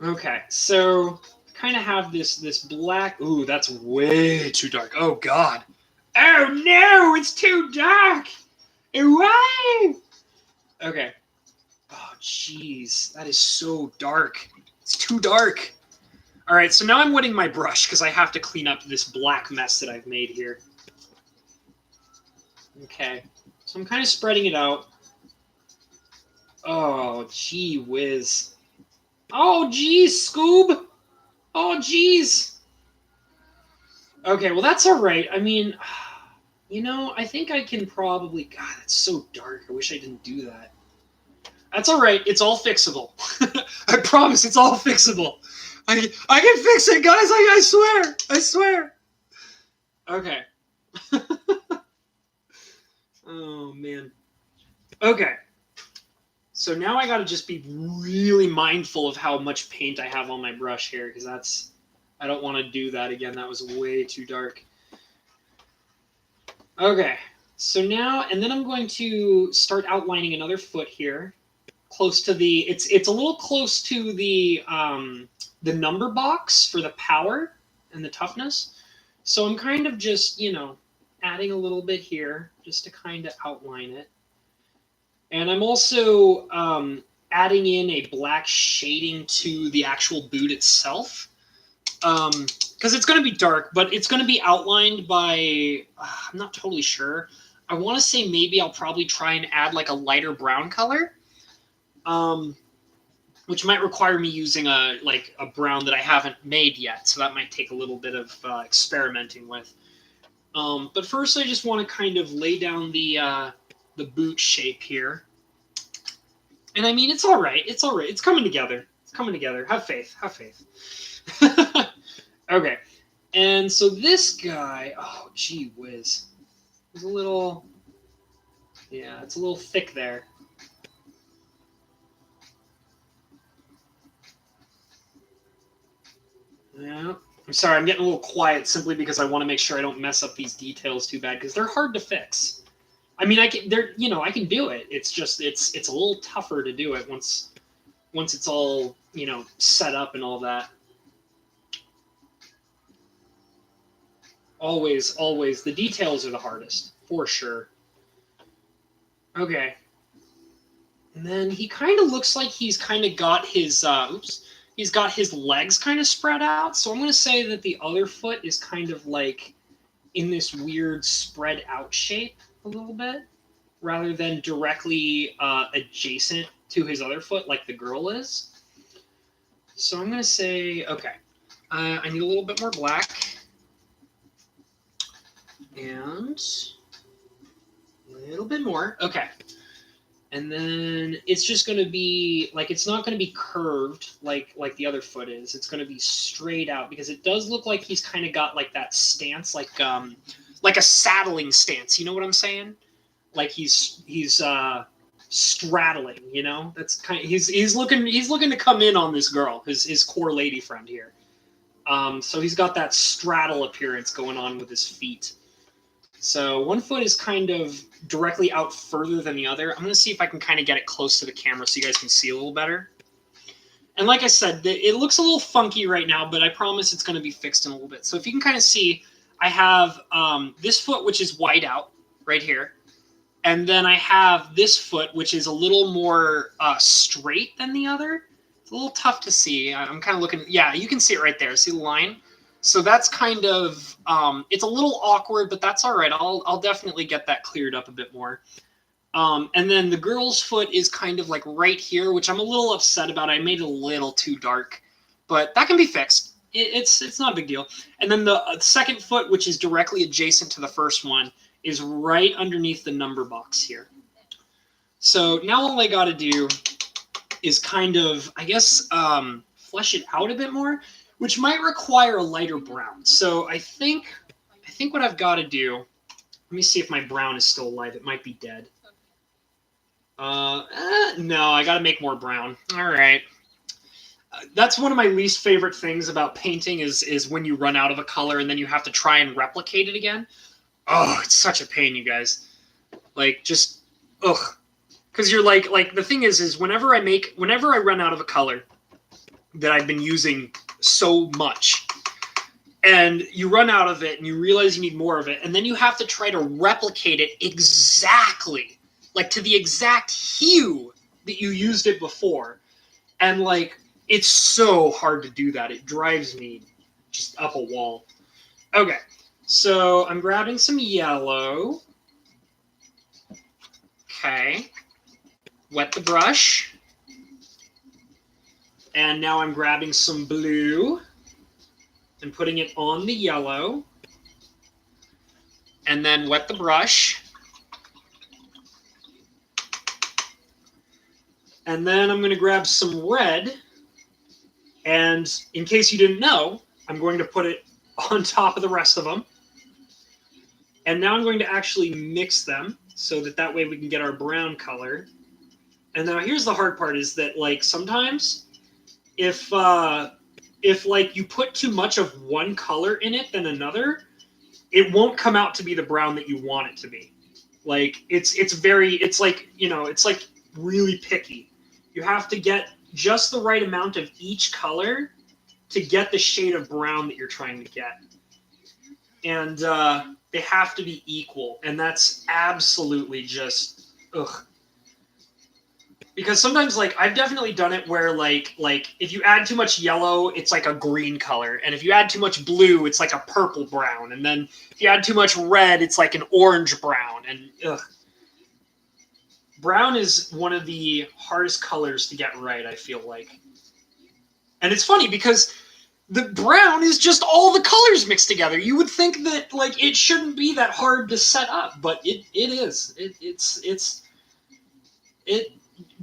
Okay, so kind of have this black... Ooh, that's way too dark. Oh, God. Oh, no, it's too dark. Why? Okay. Oh, jeez, that is so dark. It's too dark. All right, so now I'm wetting my brush because I have to clean up this black mess that I've made here. Okay, so I'm kind of spreading it out. Oh, gee whiz. Oh, geez, Scoob. Oh, geez. Okay, well, that's all right. I mean, you know, I think I can probably... God, that's so dark. I wish I didn't do that. That's all right. It's all fixable. I promise it's all fixable. I can fix it, guys. I swear. I swear. Okay. Oh, man. Okay. So now I got to just be really mindful of how much paint I have on my brush here, because that's... I don't want to do that again. That was way too dark. Okay. So now, and then I'm going to start outlining another foot here. Close to the... It's a little close to the number box for the power and the toughness. So I'm kind of just, you know, adding a little bit here just to kind of outline it. And I'm also adding in a black shading to the actual boot itself. Because it's going to be dark, but it's going to be outlined by... I'm not totally sure. I want to say maybe I'll probably try and add like a lighter brown color. Which might require me using a brown that I haven't made yet. So that might take a little bit of experimenting with. But first I just want to kind of lay down the boot shape here. And I mean, it's all right. It's all right. It's coming together. It's coming together. Have faith. Have faith. Okay. And so this guy, oh, gee whiz. It's a little, yeah, it's a little thick there. Yeah. I'm sorry, I'm getting a little quiet simply because I want to make sure I don't mess up these details too bad because they're hard to fix. I mean, I can do it. It's just it's a little tougher to do it once it's all, set up and all that. Always the details are the hardest, for sure. Okay. And then he kind of looks like he's kind of got his he's got his legs kind of spread out. So I'm going to say that the other foot is kind of like in this weird spread out shape a little bit, rather than directly adjacent to his other foot like the girl is. So I'm going to say, okay, I need a little bit more black. And a little bit more. Okay. And then it's just going to be like it's not going to be curved like the other foot is. It's going to be straight out because it does look like he's kind of got like that stance, like a saddling stance. You know what I'm saying? Like he's straddling. That's kind of, he's looking to come in on this girl, his core lady friend here. So he's got that straddle appearance going on with his feet. So one foot is kind of directly out further than the other. I'm going to see if I can kind of get it close to the camera so you guys can see a little better. And like I said, it looks a little funky right now, but I promise it's going to be fixed in a little bit. So if you can kind of see, I have this foot, which is wide out right here. And then I have this foot, which is a little more straight than the other. It's a little tough to see. I'm kind of looking. Yeah, you can see it right there. See the line? So that's kind of, it's a little awkward, but that's all right. I'll definitely get that cleared up a bit more. And then the girl's foot is kind of like right here, which I'm a little upset about. I made it a little too dark, but that can be fixed. It's not a big deal. And then the second foot, which is directly adjacent to the first one, is right underneath the number box here. So now all I got to do is kind of, I guess, flesh it out a bit more, which might require a lighter brown. So I think what I've got to do, let me see if my brown is still alive. It might be dead. No, I got to make more brown. All right. That's one of my least favorite things about painting is when you run out of a color and then you have to try and replicate it again. Oh, it's such a pain, you guys. Like, just, ugh. Because you're like the thing is whenever I run out of a color that I've been using so much, and you run out of it and you realize you need more of it, and then you have to try to replicate it exactly, like to the exact hue that you used it before. And like, it's so hard to do that. It drives me just up a wall. Okay, so I'm grabbing some yellow. Okay. Wet the brush. And now I'm grabbing some blue and putting it on the yellow. And then wet the brush. And then I'm going to grab some red. And in case you didn't know, I'm going to put it on top of the rest of them. And now I'm going to actually mix them so that way we can get our brown color. And now here's the hard part is that like sometimes if like you put too much of one color in it than another, it won't come out to be the brown that you want it to be. Like it's like really picky. You have to get just the right amount of each color to get the shade of brown that you're trying to get. And they have to be equal. And that's absolutely just, ugh. Because sometimes, like, I've definitely done it where, like if you add too much yellow, it's like a green color. And if you add too much blue, it's like a purple brown. And then if you add too much red, it's like an orange brown. And, ugh. Brown is one of the hardest colors to get right, I feel like. And it's funny because the brown is just all the colors mixed together. You would think that, like, it shouldn't be that hard to set up, but it is. It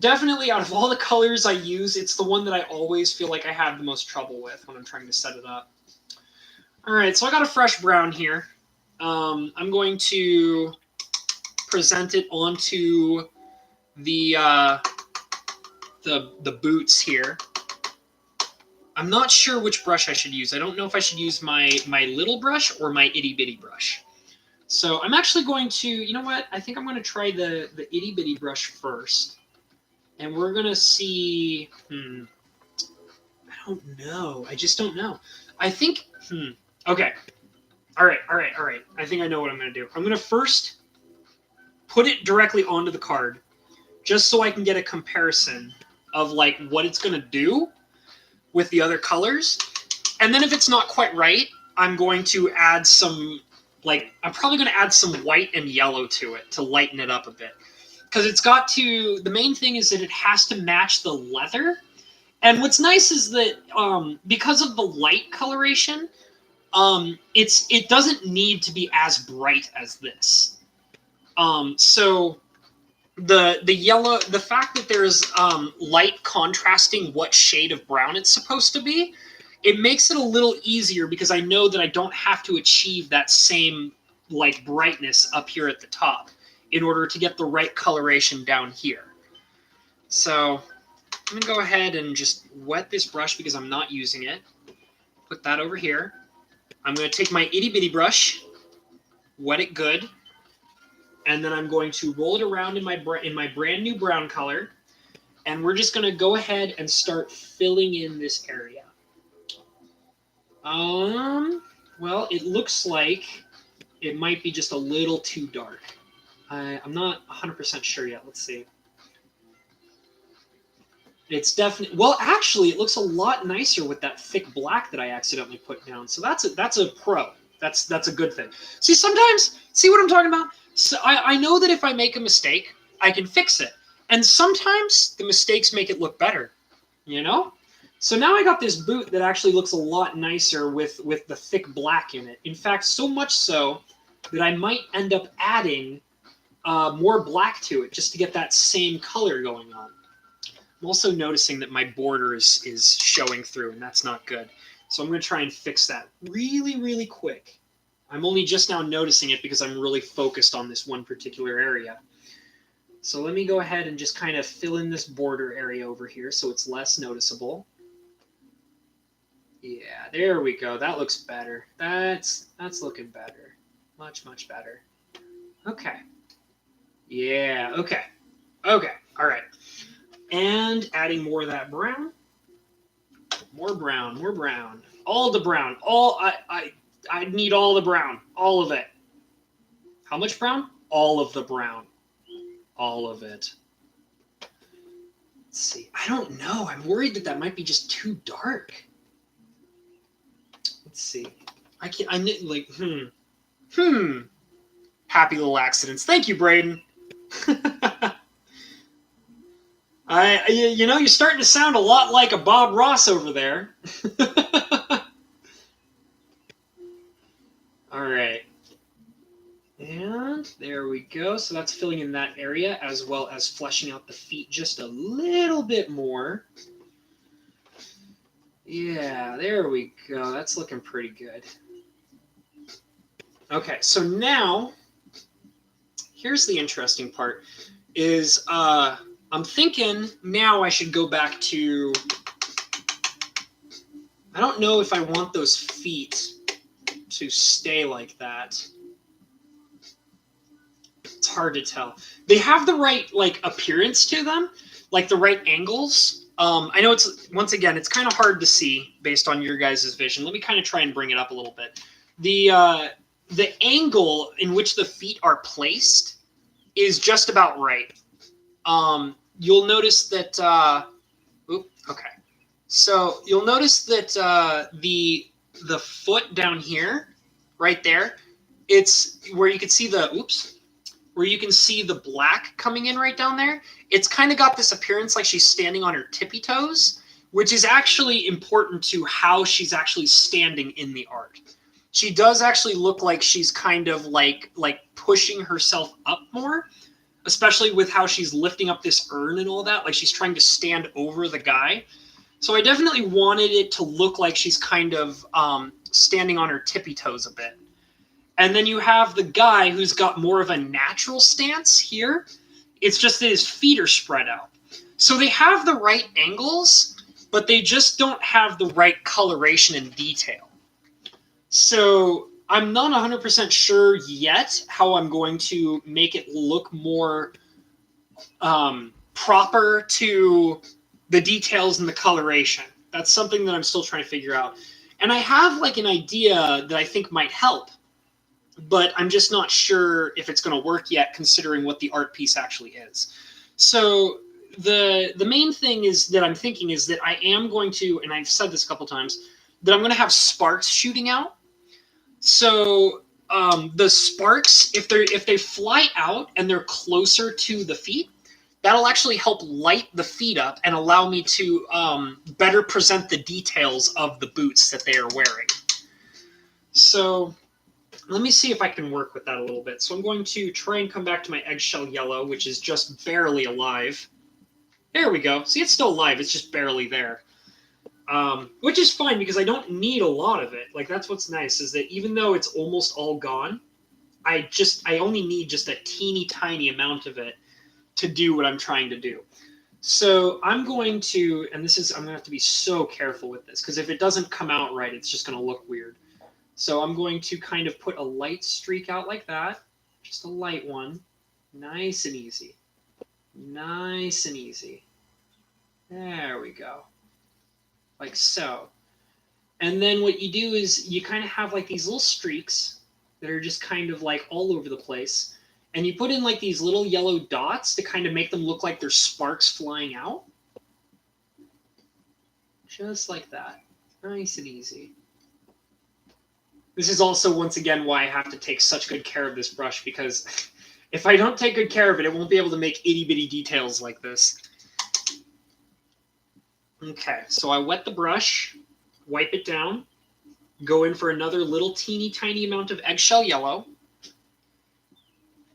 definitely, out of all the colors I use, it's the one that I always feel like I have the most trouble with when I'm trying to set it up. All right, so I got a fresh brown here. I'm going to present it onto the boots here. I'm not sure which brush I should use. I don't know if I should use my little brush or my itty bitty brush. So I'm actually going to, you know what? I think I'm going to try the itty bitty brush first. And we're going to see, I don't know. I just don't know. I think, okay. All right. I think I know what I'm going to do. I'm going to first put it directly onto the card just so I can get a comparison of like what it's going to do with the other colors. And then if it's not quite right, I'm going to add some, I'm probably going to add some white and yellow to it to lighten it up a bit. Because it's got to, the main thing is that it has to match the leather. And what's nice is that because of the light coloration, it doesn't need to be as bright as this. So the yellow, the fact that there's light contrasting what shade of brown it's supposed to be, it makes it a little easier because I know that I don't have to achieve that same like brightness up here at the top in order to get the right coloration down here. So I'm gonna go ahead and just wet this brush because I'm not using it. Put that over here. I'm gonna take my itty bitty brush, wet it good, and then I'm going to roll it around in my brand new brown color, and we're just gonna go ahead and start filling in this area. Well, it looks like it might be just a little too dark. I'm not 100% sure yet. Let's see. It's definitely, well, actually, it looks a lot nicer with that thick black that I accidentally put down. So that's a pro. That's a good thing. See, sometimes, see what I'm talking about? So I know that if I make a mistake, I can fix it. And sometimes the mistakes make it look better, you know? So now I got this boot that actually looks a lot nicer with the thick black in it. In fact, so much so that I might end up adding more black to it just to get that same color going on. I'm also noticing that my border is showing through, and that's not good. So I'm going to try and fix that really, really quick. I'm only just now noticing it because I'm really focused on this one particular area. So let me go ahead and just kind of fill in this border area over here so it's less noticeable. Yeah, there we go. That looks better. That's looking better. Much, much better. Okay. Yeah, okay. Okay, all right. And adding more of that brown. More brown, more brown. All the brown. I need all the brown. All of it. How much brown? All of the brown. All of it. Let's see. I don't know. I'm worried that might be just too dark. Let's see. Happy little accidents. Thank you, Braden. You know, you're starting to sound a lot like a Bob Ross over there. All right. And there we go. So that's filling in that area as well as fleshing out the feet just a little bit more. Yeah, there we go. That's looking pretty good. Okay, so now, here's the interesting part, is I'm thinking now I should go back to, I don't know if I want those feet to stay like that. It's hard to tell. They have the right like appearance to them, like the right angles. I know it's, once again, it's kind of hard to see based on your guys' vision. Let me kind of try and bring it up a little bit. The angle in which the feet are placed is just about right. You'll notice that, okay. So you'll notice that the foot down here, right there, it's where you can see where you can see the black coming in right down there. It's kind of got this appearance like she's standing on her tippy toes, which is actually important to how she's actually standing in the art. She does actually look like she's kind of like pushing herself up more, especially with how she's lifting up this urn and all that, like she's trying to stand over the guy. So I definitely wanted it to look like she's kind of standing on her tippy toes a bit. And then you have the guy who's got more of a natural stance here. It's just that his feet are spread out. So they have the right angles. but they just don't have the right coloration and detail. So I'm not 100% sure yet how I'm going to make it look more proper to the details and the coloration. That's something that I'm still trying to figure out. And I have like an idea that I think might help, but I'm just not sure if it's going to work yet, considering what the art piece actually is. So the main thing is that I'm thinking is that I am going to, and I've said this a couple times, that I'm going to have sparks shooting out. So the sparks, if they fly out and they're closer to the feet, that'll actually help light the feet up and allow me to better present the details of the boots that they are wearing. So let me see if I can work with that a little bit. So I'm going to try and come back to my eggshell yellow, which is just barely alive. There we go. See, it's still alive. It's just barely there. Which is fine because I don't need a lot of it. Like, that's what's nice, is that even though it's almost all gone, I only need just a teeny tiny amount of it to do what I'm trying to do. So I'm going to, and I'm going to have to be so careful with this, because if it doesn't come out right, it's just going to look weird. So I'm going to kind of put a light streak out like that, just a light one, nice and easy. Nice and easy. There we go. Like so. And then what you do is you kind of have like these little streaks that are just kind of like all over the place. And you put in like these little yellow dots to kind of make them look like there's sparks flying out. Just like that. Nice and easy. This is also, once again, why I have to take such good care of this brush, because if I don't take good care of it, it won't be able to make itty-bitty details like this. Okay, so I wet the brush, wipe it down, go in for another little teeny tiny amount of eggshell yellow,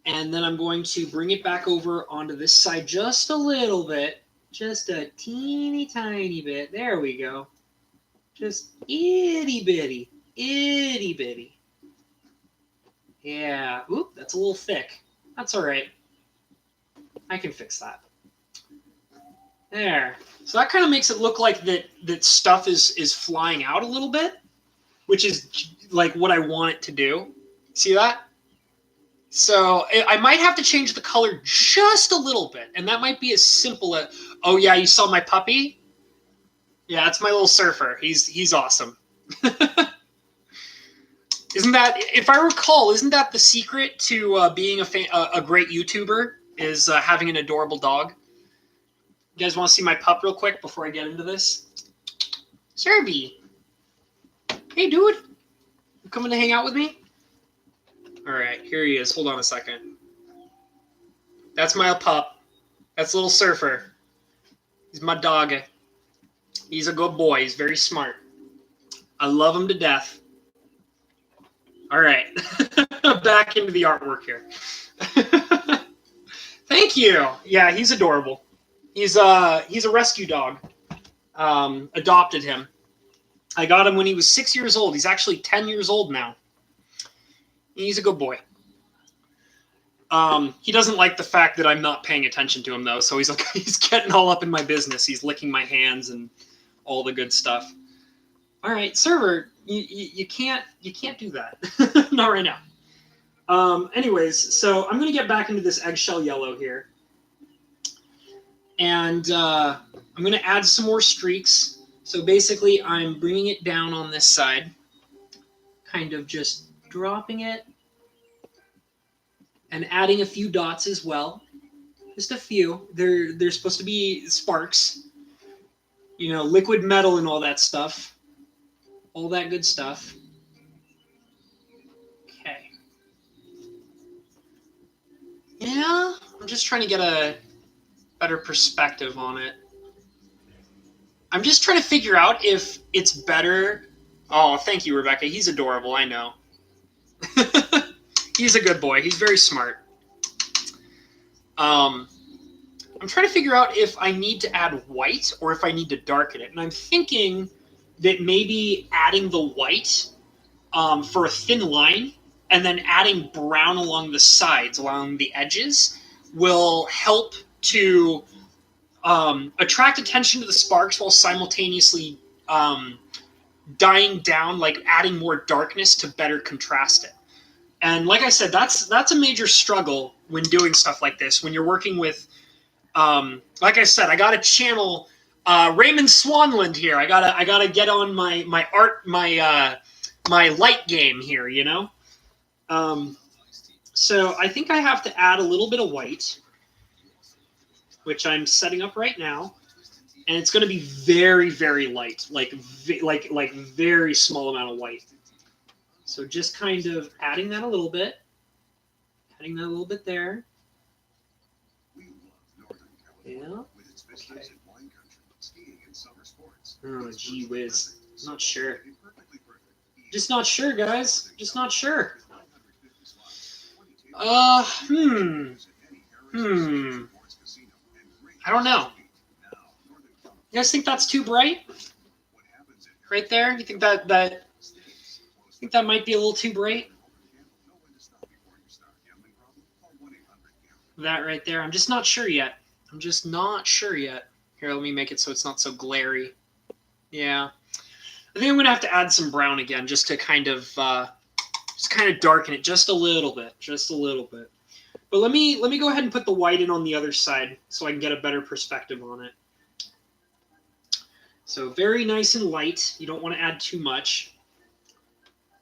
and then I'm going to bring it back over onto this side just a little bit, just a teeny tiny bit. There we go. Just itty bitty, itty bitty. Yeah, oop, that's a little thick. That's all right. I can fix that. There. So that kind of makes it look like that stuff is flying out a little bit, which is like what I want it to do. See that? So I might have to change the color just a little bit, and that might be as simple as, oh yeah, you saw my puppy? Yeah, that's my little surfer. He's awesome. Isn't that, if I recall, isn't that the secret to being a great YouTuber, is having an adorable dog? You guys want to see my pup real quick before I get into this? Serby. Hey, dude. You coming to hang out with me? All right, here he is. Hold on a second. That's my pup. That's little Surfer. He's my dog. He's a good boy. He's very smart. I love him to death. All right. Back into the artwork here. Thank you. Yeah, he's adorable. He's a rescue dog. Adopted him. I got him when he was 6 years old. He's actually 10 years old now. He's a good boy. He doesn't like the fact that I'm not paying attention to him, though. So he's getting all up in my business. He's licking my hands and all the good stuff. All right, server, you can't do that. Not right now. Anyways, so I'm gonna get back into this eggshell yellow here, and I'm gonna add some more streaks. So basically, I'm bringing it down on this side, kind of just dropping it, and adding a few dots as well. Just a few. They're supposed to be sparks. You know, liquid metal and all that stuff. All that good stuff. Okay. Yeah, I'm just trying to get a better perspective on it. I'm just trying to figure out if it's better. Oh, thank you, Rebecca. He's adorable, I know. He's a good boy. He's very smart. I'm trying to figure out if I need to add white or if I need to darken it. And I'm thinking that maybe adding the white for a thin line and then adding brown along the sides, along the edges, will help to attract attention to the sparks while simultaneously dying down, like adding more darkness to better contrast it. And like I said, that's a major struggle when doing stuff like this. When you're working with, like I said, I got to channel Raymond Swanland here. I gotta get on my art, my light game here, you know. So I think I have to add a little bit of white, which I'm setting up right now, and it's going to be very, very light, like very small amount of white. So just kind of adding that a little bit, there. Yeah. Okay. Oh, gee whiz. I'm not sure. Just not sure, guys. Just not sure. I don't know. You guys think that's too bright? Right there? You think that might be a little too bright? That right there. I'm just not sure yet. Here, let me make it so it's not so glary. Yeah. I think I'm gonna have to add some brown again just to kind of darken it just a little bit. But let me go ahead and put the white in on the other side so I can get a better perspective on it. So very nice and light. You don't want to add too much.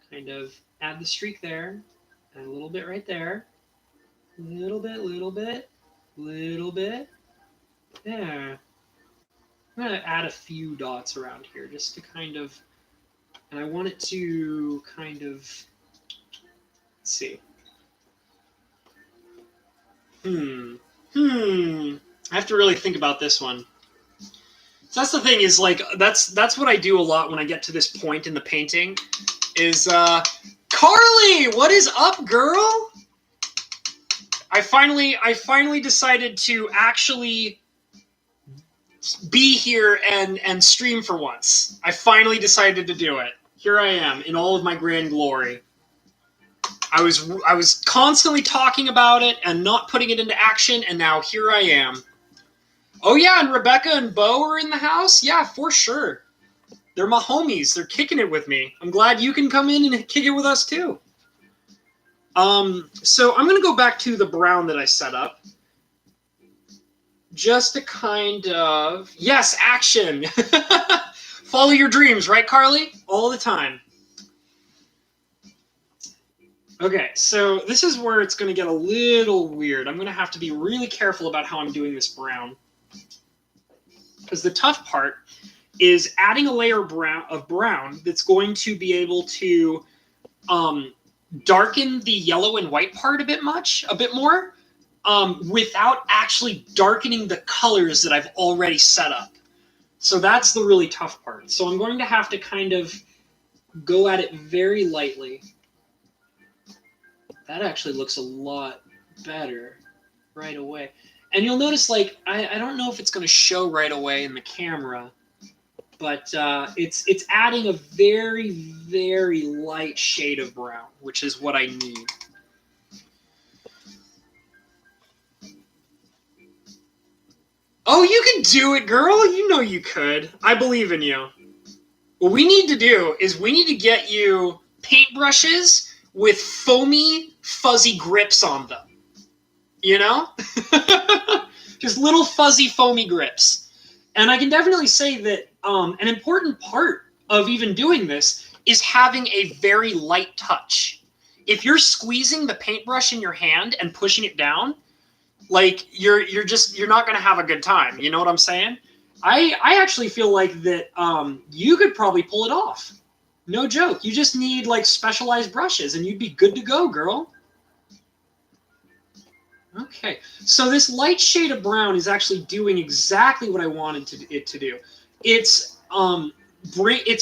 Kind of add the streak there, and a little bit right there. Little bit. There. I'm going to add a few dots around here just to kind of, and I want it to kind of, let's see. I have to really think about this one. So that's the thing is, like, that's what I do a lot when I get to this point in the painting is, Carly, what is up, girl? I finally decided to actually be here and stream for once. I finally decided to do it. Here I am in all of my grand glory. I was constantly talking about it and not putting it into action, and now here I am. Oh yeah, and Rebecca and Bo are in the house? Yeah, for sure. They're my homies. They're kicking it with me. I'm glad you can come in and kick it with us too. So I'm going to go back to the brown that I set up. Just to kind of... Yes, action! Follow your dreams, right, Carly? All the time. Okay, so this is where it's going to get a little weird. I'm going to have to be really careful about how I'm doing this brown. Because the tough part is adding a layer of brown that's going to be able to darken the yellow and white part a bit more, without actually darkening the colors that I've already set up. So that's the really tough part. So I'm going to have to kind of go at it very lightly. That actually looks a lot better right away. And you'll notice, like, I don't know if it's going to show right away in the camera, but it's adding a very, very light shade of brown, which is what I need. Oh, you can do it, girl. You know you could. I believe in you. What we need to do is we need to get you paintbrushes with foamy, fuzzy grips on them. You know? Just little fuzzy, foamy grips. And I can definitely say that an important part of even doing this is having a very light touch. If you're squeezing the paintbrush in your hand and pushing it down, like you're not going to have a good time. You know what I'm saying? I actually feel like that you could probably pull it off. No joke. You just need like specialized brushes and you'd be good to go, girl. Okay, so this light shade of brown is actually doing exactly what I wanted it to do. It's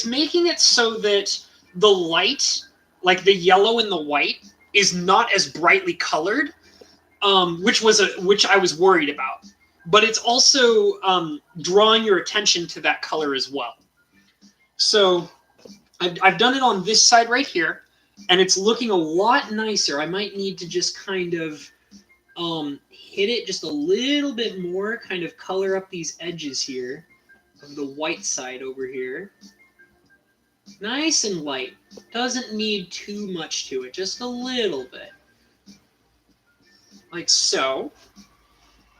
making it so that the light, like the yellow and the white, is not as brightly colored, which I was worried about. But it's also drawing your attention to that color as well. So I've done it on this side right here, and it's looking a lot nicer. I might need to just kind of hit it just a little bit more, kind of color up these edges here of the white side over here. Nice and light. Doesn't need too much to it, just a little bit. Like so.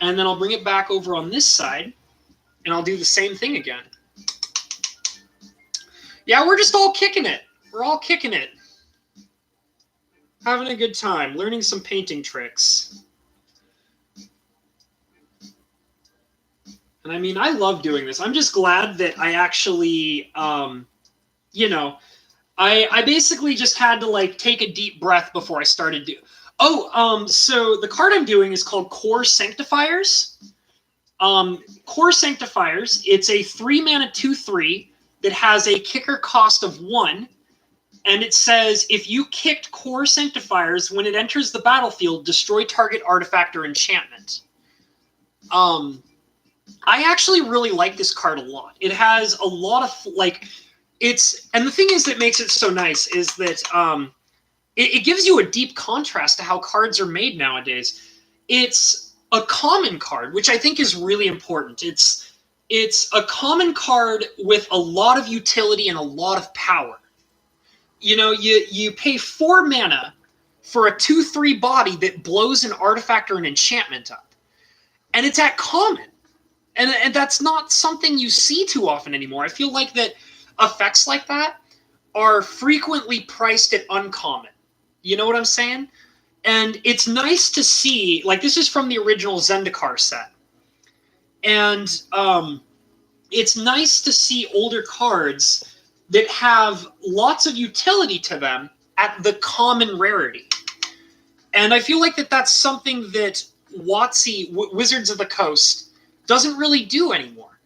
And then I'll bring it back over on this side, and I'll do the same thing again. Yeah, we're just all kicking it. We're all kicking it. Having a good time, learning some painting tricks. And I mean, I love doing this. I'm just glad that I actually, you know, I basically just had to like take a deep breath before I started do. Oh, so the card I'm doing is called Core Sanctifiers. Core Sanctifiers. It's a 3-mana 2/3 that has a kicker cost of 1. And it says, if you kicked Core Sanctifiers, when it enters the battlefield, destroy target artifact or enchantment. I actually really like this card a lot. It has a lot of, like, and the thing is that makes it so nice is that it gives you a deep contrast to how cards are made nowadays. It's a common card, which I think is really important. It's a common card with a lot of utility and a lot of power. You know, you pay 4 mana for a 2/3 body that blows an artifact or an enchantment up. And it's at common. And that's not something you see too often anymore. I feel like that effects like that are frequently priced at uncommon. You know what I'm saying? And it's nice to see, like, this is from the original Zendikar set. And it's nice to see older cards that have lots of utility to them at the common rarity. And I feel like that's something that WotC, Wizards of the Coast, doesn't really do anymore.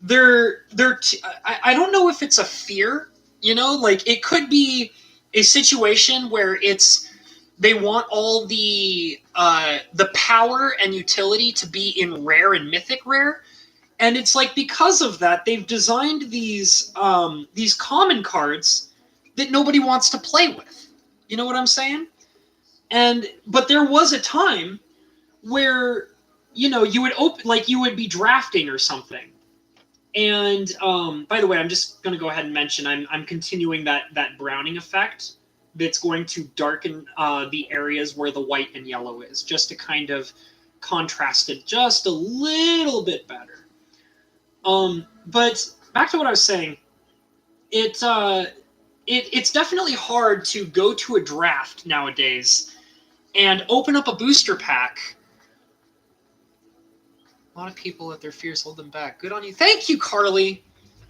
I don't know if it's a fear, you know, like it could be a situation where they want all the power and utility to be in rare and mythic rare. And it's like because of that, they've designed these common cards that nobody wants to play with. You know what I'm saying? But there was a time where, you know, you would be drafting or something. And by the way, I'm just going to go ahead and mention I'm continuing that browning effect that's going to darken the areas where the white and yellow is, just to kind of contrast it just a little bit better. But back to what I was saying, it's definitely hard to go to a draft nowadays and open up a booster pack. A lot of people let their fears hold them back. Good on you. Thank you, Carly.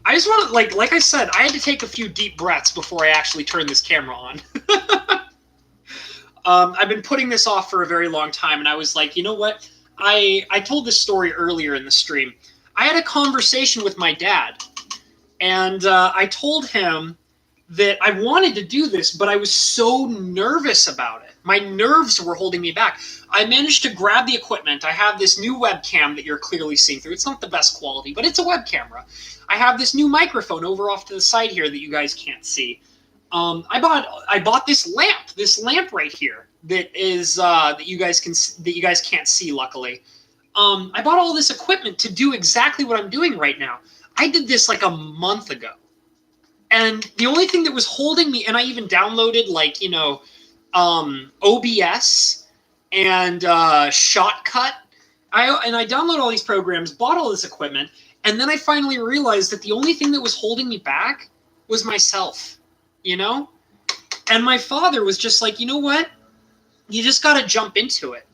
I just want to, like I said, I had to take a few deep breaths before I actually turned this camera on. I've been putting this off for a very long time, and I was like, you know what? I told this story earlier in the stream. I had a conversation with my dad, and I told him that I wanted to do this, but I was so nervous about it. My nerves were holding me back. I managed to grab the equipment. I have this new webcam that you're clearly seeing through. It's not the best quality, but it's a web camera. I have this new microphone over off to the side here that you guys can't see. I bought this lamp right here that is that you guys can't see, luckily. I bought all this equipment to do exactly what I'm doing right now. I did this like a month ago. And the only thing that was holding me, and I even downloaded like, you know, OBS and Shotcut. I downloaded all these programs, bought all this equipment, and then I finally realized that the only thing that was holding me back was myself, you know? And my father was just like, you know what? You just got to jump into it.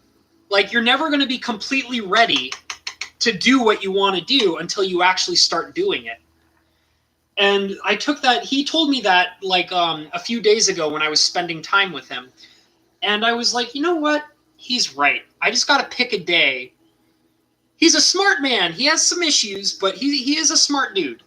Like, you're never going to be completely ready to do what you want to do until you actually start doing it. And I took that, he told me that like a few days ago when I was spending time with him. And I was like, you know what? He's right. I just got to pick a day. He's a smart man. He has some issues, but he is a smart dude.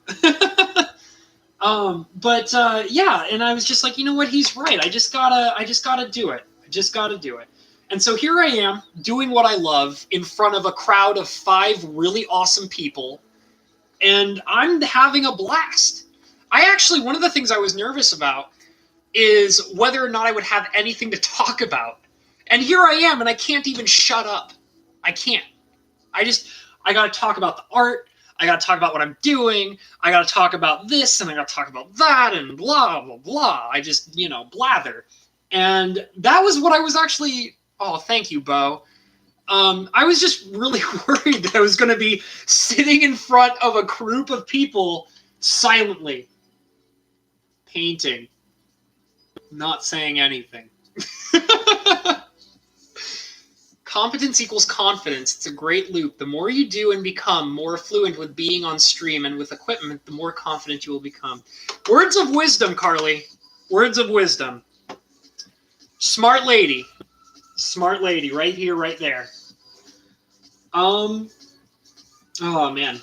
Yeah, and I was just like, you know what? He's right. I just gotta do it. I just gotta do it. And so here I am doing what I love in front of a crowd of 5 really awesome people. And I'm having a blast. One of the things I was nervous about is whether or not I would have anything to talk about. And here I am, and I can't even shut up. I can't. I got to talk about the art. I got to talk about what I'm doing. I got to talk about this, and I got to talk about that, and blah, blah, blah. I just, blather. And that was what I was actually... Oh, thank you, Bo. I was just really worried that I was going to be sitting in front of a group of people silently painting, not saying anything. Competence equals confidence. It's a great loop. The more you do and become more fluent with being on stream and with equipment, the more confident you will become. Words of wisdom, Carly. Words of wisdom. Smart lady. Smart lady. Right here, right there. Oh, man.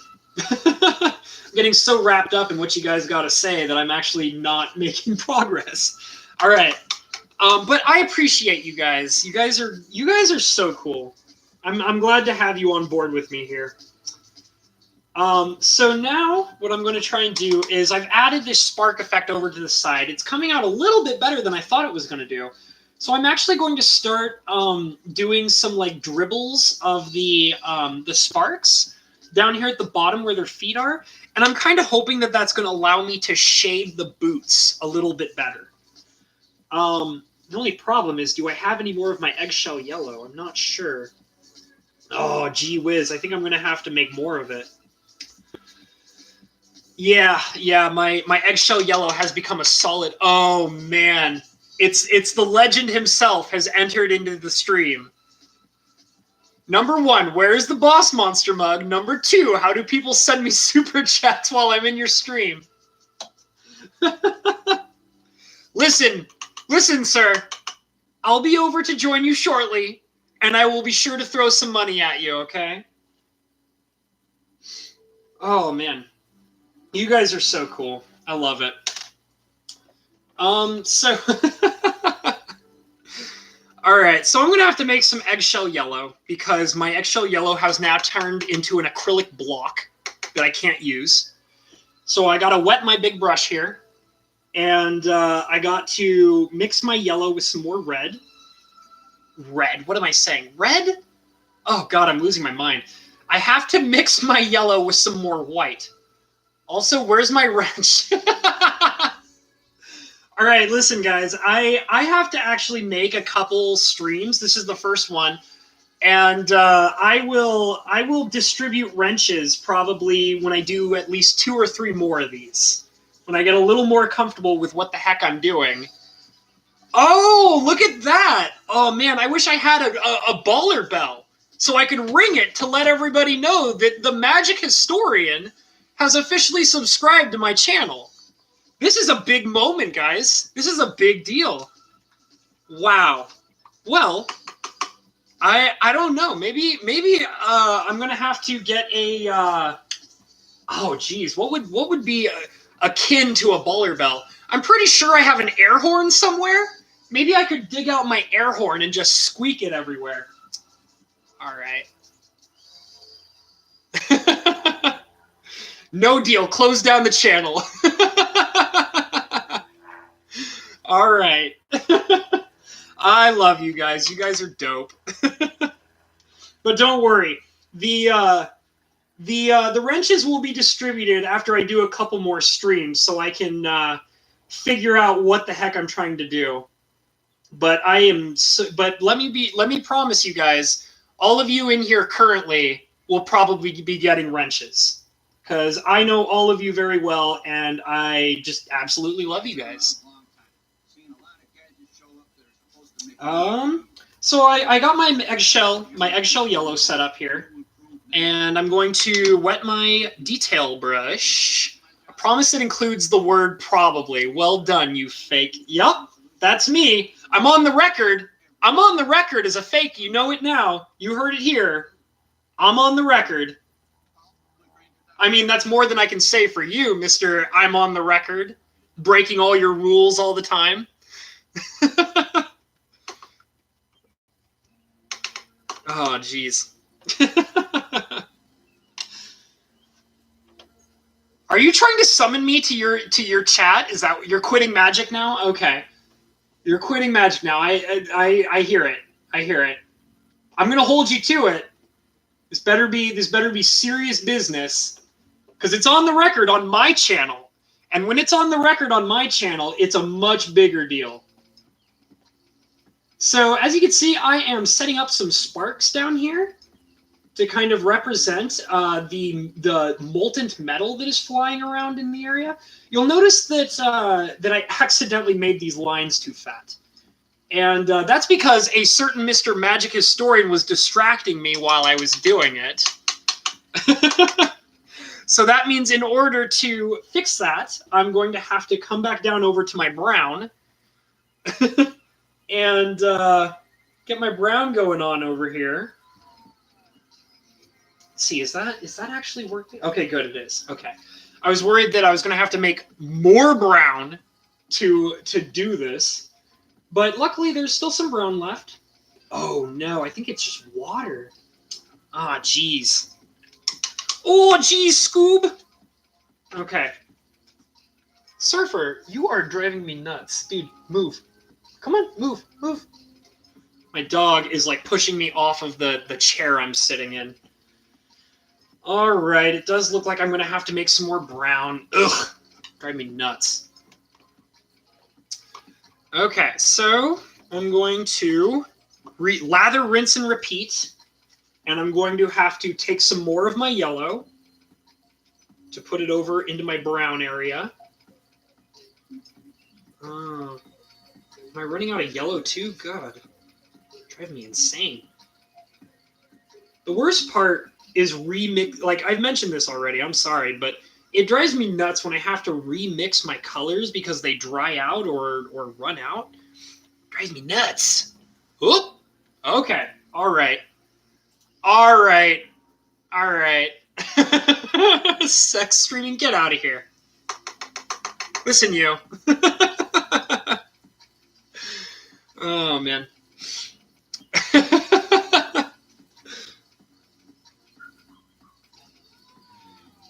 I'm getting so wrapped up in what you guys got to say that I'm actually not making progress. All right. But I appreciate you guys. You guys are so cool. I'm glad to have you on board with me here. So now what I'm going to try and do is I've added this spark effect over to the side. It's coming out a little bit better than I thought it was going to do. So I'm actually going to start doing some like dribbles of the sparks down here at the bottom where their feet are. And I'm kind of hoping that that's going to allow me to shade the boots a little bit better. The only problem is, do I have any more of my eggshell yellow? I'm not sure. Oh, gee whiz. I think I'm going to have to make more of it. Yeah, my eggshell yellow has become a solid... Oh, man. It's the legend himself has entered into the stream. Number 1, where's the boss monster mug? Number 2, how do people send me super chats while I'm in your stream? Listen, sir. I'll be over to join you shortly, and I will be sure to throw some money at you, okay? Oh, man. You guys are so cool. I love it. So... All right, so I'm going to have to make some eggshell yellow because my eggshell yellow has now turned into an acrylic block that I can't use. So I got to wet my big brush here. And I got to mix my yellow with some more red. Red? What am I saying? Red? Oh, God, I'm losing my mind. I have to mix my yellow with some more white. Also, where's my wrench? All right, listen, guys. I have to actually make a couple streams. This is the first one. And I will distribute wrenches probably when I do at least 2 or 3 more of these. When I get a little more comfortable with what the heck I'm doing. Oh, look at that. Oh, man, I wish I had a baller bell so I could ring it to let everybody know that the Magic Historian has officially subscribed to my channel. This is a big moment, guys. This is a big deal. Wow. Well, I don't know. Maybe I'm gonna have to get a. Oh, geez, what would be akin to a baller bell? I'm pretty sure I have an air horn somewhere. Maybe I could dig out my air horn and just squeak it everywhere. All right. No deal. Close down the channel. All right. I love you guys. You guys are dope. But don't worry. The wrenches will be distributed after I do a couple more streams so I can figure out what the heck I'm trying to do. But but let me promise you guys, all of you in here currently will probably be getting wrenches. Because I know all of you very well, and I just absolutely love you guys. So I got my eggshell yellow set up here, and I'm going to wet my detail brush. I promise it includes the word probably. Well done, you fake. Yup, that's me. I'm on the record. I'm on the record as a fake. You know it now. You heard it here. I'm on the record. I mean, that's more than I can say for you, Mr. I'm on the record, breaking all your rules all the time. Oh, jeez. Are you trying to summon me to your chat? Is that you're quitting Magic now? Okay, you're quitting Magic now. I hear it. I hear it. I'm gonna hold you to it. This better be serious business, because it's on the record on my channel. And when it's on the record on my channel, it's a much bigger deal. So as you can see, I am setting up some sparks down here to kind of represent the molten metal that is flying around in the area. You'll notice that that I accidentally made these lines too fat. And that's because a certain Mr. Magic Historian was distracting me while I was doing it. So that means in order to fix that, I'm going to have to come back down over to my brown and get my brown going on over here. Let's see, is that actually working? Okay, good, it is. Okay. I was worried that I was going to have to make more brown to do this. But luckily, there's still some brown left. Oh, no, I think it's just water. Ah, jeez. Oh, jeez, Scoob. Okay. Surfer, you are driving me nuts. Dude, move. Come on, move, move. My dog is, like, pushing me off of the chair I'm sitting in. All right, it does look like I'm going to have to make some more brown. Ugh, drive me nuts. Okay, so I'm going to lather, rinse, and repeat. And I'm going to have to take some more of my yellow to put it over into my brown area. Am I running out of yellow too? God, drive me insane. The worst part is remix. Like, I've mentioned this already, I'm sorry, but it drives me nuts when I have to remix my colors because they dry out or run out. It drives me nuts. Oop. Okay. All right. All right. All right. Sex streaming, get out of here. Listen, you. Oh, man.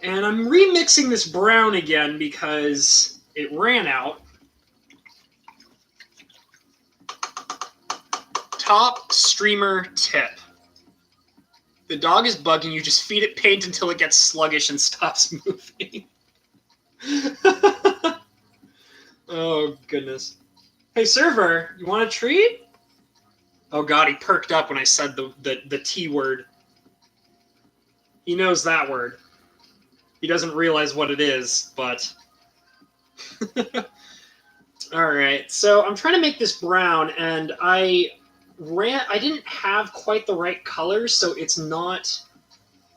And I'm remixing this brown again because it ran out. Top streamer tip. The dog is bugging you, just feed it paint until it gets sluggish and stops moving. Oh, goodness. Hey, server, you want a treat? Oh, God, he perked up when I said the T word. He knows that word. He doesn't realize what it is, but... Alright, so I'm trying to make this brown, and I didn't have quite the right color, so it's not...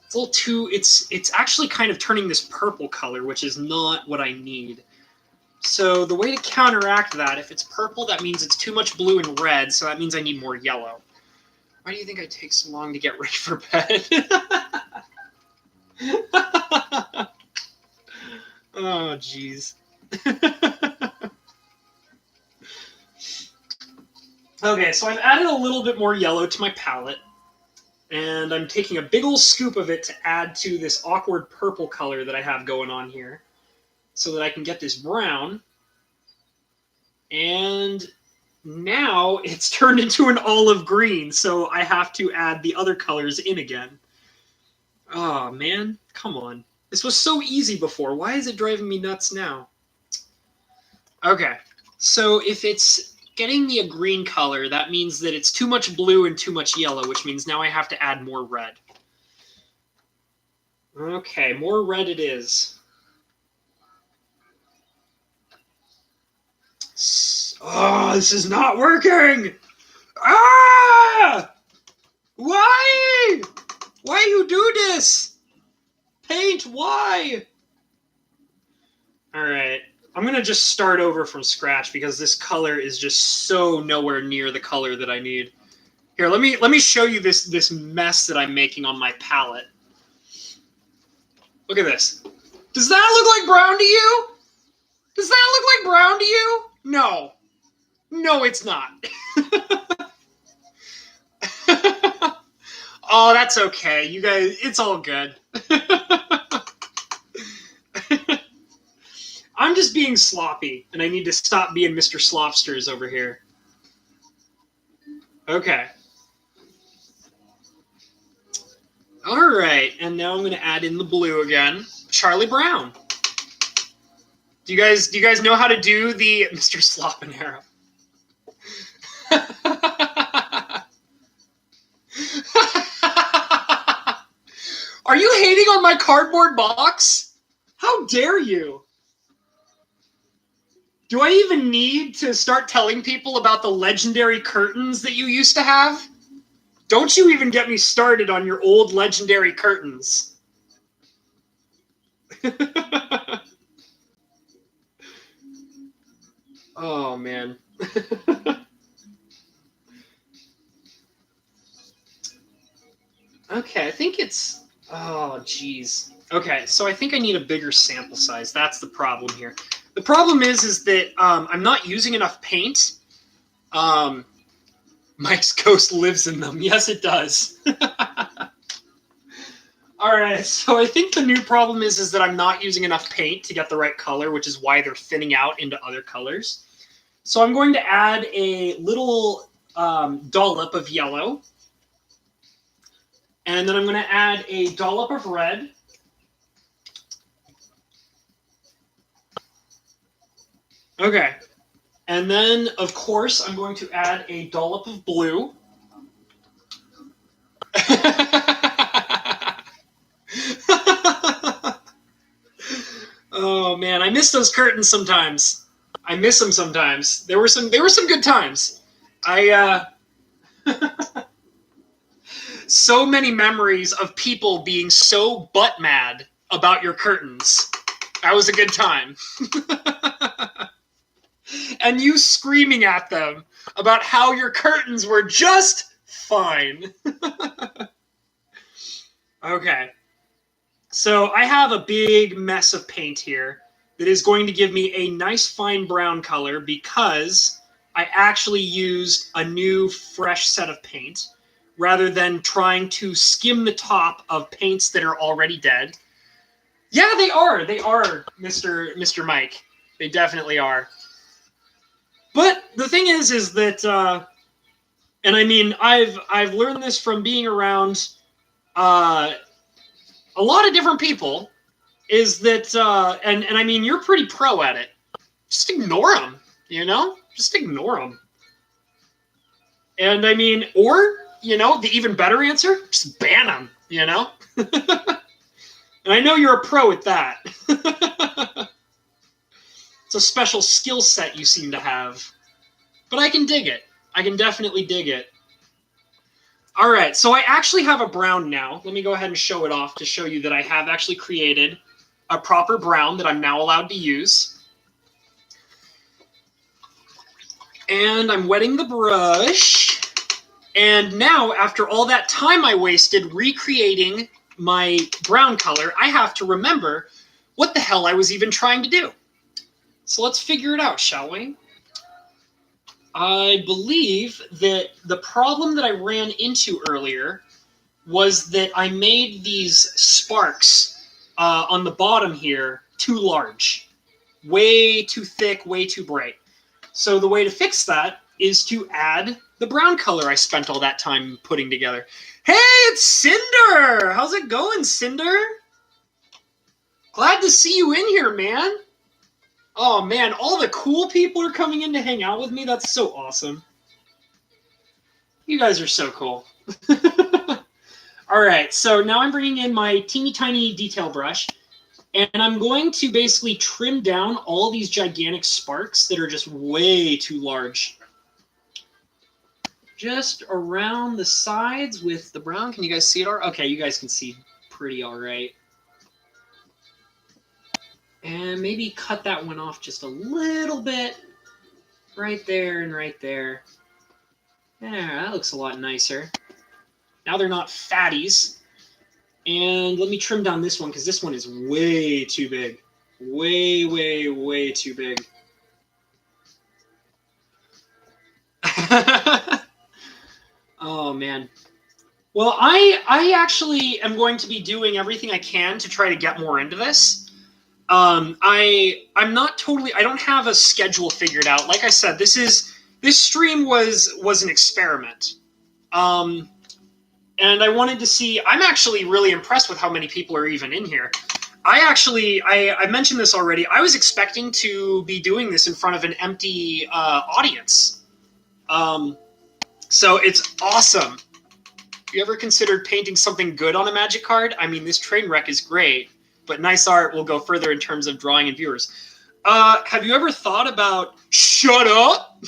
It's a little too... It's actually kind of turning this purple color, which is not what I need. So the way to counteract that, if it's purple, that means it's too much blue and red, so that means I need more yellow. Why do you think I take so long to get ready for bed? Oh, jeez. Okay, so I've added a little bit more yellow to my palette, and I'm taking a big old scoop of it to add to this awkward purple color that I have going on here, so that I can get this brown. And now it's turned into an olive green, so I have to add the other colors in again. Oh, man, come on. This was so easy before. Why is it driving me nuts now? Okay, so if it's getting me a green color, that means that it's too much blue and too much yellow, which means now I have to add more red. Okay, more red it is. Oh, this is not working! Ah! Why? Why you do this? Paint, why? Alright, I'm gonna just start over from scratch because this color is just so nowhere near the color that I need. Here, let me show you this mess that I'm making on my palette. Look at this. Does that look like brown to you? Does that look like brown to you? No. No, it's not. Oh, that's okay. You guys, it's all good. I'm just being sloppy, and I need to stop being Mr. Slopsters over here. Okay. All right, and now I'm going to add in the blue again. Charlie Brown. Do you guys know how to do the Mr. Slop and Arrow? Are you hating on my cardboard box? How dare you? Do I even need to start telling people about the legendary curtains that you used to have? Don't you even get me started on your old legendary curtains. Oh, man. Okay, I think it's... Oh, geez. Okay, so I think I need a bigger sample size. That's the problem here. The problem is that I'm not using enough paint. Mike's ghost lives in them. Yes, it does. All right, so I think the new problem is that I'm not using enough paint to get the right color, which is why they're thinning out into other colors. So I'm going to add a little dollop of yellow. And then I'm going to add a dollop of red. Okay. And then, of course, I'm going to add a dollop of blue. Oh, man, I miss those curtains sometimes. I miss them sometimes. There were some good times. So many memories of people being so butt mad about your curtains. That was a good time. And you screaming at them about how your curtains were just fine. Okay. So I have a big mess of paint here that is going to give me a nice fine brown color because I actually used a new fresh set of paint rather than trying to skim the top of paints that are already dead. Yeah, they are. They are, Mr. Mike. They definitely are. But the thing is that, and I mean, I've learned this from being around a lot of different people, is that, and I mean, you're pretty pro at it. Just ignore them, you know? Just ignore them. And I mean, or, you know, the even better answer, just ban them, you know? And I know you're a pro at that. It's a special skill set you seem to have. But I can dig it. I can definitely dig it. All right, so I actually have a brown now. Let me go ahead and show it off to show you that I have actually created a proper brown that I'm now allowed to use. And I'm wetting the brush. And now, after all that time I wasted recreating my brown color, I have to remember what the hell I was even trying to do. So let's figure it out, shall we? I believe that the problem that I ran into earlier was that I made these sparks on the bottom here too large. Way too thick, way too bright. So the way to fix that is to add the brown color I spent all that time putting together. Hey, it's Cinder! How's it going, Cinder? Glad to see you in here, man. Oh, man, all the cool people are coming in to hang out with me. That's so awesome. You guys are so cool. All right, so now I'm bringing in my teeny tiny detail brush, and I'm going to basically trim down all these gigantic sparks that are just way too large. Just around the sides with the brown. Can you guys see it? Okay, you guys can see pretty all right. And maybe cut that one off just a little bit. Right there and right there. Yeah, that looks a lot nicer. Now they're not fatties. And let me trim down this one because this one is way too big. Way, way, way too big. Oh, man. Well, I actually am going to be doing everything I can to try to get more into this. I'm not totally, I don't have a schedule figured out. Like I said, this stream was an experiment. And And I wanted to see. I'm actually really impressed with how many people are even in here. I mentioned this already. I was expecting to be doing this in front of an empty audience. So it's awesome. You ever considered painting something good on a Magic card? I mean, this train wreck is great, but nice art will go further in terms of drawing and viewers. Have you ever thought about... Shut up!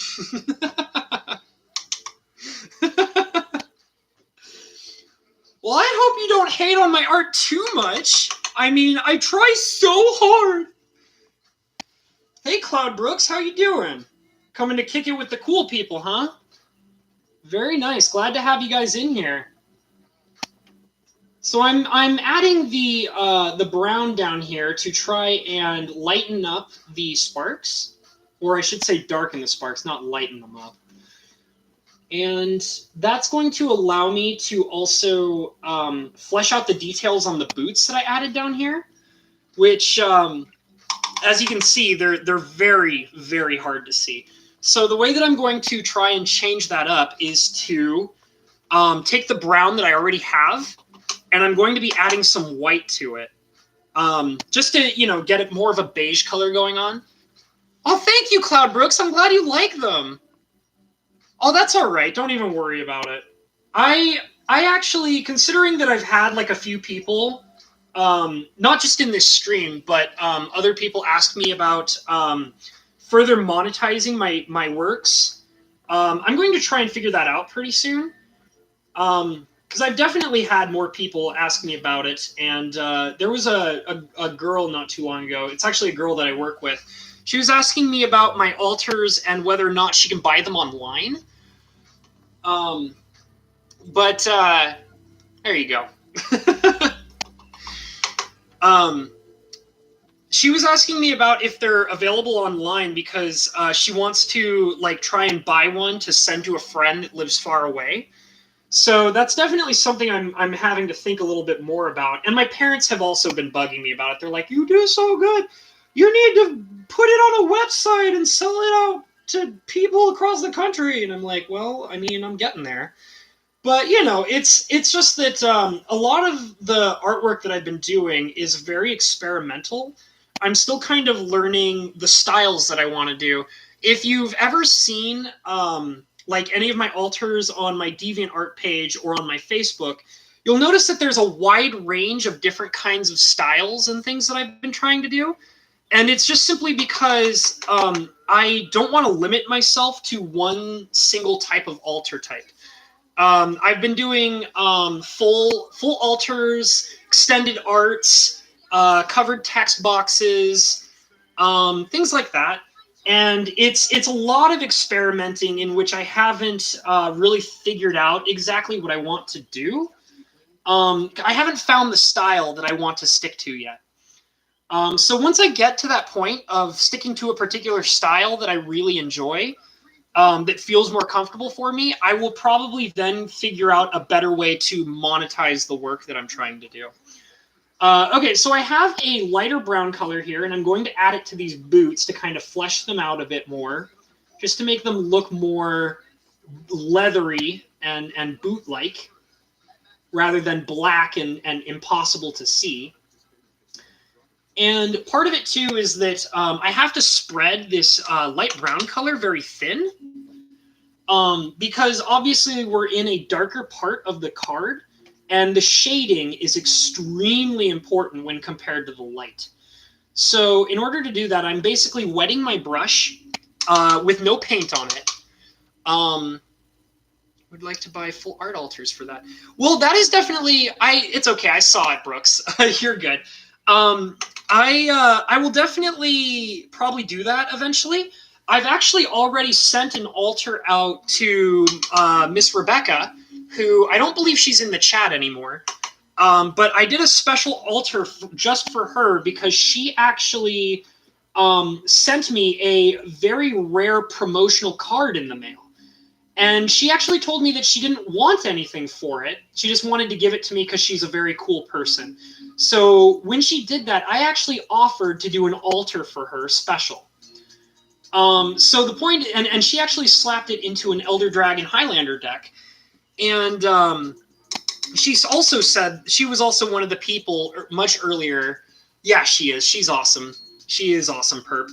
Well, I hope you don't hate on my art too much. I mean, I try so hard. Hey, Cloud Brooks, how you doing? Coming to kick it with the cool people, huh? Very nice. Glad to have you guys in here. So I'm adding the brown down here to try and lighten up the sparks, or I should say darken the sparks, not lighten them up. And that's going to allow me to also flesh out the details on the boots that I added down here, which, as you can see, they're very, very hard to see. So the way that I'm going to try and change that up is to take the brown that I already have, and I'm going to be adding some white to it, just to, get it more of a beige color going on. Oh, thank you, Cloud Brooks. I'm glad you like them. Oh, that's all right. Don't even worry about it. I actually, considering that I've had like a few people, not just in this stream, but other people ask me about further monetizing my works. I'm going to try and figure that out pretty soon. Because I've definitely had more people ask me about it, and there was a girl not too long ago. It's actually a girl that I work with. She was asking me about my altars and whether or not she can buy them online. But there you go. She was asking me about if they're available online because she wants to try and buy one to send to a friend that lives far away. So that's definitely something I'm having to think a little bit more about. And my parents have also been bugging me about it. They're like, you do so good. You need to put it on a website and sell it out to people across the country. And I'm like, well, I mean, I'm getting there. But, it's just that a lot of the artwork that I've been doing is very experimental. I'm still kind of learning the styles that I want to do. If you've ever seen any of my altars on my DeviantArt page or on my Facebook, you'll notice that there's a wide range of different kinds of styles and things that I've been trying to do. And it's just simply because I don't want to limit myself to one single type of altar type. I've been doing full altars, extended arts, covered text boxes, things like that. And it's a lot of experimenting in which I haven't really figured out exactly what I want to do. I haven't found the style that I want to stick to yet. So once I get to that point of sticking to a particular style that I really enjoy, that feels more comfortable for me, I will probably then figure out a better way to monetize the work that I'm trying to do. Okay, so I have a lighter brown color here, and I'm going to add it to these boots to kind of flesh them out a bit more, just to make them look more leathery and boot-like, rather than black and impossible to see. And part of it, too, is that I have to spread this light brown color very thin, because obviously we're in a darker part of the card, and the shading is extremely important when compared to the light. So in order to do that, I'm basically wetting my brush with no paint on it. Would like to buy full art altars for that. Well, that is definitely... It's okay, I saw it, Brooks. You're good. I will definitely probably do that eventually. I've actually already sent an altar out to Miss Rebecca, who I don't believe she's in the chat anymore. But I did a special altar just for her because she actually sent me a very rare promotional card in the mail. And she actually told me that she didn't want anything for it. She just wanted to give it to me because she's a very cool person. So when she did that, I actually offered to do an altar for her special. So the point, and she actually slapped it into an Elder Dragon Highlander deck. And she's also said she was also one of the people much earlier. Yeah, she is. She's awesome. She is awesome, Perp.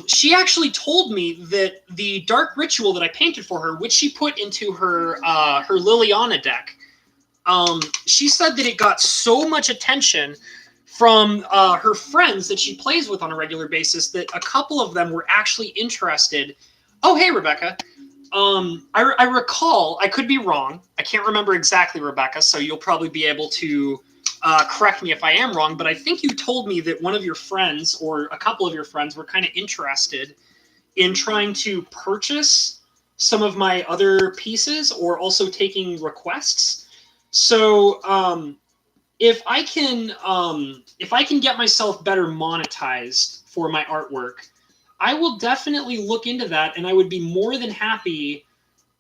She actually told me that the Dark Ritual that I painted for her, which she put into her her Liliana deck, she said that it got so much attention from her friends that she plays with on a regular basis that a couple of them were actually interested. Oh, hey, Rebecca. I recall, I could be wrong. I can't remember exactly, Rebecca, so you'll probably be able to correct me if I am wrong, but I think you told me that one of your friends or a couple of your friends were kind of interested in trying to purchase some of my other pieces or also taking requests. So if I can get myself better monetized for my artwork, I will definitely look into that, and I would be more than happy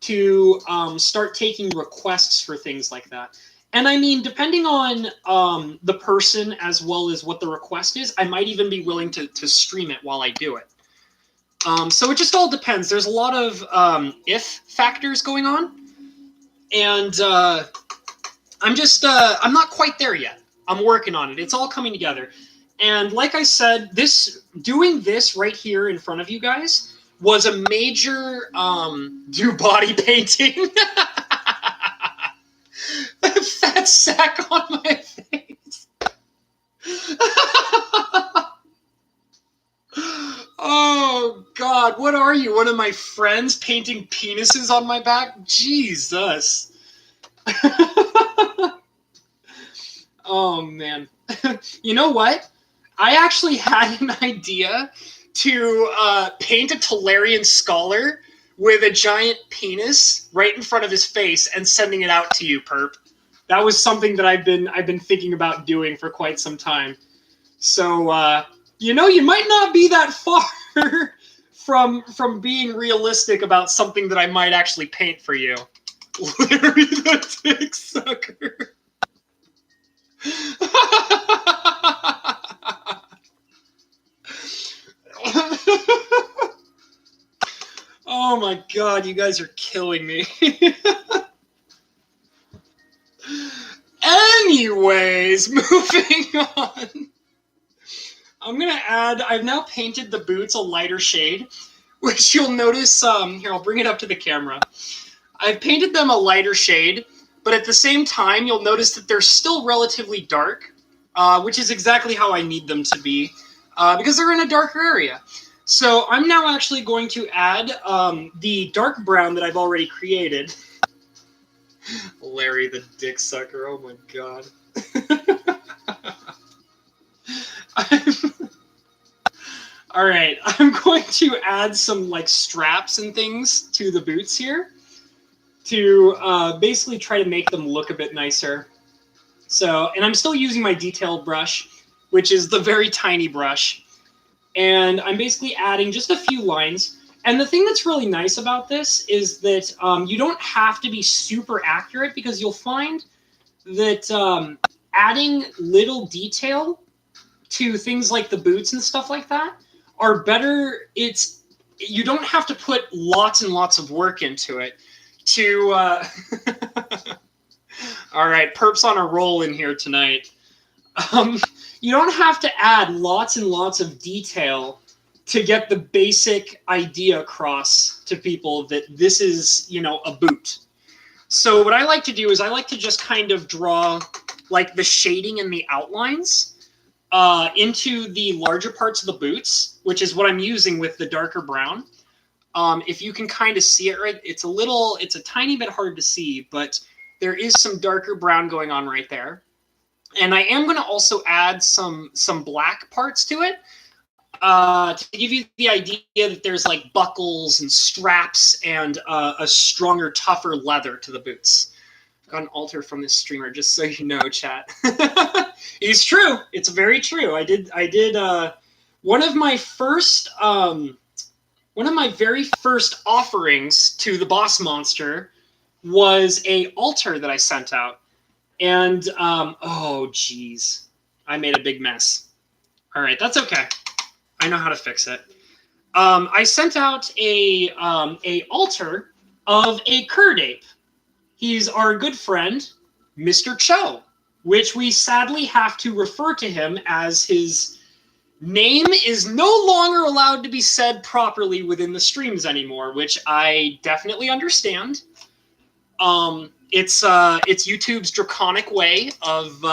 to start taking requests for things like that. And I mean, depending on the person as well as what the request is, I might even be willing to stream it while I do it. So it just all depends. There's a lot of if factors going on, and I'm not quite there yet. I'm working on it. It's all coming together. And like I said, doing this right here in front of you guys was a major do body painting. Fat sack on my face. Oh God, what are you? One of my friends painting penises on my back? Jesus. Oh man. You know what? I actually had an idea to paint a Tolarian scholar with a giant penis right in front of his face and sending it out to you, Perp. That was something that I've been thinking about doing for quite some time. So you might not be that far from being realistic about something that I might actually paint for you. Larry the Dick Sucker. Oh my God, you guys are killing me. Anyways, moving on. I've now painted the boots a lighter shade, which you'll notice, here, I'll bring it up to the camera. I've painted them a lighter shade, but at the same time, you'll notice that they're still relatively dark, which is exactly how I need them to be, because they're in a darker area. So I'm now actually going to add the dark brown that I've already created. Larry the Dick Sucker, oh my God. All right, I'm going to add some like straps and things to the boots here to basically try to make them look a bit nicer. So, and I'm still using my detail brush, which is the very tiny brush. And I'm basically adding just a few lines. And the thing that's really nice about this is that you don't have to be super accurate, because you'll find that adding little detail to things like the boots and stuff like that are better. You don't have to put lots and lots of work into it to all right, Perp's on a roll in here tonight. You don't have to add lots and lots of detail to get the basic idea across to people that this is, a boot. So what I like to do is I like to just kind of draw like the shading and the outlines into the larger parts of the boots, which is what I'm using with the darker brown. If you can kind of see it right, it's a tiny bit hard to see, but there is some darker brown going on right there. And I am going to also add some black parts to it to give you the idea that there's like buckles and straps and a stronger, tougher leather to the boots. Got an altar from this streamer, just so you know, chat. He's true. It's very true. I did one of my very first offerings to the boss monster was a altar that I sent out. And, oh, geez. I made a big mess. All right, that's okay. I know how to fix it. I sent out a altar of a Curd Ape. He's our good friend, Mr. Cho, which we sadly have to refer to him as his name is no longer allowed to be said properly within the streams anymore, which I definitely understand. It's YouTube's draconic way of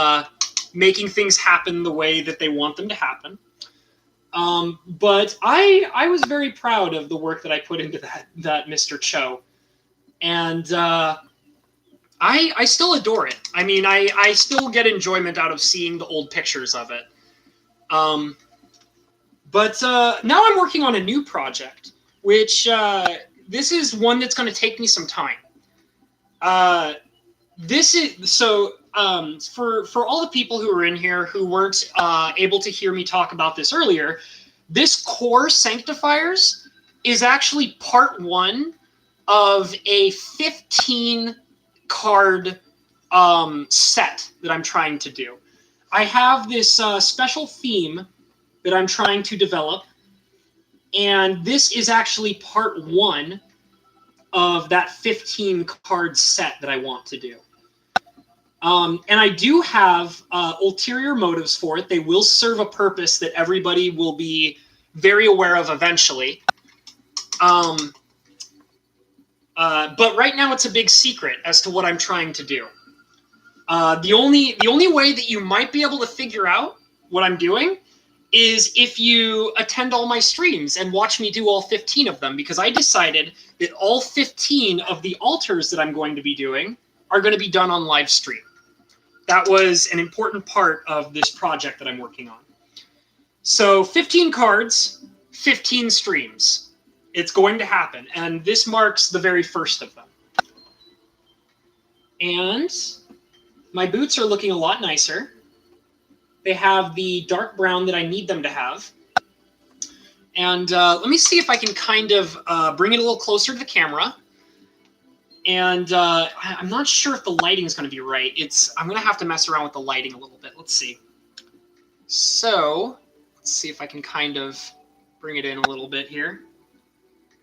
making things happen the way that they want them to happen. But I was very proud of the work that I put into that Mr. Cho, and I still adore it. I mean, I still get enjoyment out of seeing the old pictures of it. But now I'm working on a new project, which this is one that's going to take me some time. This is so for all the people who are in here who weren't able to hear me talk about this earlier. This Core Sanctifiers is actually part 1 of a 15 card set that I'm trying to do. I have this special theme that I'm trying to develop, and this is actually part 1 of that 15 card set that I want to do. And I do have ulterior motives for it. They will serve a purpose that everybody will be very aware of eventually. But right now it's a big secret as to what I'm trying to do. The only way that you might be able to figure out what I'm doing is if you attend all my streams and watch me do all 15 of them, because I decided that all 15 of the altars that I'm going to be doing are going to be done on live stream. That was an important part of this project that I'm working on. So 15 cards, 15 streams. It's going to happen, and this marks the very first of them. And my boots are looking a lot nicer. They have the dark brown that I need them to have. And let me see if I can kind of bring it a little closer to the camera. And I'm not sure if the lighting is going to be right. I'm going to have to mess around with the lighting a little bit. Let's see. So let's see if I can kind of bring it in a little bit here.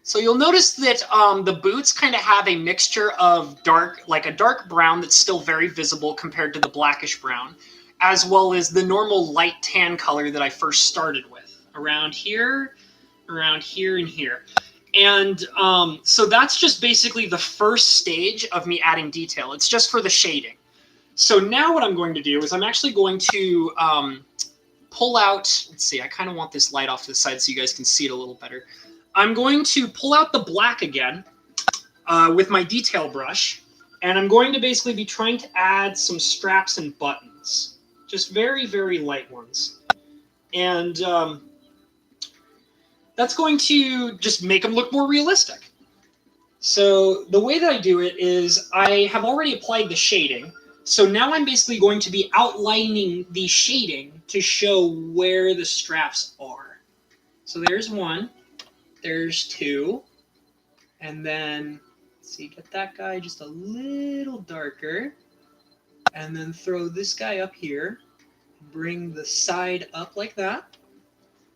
So you'll notice that the boots kind of have a mixture of dark, like a dark brown that's still very visible compared to the blackish brown, as well as the normal light tan color that I first started with, around here, and here. And so that's just basically the first stage of me adding detail. It's just for the shading. So now what I'm going to do is I'm actually going to pull out, let's see, I kind of want this light off to the side so you guys can see it a little better. I'm going to pull out the black again with my detail brush, and I'm going to basically be trying to add some straps and buttons. Just very, very light ones. And that's going to just make them look more realistic. So the way that I do it is I have already applied the shading. So now I'm basically going to be outlining the shading to show where the straps are. So there's one, there's two, and then, let's see, get that guy just a little darker, and then throw this guy up here, bring the side up like that.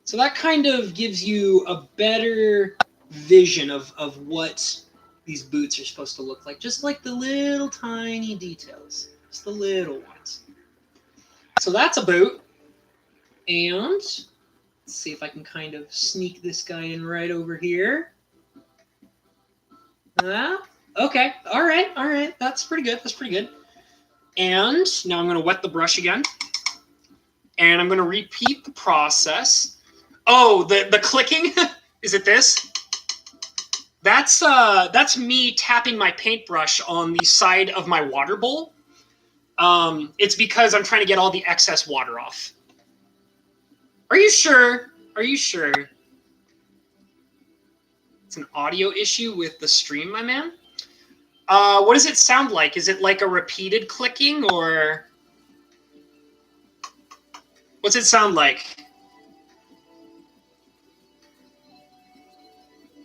So that kind of gives you a better vision of what these boots are supposed to look like, just like the little tiny details, just the little ones. So that's a boot, and let's see if I can kind of sneak this guy in right over here. Okay, all right, that's pretty good, And now I'm going to wet the brush again, and I'm going to repeat the process. Oh, the clicking, is it this? That's me tapping my paintbrush on the side of my water bowl. It's because I'm trying to get all the excess water off. Are you sure? Are you sure? It's an audio issue with the stream, my man. What does it sound like? Is it like a repeated clicking, or what's it sound like?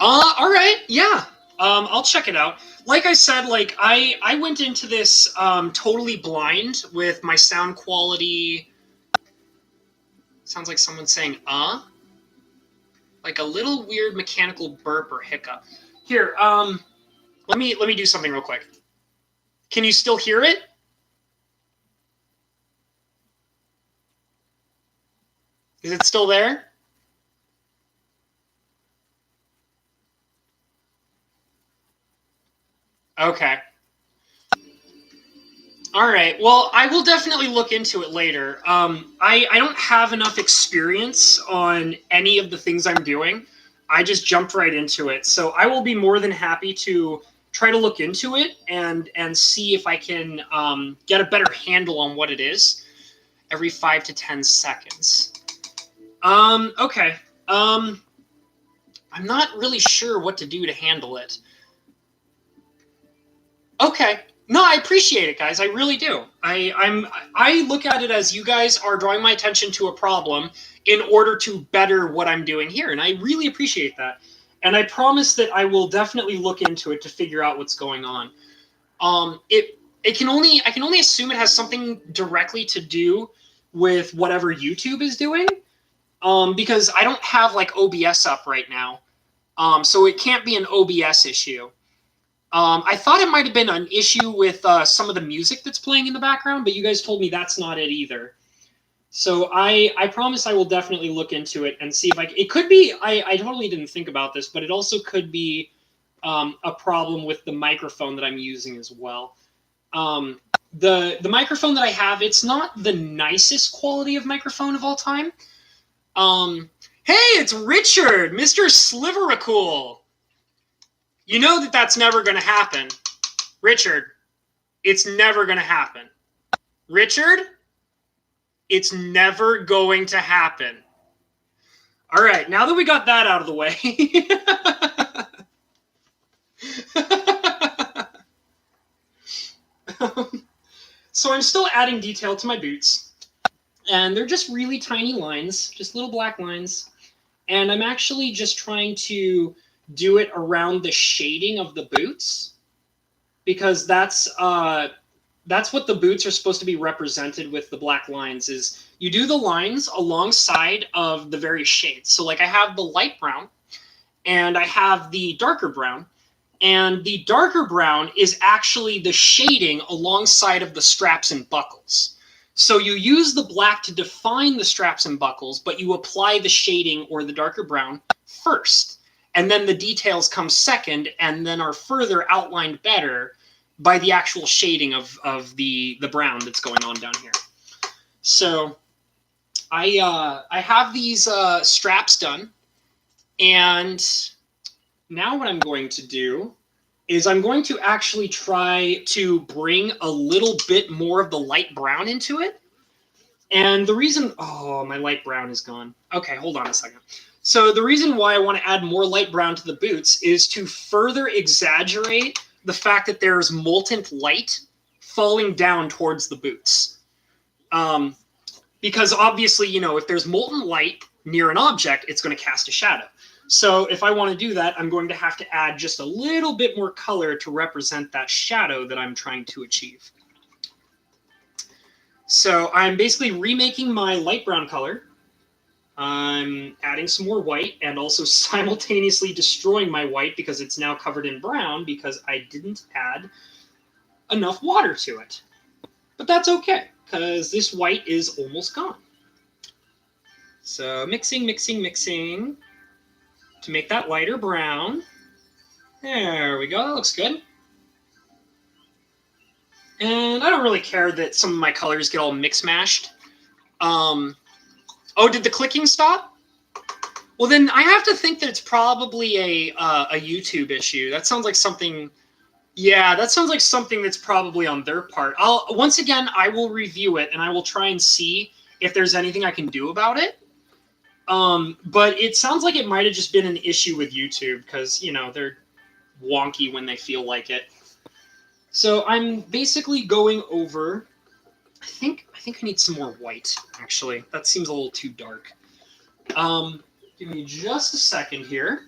All right, yeah. I'll check it out. Like I said, like I went into this totally blind with my sound quality. Sounds like someone saying like a little weird mechanical burp or hiccup. Here, let me do something real quick. Can you still hear it? Is it still there? Okay. All right. Well, I will definitely look into it later. I don't have enough experience on any of the things I'm doing. I just jumped right into it. So I will be more than happy to try to look into it and see if I can get a better handle on what it is every 5 to 10 seconds. Okay. I'm not really sure what to do to handle it. Okay. No, I appreciate it, guys. I really do. I look at it as you guys are drawing my attention to a problem in order to better what I'm doing here, and I really appreciate that. And I promise that I will definitely look into it to figure out what's going on. I can only assume it has something directly to do with whatever YouTube is doing, because I don't have like OBS up right now, so it can't be an OBS issue. I thought it might have been an issue with some of the music that's playing in the background, but you guys told me that's not it either. So I promise I will definitely look into it and see if it could be, I totally didn't think about this, but it also could be a problem with the microphone that I'm using as well. The microphone that I have, it's not the nicest quality of microphone of all time. Hey, it's Richard, Mr. Sliveracool. You know that that's never going to happen. Richard, it's never going to happen. Richard, it's never going to happen. All right, now that we got that out of the way. So I'm still adding detail to my boots. And they're just really tiny lines, just little black lines. And I'm actually just trying to do it around the shading of the boots, because that's what the boots are supposed to be represented with the black lines. Is you do the lines alongside of the various shades. So like I have the light brown and I have the darker brown, and the darker brown is actually the shading alongside of the straps and buckles. So you use the black to define the straps and buckles, but you apply the shading or the darker brown first. And then the details come second and then are further outlined better by the actual shading of the brown that's going on down here. So I have these straps done. And now what I'm going to do is I'm going to actually try to bring a little bit more of the light brown into it. And the reason, oh, my light brown is gone. Okay, hold on a second. So the reason why I want to add more light brown to the boots is to further exaggerate the fact that there's molten light falling down towards the boots. Because obviously, you know, if there's molten light near an object, it's going to cast a shadow. So if I want to do that, I'm going to have to add just a little bit more color to represent that shadow that I'm trying to achieve. So I'm basically remaking my light brown color. I'm adding some more white and also simultaneously destroying my white because it's now covered in brown because I didn't add enough water to it. But that's okay, because this white is almost gone. So mixing, mixing, mixing to make that lighter brown. There we go, that looks good. And I don't really care that some of my colors get all mix-mashed. Oh, did the clicking stop? Well, then I have to think that it's probably a YouTube issue. That sounds like something... Yeah, that sounds like something that's probably on their part. Once again, I will review it, and I will try and see if there's anything I can do about it. But it sounds like it might have just been an issue with YouTube, because, you know, they're wonky when they feel like it. So I'm basically going over... I think I need some more white, actually. That seems a little too dark. Give me just a second here.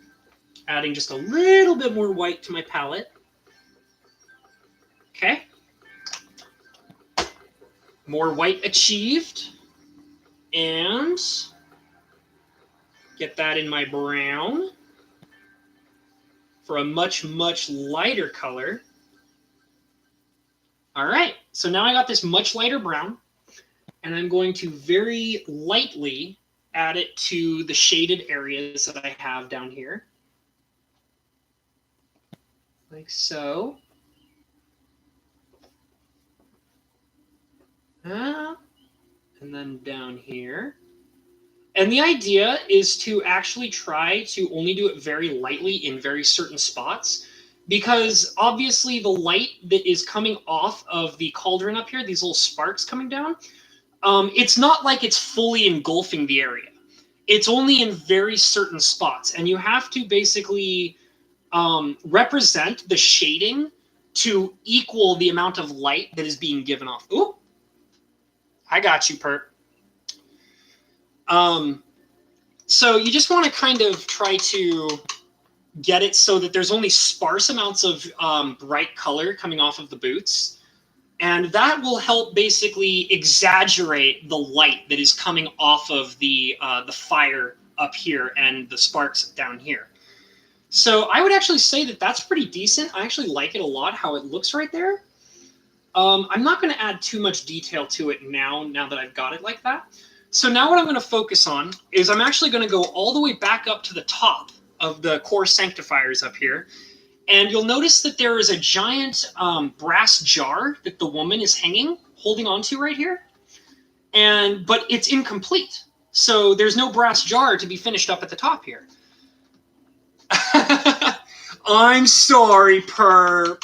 Adding just a little bit more white to my palette. Okay. More white achieved. And get that in my brown for a much, much lighter color. All right, so now I got this much lighter brown, and I'm going to very lightly add it to the shaded areas that I have down here. Like so. And then down here. And the idea is to actually try to only do it very lightly in very certain spots, because obviously the light that is coming off of the cauldron up here, these little sparks coming down, it's not like it's fully engulfing the area. It's only in very certain spots, and you have to basically represent the shading to equal the amount of light that is being given off. Ooh, I got you, Pert. So you just want to kind of try to get it so that there's only sparse amounts of bright color coming off of the boots. And that will help basically exaggerate the light that is coming off of the fire up here and the sparks down here. So I would actually say that that's pretty decent. I actually like it a lot, how it looks right there. I'm not going to add too much detail to it now that I've got it like that. So now what I'm going to focus on is I'm actually going to go all the way back up to the top of the core sanctifiers up here. And you'll notice that there is a giant brass jar that the woman is holding onto right here. But it's incomplete. So there's no brass jar to be finished up at the top here. I'm sorry, Perp.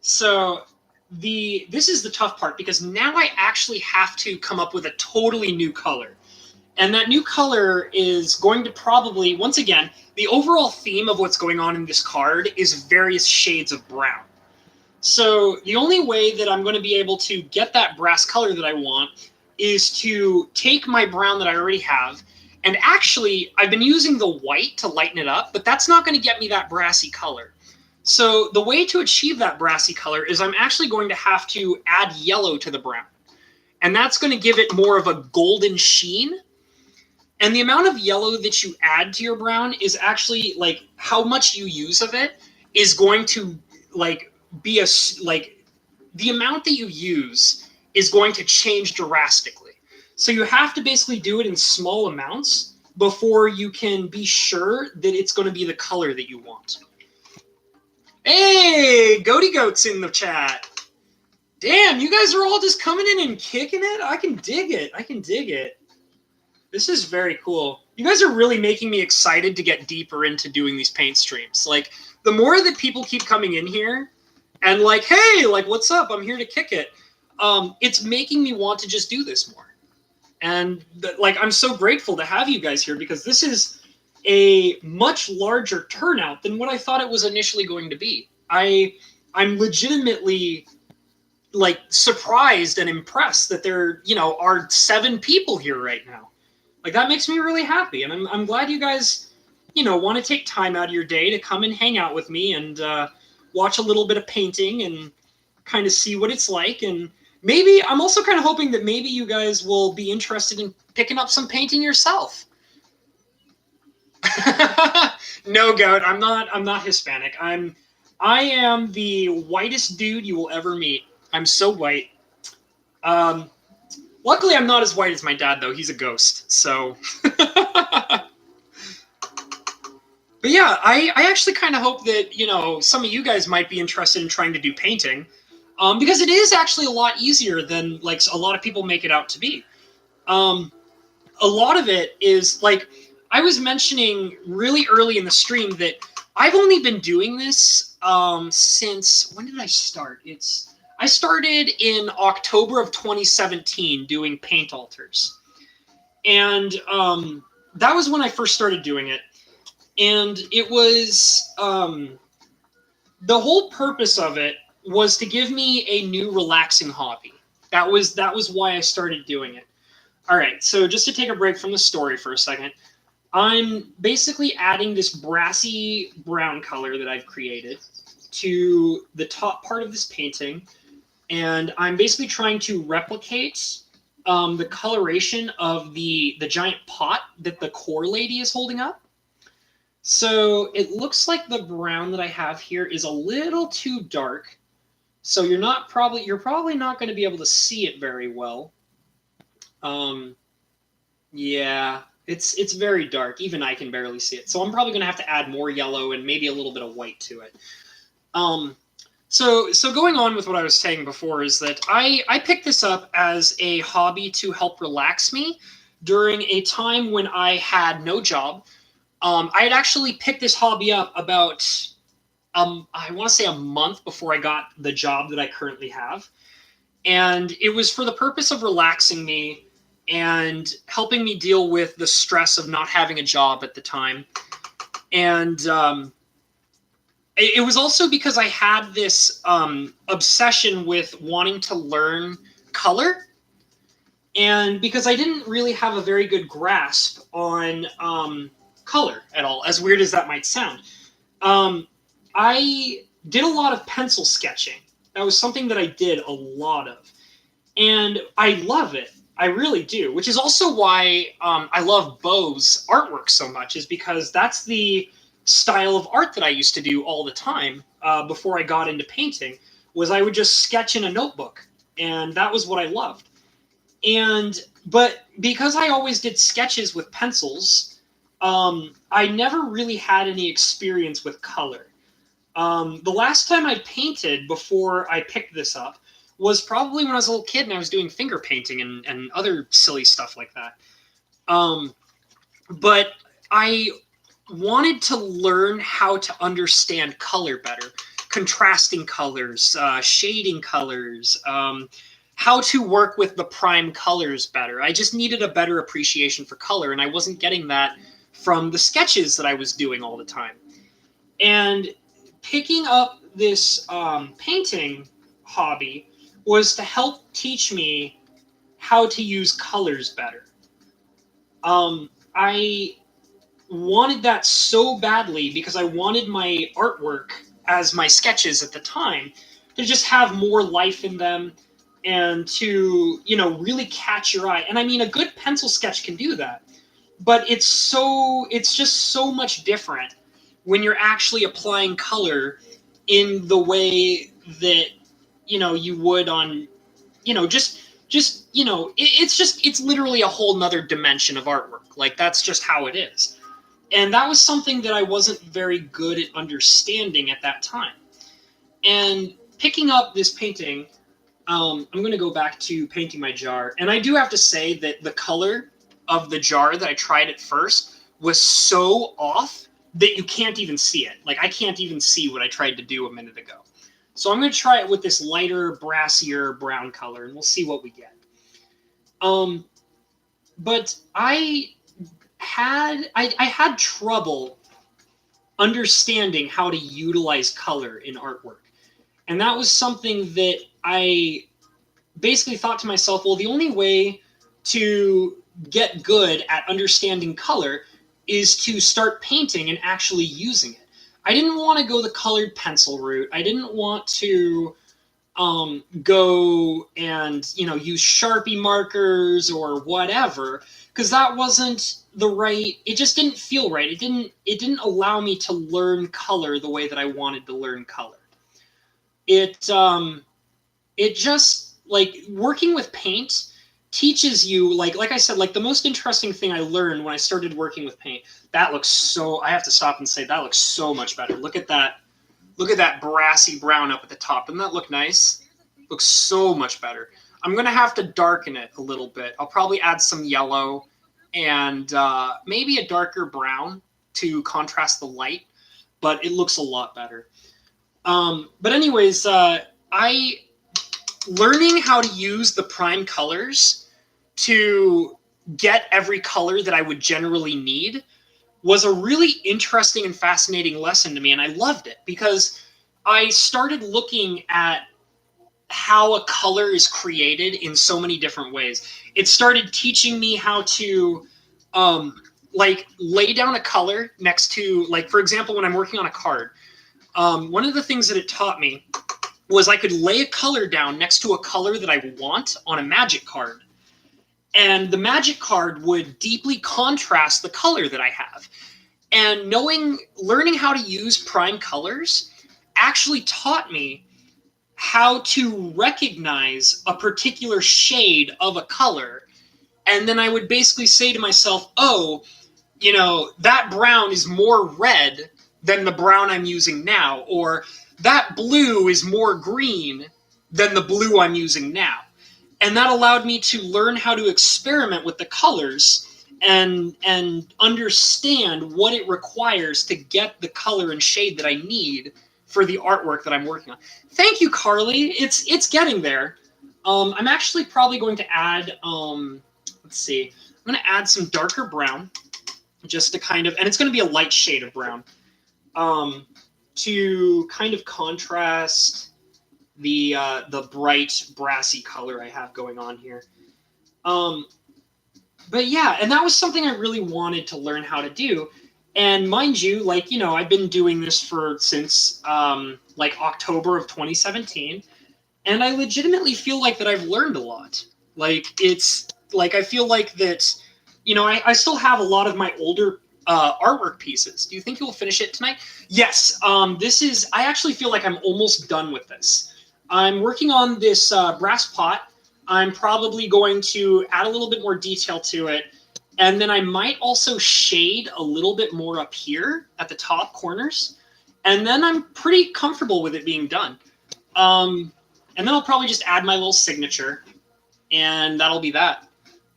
So this is the tough part, because now I actually have to come up with a totally new color. And that new color is going to probably, once again, the overall theme of what's going on in this card is various shades of brown. So the only way that I'm going to be able to get that brass color that I want is to take my brown that I already have, and actually I've been using the white to lighten it up, but that's not going to get me that brassy color. So the way to achieve that brassy color is I'm actually going to have to add yellow to the brown. And that's going to give it more of a golden sheen. And the amount of yellow that you add to your brown is actually, like, how much you use of it is going to, like, be the amount that you use is going to change drastically. So you have to basically do it in small amounts before you can be sure that it's going to be the color that you want. Hey, Goaty Goat's in the chat. Damn, you guys are all just coming in and kicking it? I can dig it. I can dig it. This is very cool. You guys are really making me excited to get deeper into doing these paint streams. Like, the more that people keep coming in here and like, hey, like, what's up? I'm here to kick it. It's making me want to just do this more. And like, I'm so grateful to have you guys here, because this is a much larger turnout than what I thought it was initially going to be. I'm legitimately, like, surprised and impressed that there, are 7 people here right now. Like, that makes me really happy, and I'm glad you guys, want to take time out of your day to come and hang out with me and watch a little bit of painting and kind of see what it's like. And maybe I'm also kind of hoping that maybe you guys will be interested in picking up some painting yourself. No, Goat, I'm not Hispanic. I am the whitest dude you will ever meet. I'm so white. Luckily, I'm not as white as my dad, though. He's a ghost, so. But yeah, I actually kind of hope that, some of you guys might be interested in trying to do painting, because it is actually a lot easier than, like, a lot of people make it out to be. A lot of it is, like, I was mentioning really early in the stream that I've only been doing this since, when did I start? I started in October of 2017 doing paint altars. And that was when I first started doing it. And it was, the whole purpose of it was to give me a new relaxing hobby. That was why I started doing it. All right, so just to take a break from the story for a second, I'm basically adding this brassy brown color that I've created to the top part of this painting. And I'm basically trying to replicate the coloration of the giant pot that the core lady is holding up. So it looks like the brown that I have here is a little too dark. So you're probably not going to be able to see it very well. Um, yeah, it's very dark. Even I can barely see it. So I'm probably going to have to add more yellow and maybe a little bit of white to it. Um, so going on with what I was saying before is that I picked this up as a hobby to help relax me during a time when I had no job. I had actually picked this hobby up about I want to say a month before I got the job that I currently have, and it was for the purpose of relaxing me and helping me deal with the stress of not having a job at the time. And it was also because I had this obsession with wanting to learn color, and because I didn't really have a very good grasp on color at all, as weird as that might sound. Um, I did a lot of pencil sketching. That was something that I did a lot of. And I love it. I really do, which is also why I love Bo's artwork so much, is because that's the style of art that I used to do all the time before I got into painting, was I would just sketch in a notebook, and that was what I loved. But because I always did sketches with pencils, I never really had any experience with color. The last time I painted before I picked this up was probably when I was a little kid and I was doing finger painting and other silly stuff like that. But I wanted to learn how to understand color better, contrasting colors, shading colors, how to work with the prime colors better. I just needed a better appreciation for color, and I wasn't getting that from the sketches that I was doing all the time. And picking up this painting hobby was to help teach me how to use colors better. I wanted that so badly because I wanted my artwork, as my sketches at the time, to just have more life in them and to, really catch your eye. And I mean, a good pencil sketch can do that, but it's just so much different when you're actually applying color in the way that you would on it's literally a whole nother dimension of artwork. Like, that's just how it is. And that was something that I wasn't very good at understanding at that time. And picking up this painting, I'm going to go back to painting my jar. And I do have to say that the color of the jar that I tried at first was so off that you can't even see it. Like, I can't even see what I tried to do a minute ago. So I'm going to try it with this lighter, brassier brown color, and we'll see what we get. But I had trouble understanding how to utilize color in artwork. And that was something that I basically thought to myself, well, the only way to get good at understanding color is to start painting and actually using it. I didn't want to go the colored pencil route. I didn't want to go and use Sharpie markers or whatever, because that wasn't the right. It just didn't feel right. It didn't allow me to learn color the way that I wanted to learn color. It just, like, working with paint teaches you, like I said, like, the most interesting thing I learned when I started working with paint. That looks so. I have to stop and say that looks so much better. Look at that. Look at that brassy brown up at the top. Doesn't that look nice? Looks so much better. I'm going to have to darken it a little bit. I'll probably add some yellow and maybe a darker brown to contrast the light, but it looks a lot better. But anyways, learning how to use the prime colors to get every color that I would generally need was a really interesting and fascinating lesson to me, and I loved it because I started looking at how a color is created in so many different ways. It started teaching me how to lay down a color next to, like, for example, when I'm working on a card, one of the things that it taught me was I could lay a color down next to a color that I want on a magic card. And the magic card would deeply contrast the color that I have. And learning how to use prime colors actually taught me how to recognize a particular shade of a color. And then I would basically say to myself, oh, that brown is more red than the brown I'm using now, or that blue is more green than the blue I'm using now. And that allowed me to learn how to experiment with the colors and understand what it requires to get the color and shade that I need for the artwork that I'm working on. Thank you, Carly. It's getting there. I'm actually probably going to add, let's see, I'm going to add some darker brown, just to kind of, and it's going to be a light shade of brown, to kind of contrast the bright brassy color I have going on here. But yeah, and that was something I really wanted to learn how to do. And mind you, I've been doing this since October of 2017, and I legitimately feel like that I've learned a lot. I feel like that, I still have a lot of my older artwork pieces. Do you think you'll finish it tonight? Yes. I actually feel like I'm almost done with this. I'm working on this brass pot. I'm probably going to add a little bit more detail to it. And then I might also shade a little bit more up here at the top corners. And then I'm pretty comfortable with it being done. And then I'll probably just add my little signature. And that'll be that.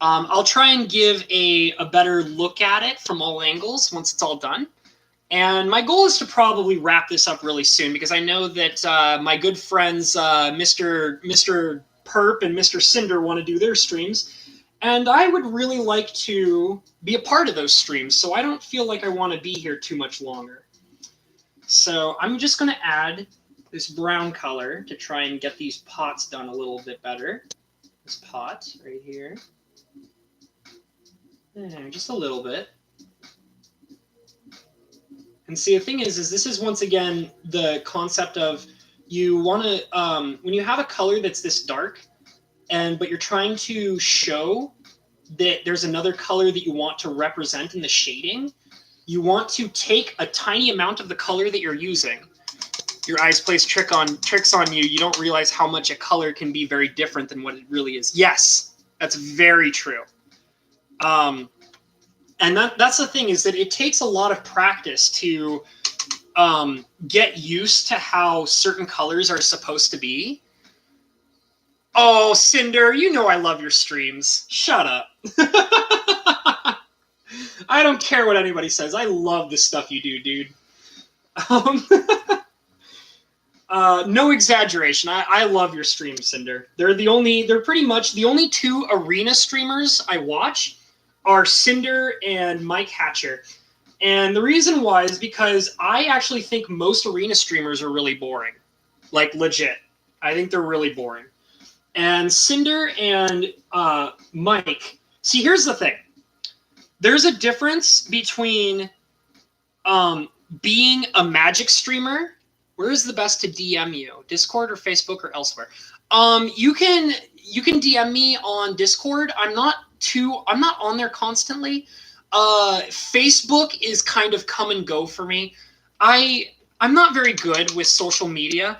I'll try and give a better look at it from all angles once it's all done. And my goal is to probably wrap this up really soon, because I know that my good friends Mr. Perp and Mr. Cinder want to do their streams. And I would really like to be a part of those streams, so I don't feel like I want to be here too much longer. So I'm just going to add this brown color to try and get these pots done a little bit better. This pot right here. And just a little bit. And see, the thing is this is once again the concept of you want to, when you have a color that's this dark, but you're trying to show that there's another color that you want to represent in the shading, you want to take a tiny amount of the color that you're using. Your eyes plays tricks on you. You don't realize how much a color can be very different than what it really is. Yes, that's very true. And that's the thing, is that it takes a lot of practice to get used to how certain colors are supposed to be. Oh, Cinder, I love your streams. Shut up. I don't care what anybody says. I love the stuff you do, dude. No exaggeration. I love your streams, Cinder. They're pretty much the only two arena streamers I watch are Cinder and Mike Hatcher. And the reason why is because I actually think most arena streamers are really boring. Like, legit. I think they're really boring. And Cinder and Mike, see, here's the thing. There's a difference between being a Magic streamer. Where is the best to DM you? Discord or Facebook or elsewhere? You can DM me on Discord. I'm not on there constantly. Facebook is kind of come and go for me. I'm not very good with social media.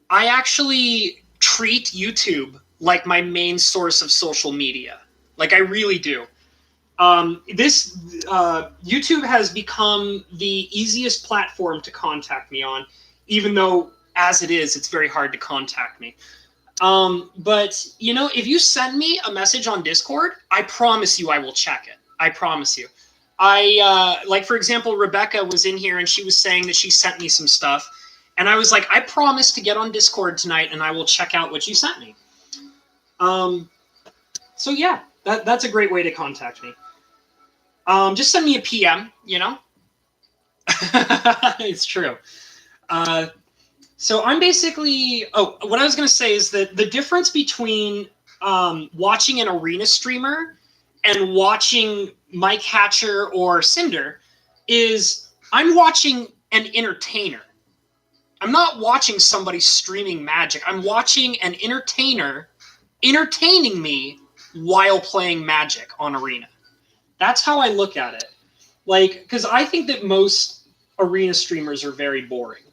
I actually treat YouTube like my main source of social media. Like, I really do. YouTube has become the easiest platform to contact me on, even though, as it is, it's very hard to contact me. But, if you send me a message on Discord, I promise you I will check it. I promise you. For example, Rebecca was in here and she was saying that she sent me some stuff. And I was like, I promise to get on Discord tonight and I will check out what you sent me. So yeah, that's a great way to contact me. Just send me a PM, It's true. So I'm basically, what I was going to say is that the difference between watching an arena streamer and watching Mike Hatcher or Cinder is I'm watching an entertainer. I'm not watching somebody streaming Magic. I'm watching an entertainer entertaining me while playing Magic on Arena. That's how I look at it. Like, because I think that most arena streamers are very boring.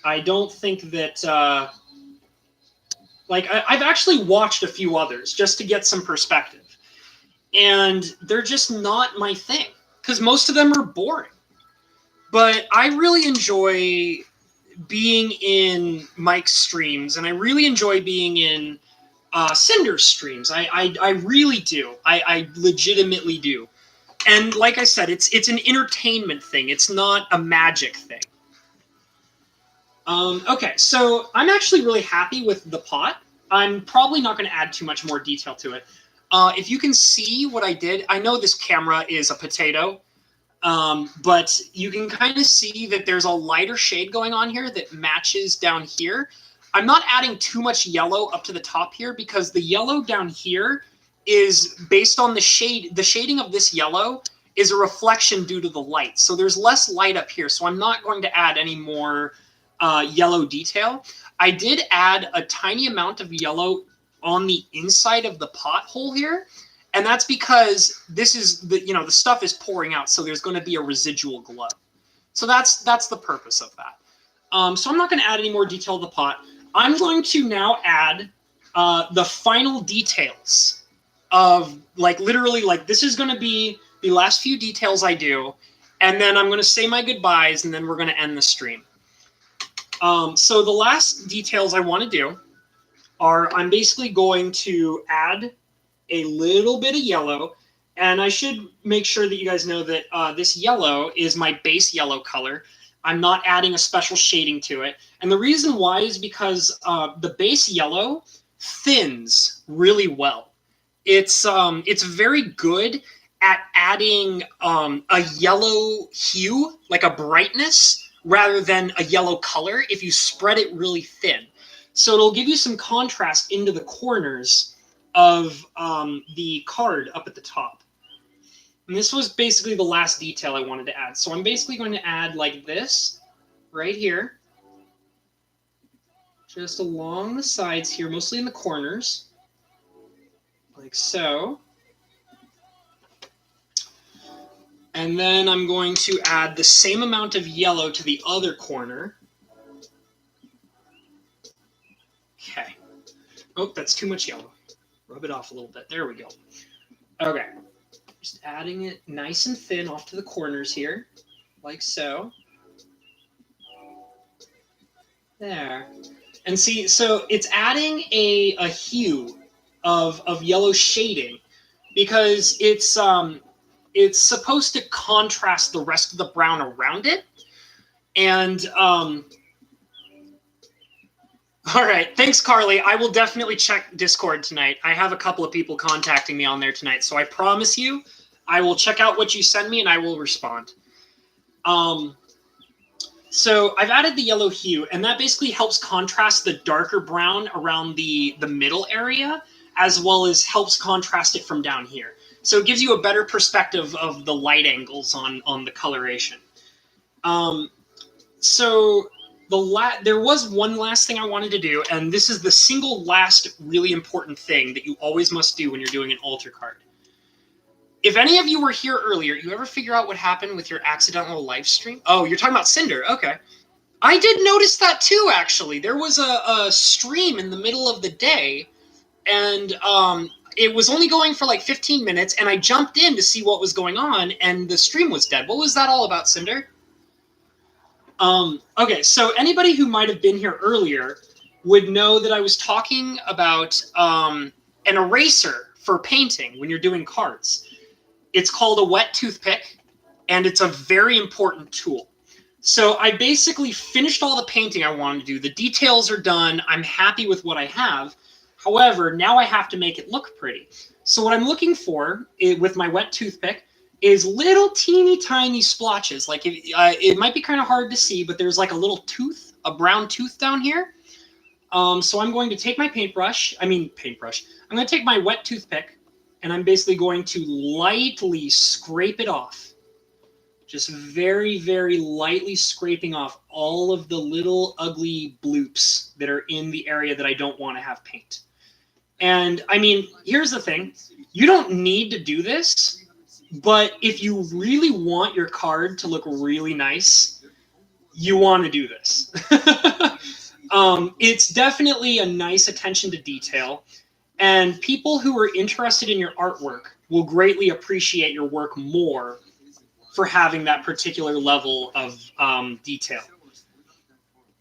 I don't think that, I've actually watched a few others just to get some perspective. And they're just not my thing, because most of them are boring. But I really enjoy being in Mike's streams, and I really enjoy being in Cinder's streams. I really do. I legitimately do. And like I said, it's an entertainment thing. It's not a magic thing. Okay, so I'm actually really happy with the pot. I'm probably not going to add too much more detail to it. If you can see what I did, I know this camera is a potato, but you can kind of see that there's a lighter shade going on here that matches down here. I'm not adding too much yellow up to the top here because the yellow down here is based on the shade. The shading of this yellow is a reflection due to the light. So there's less light up here. So I'm not going to add any more yellow detail. I did add a tiny amount of yellow on the inside of the pot hole here. And that's because this is the stuff is pouring out. So there's going to be a residual glow. So that's the purpose of that. So I'm not going to add any more detail to the pot. I'm going to now add the final details of literally this is going to be the last few details I do. And then I'm going to say my goodbyes and then we're going to end the stream. So the last details I want to do are I'm basically going to add a little bit of yellow. And I should make sure that you guys know that this yellow is my base yellow color. I'm not adding a special shading to it. And the reason why is because the base yellow thins really well. It's very good at adding a yellow hue, like a brightness, rather than a yellow color if you spread it really thin. So it'll give you some contrast into the corners of the card up at the top. And this was basically the last detail I wanted to add. So I'm basically going to add like this right here, just along the sides here, mostly in the corners, like so. And then I'm going to add the same amount of yellow to the other corner. Okay. Oh, that's too much yellow. Rub it off a little bit. There we go. Okay. Just adding it nice and thin off to the corners here, like so. There. And see, so it's adding a hue of yellow shading because it's supposed to contrast the rest of the brown around it. And all right, thanks, Carly. I will definitely check Discord tonight. I have a couple of people contacting me on there tonight, so I promise you I will check out what you send me and I will respond. So I've added the yellow hue, and that basically helps contrast the darker brown around the middle area, as well as helps contrast it from down here. So it gives you a better perspective of the light angles on the coloration. So there was one last thing I wanted to do, and this is the single last really important thing that you always must do when you're doing an altar card. If any of you were here earlier, you ever figure out what happened with your accidental live stream? Oh, you're talking about Cinder. Okay. I did notice that too, actually. There was a stream in the middle of the day, and it was only going for like 15 minutes, and I jumped in to see what was going on, and the stream was dead. What was that all about, Cinder? Okay, so anybody who might have been here earlier would know that I was talking about an eraser for painting when you're doing cards. It's called a wet toothpick, and it's a very important tool. So I basically finished all the painting I wanted to do. The details are done. I'm happy with what I have. However, now I have to make it look pretty. So what I'm looking for with my wet toothpick is little teeny tiny splotches. Like it might be kind of hard to see, but there's like a little tooth, a brown tooth down here. So I'm going to take my I'm going to take my wet toothpick, and I'm basically going to lightly scrape it off. Just very, very lightly scraping off all of the little ugly bloops that are in the area that I don't want to have paint. And I mean, here's the thing. You don't need to do this, But if you really want your card to look really nice, you want to do this. It's definitely a nice attention to detail, and people who are interested in your artwork will greatly appreciate your work more for having that particular level of detail.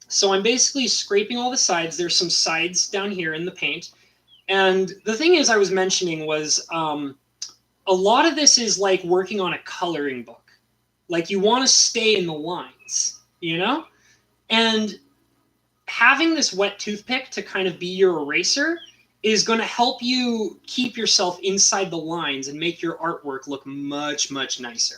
So I'm basically scraping all the sides. There's some sides down here in the paint. And the thing is I was mentioning was a lot of this is like working on a coloring book. Like you want to stay in the lines, you know? And having this wet toothpick to kind of be your eraser is going to help you keep yourself inside the lines and make your artwork look much, much nicer.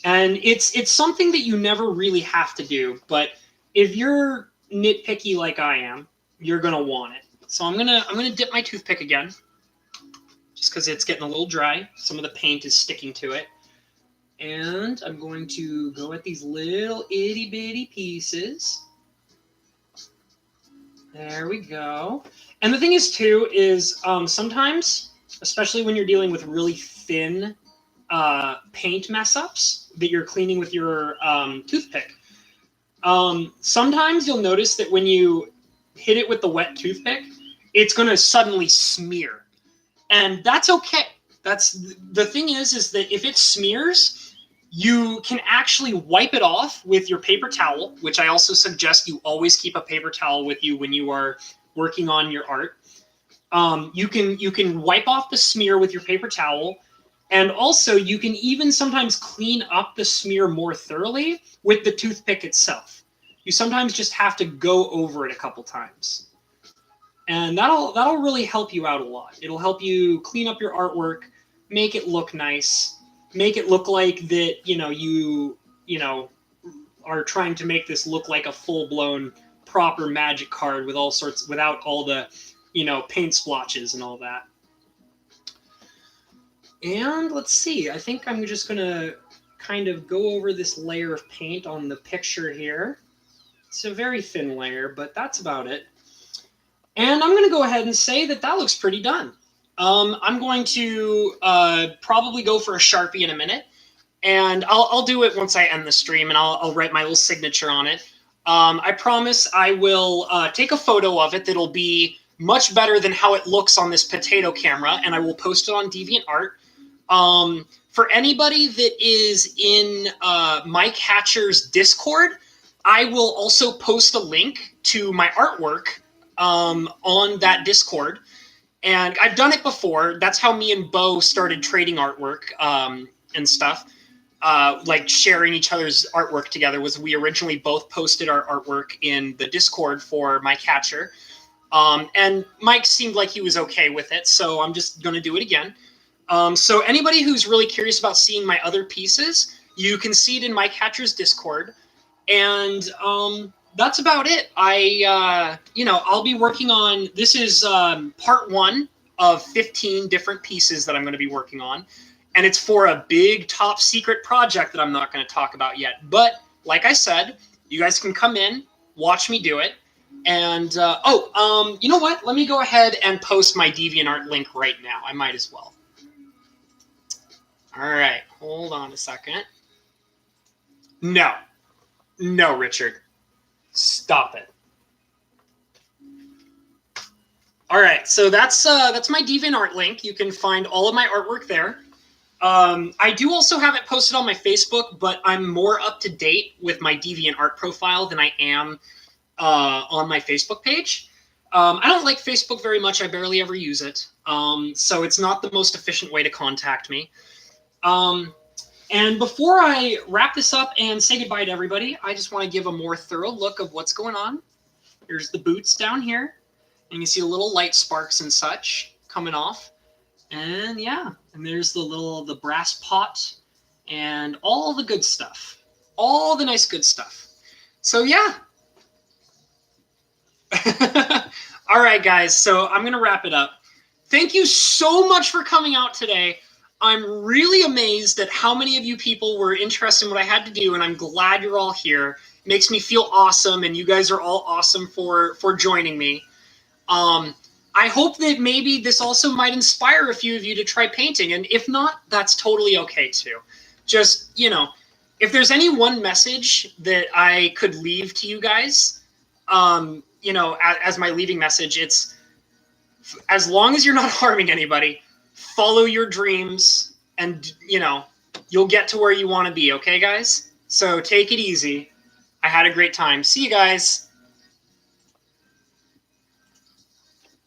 And it's something that you never really have to do, but if you're nitpicky like I am, you're going to want it. So I'm going to dip my toothpick again, just because it's getting a little dry. Some of the paint is sticking to it. And I'm going to go at these little itty bitty pieces. There we go. And the thing is, too, is sometimes, especially when you're dealing with really thin paint mess-ups that you're cleaning with your toothpick, sometimes you'll notice that when you hit it with the wet toothpick, it's going to suddenly smear. And that's okay. That's the thing is that if it smears, you can actually wipe it off with your paper towel, which I also suggest you always keep a paper towel with you when you are working on your art. You can wipe off the smear with your paper towel, and also you can even sometimes clean up the smear more thoroughly with the toothpick itself. You sometimes just have to go over it a couple times. And that'll really help you out a lot. It'll help you clean up your artwork, make it look nice, make it look like that, you are trying to make this look like a full-blown proper magic card with all sorts, without all the, paint splotches and all that. And let's see, I think I'm just gonna kind of go over this layer of paint on the picture here. It's a very thin layer, but that's about it. And I'm gonna go ahead and say that looks pretty done. I'm going to probably go for a Sharpie in a minute, and I'll do it once I end the stream, and I'll write my little signature on it. I promise I will take a photo of it that'll be much better than how it looks on this potato camera, and I will post it on DeviantArt. For anybody that is in Mike Hatcher's Discord, I will also post a link to my artwork on that Discord. And I've done it before. That's how me and Bo started trading artwork and stuff. Like sharing each other's artwork together was we originally both posted our artwork in the Discord for Mike Hatcher. And Mike seemed like he was okay with it, so I'm just going to do it again. So anybody who's really curious about seeing my other pieces, you can see it in Mike Hatcher's Discord. And that's about it. I'll be working on, this is part 1 of 15 different pieces that I'm going to be working on. And it's for a big top secret project that I'm not going to talk about yet. But like I said, you guys can come in, watch me do it. And, you know what? Let me go ahead and post my DeviantArt link right now. I might as well. All right, hold on a second. No, Richard. Stop it. All right, so that's my DeviantArt link. You can find all of my artwork there. I do also have it posted on my Facebook, but I'm more up to date with my DeviantArt profile than I am on my Facebook page. I don't like Facebook very much. I barely ever use it. So it's not the most efficient way to contact me. And before I wrap this up and say goodbye to everybody, I just want to give a more thorough look of what's going on. Here's the boots down here. And you see a little light sparks and such coming off. And yeah, and there's the brass pot and all the good stuff. All the nice good stuff. So yeah. All right, guys. So I'm going to wrap it up. Thank you so much for coming out today. I'm really amazed at how many of you people were interested in what I had to do, and I'm glad you're all here. It makes me feel awesome, and you guys are all awesome for joining me. I I hope that maybe this also might inspire a few of you to try painting. And if not, that's totally okay too. Just, if there's any one message that I could leave to you guys, as my leaving message, it's as long as you're not harming anybody, follow your dreams and, you'll get to where you want to be. Okay, guys? So take it easy. I had a great time. See you guys.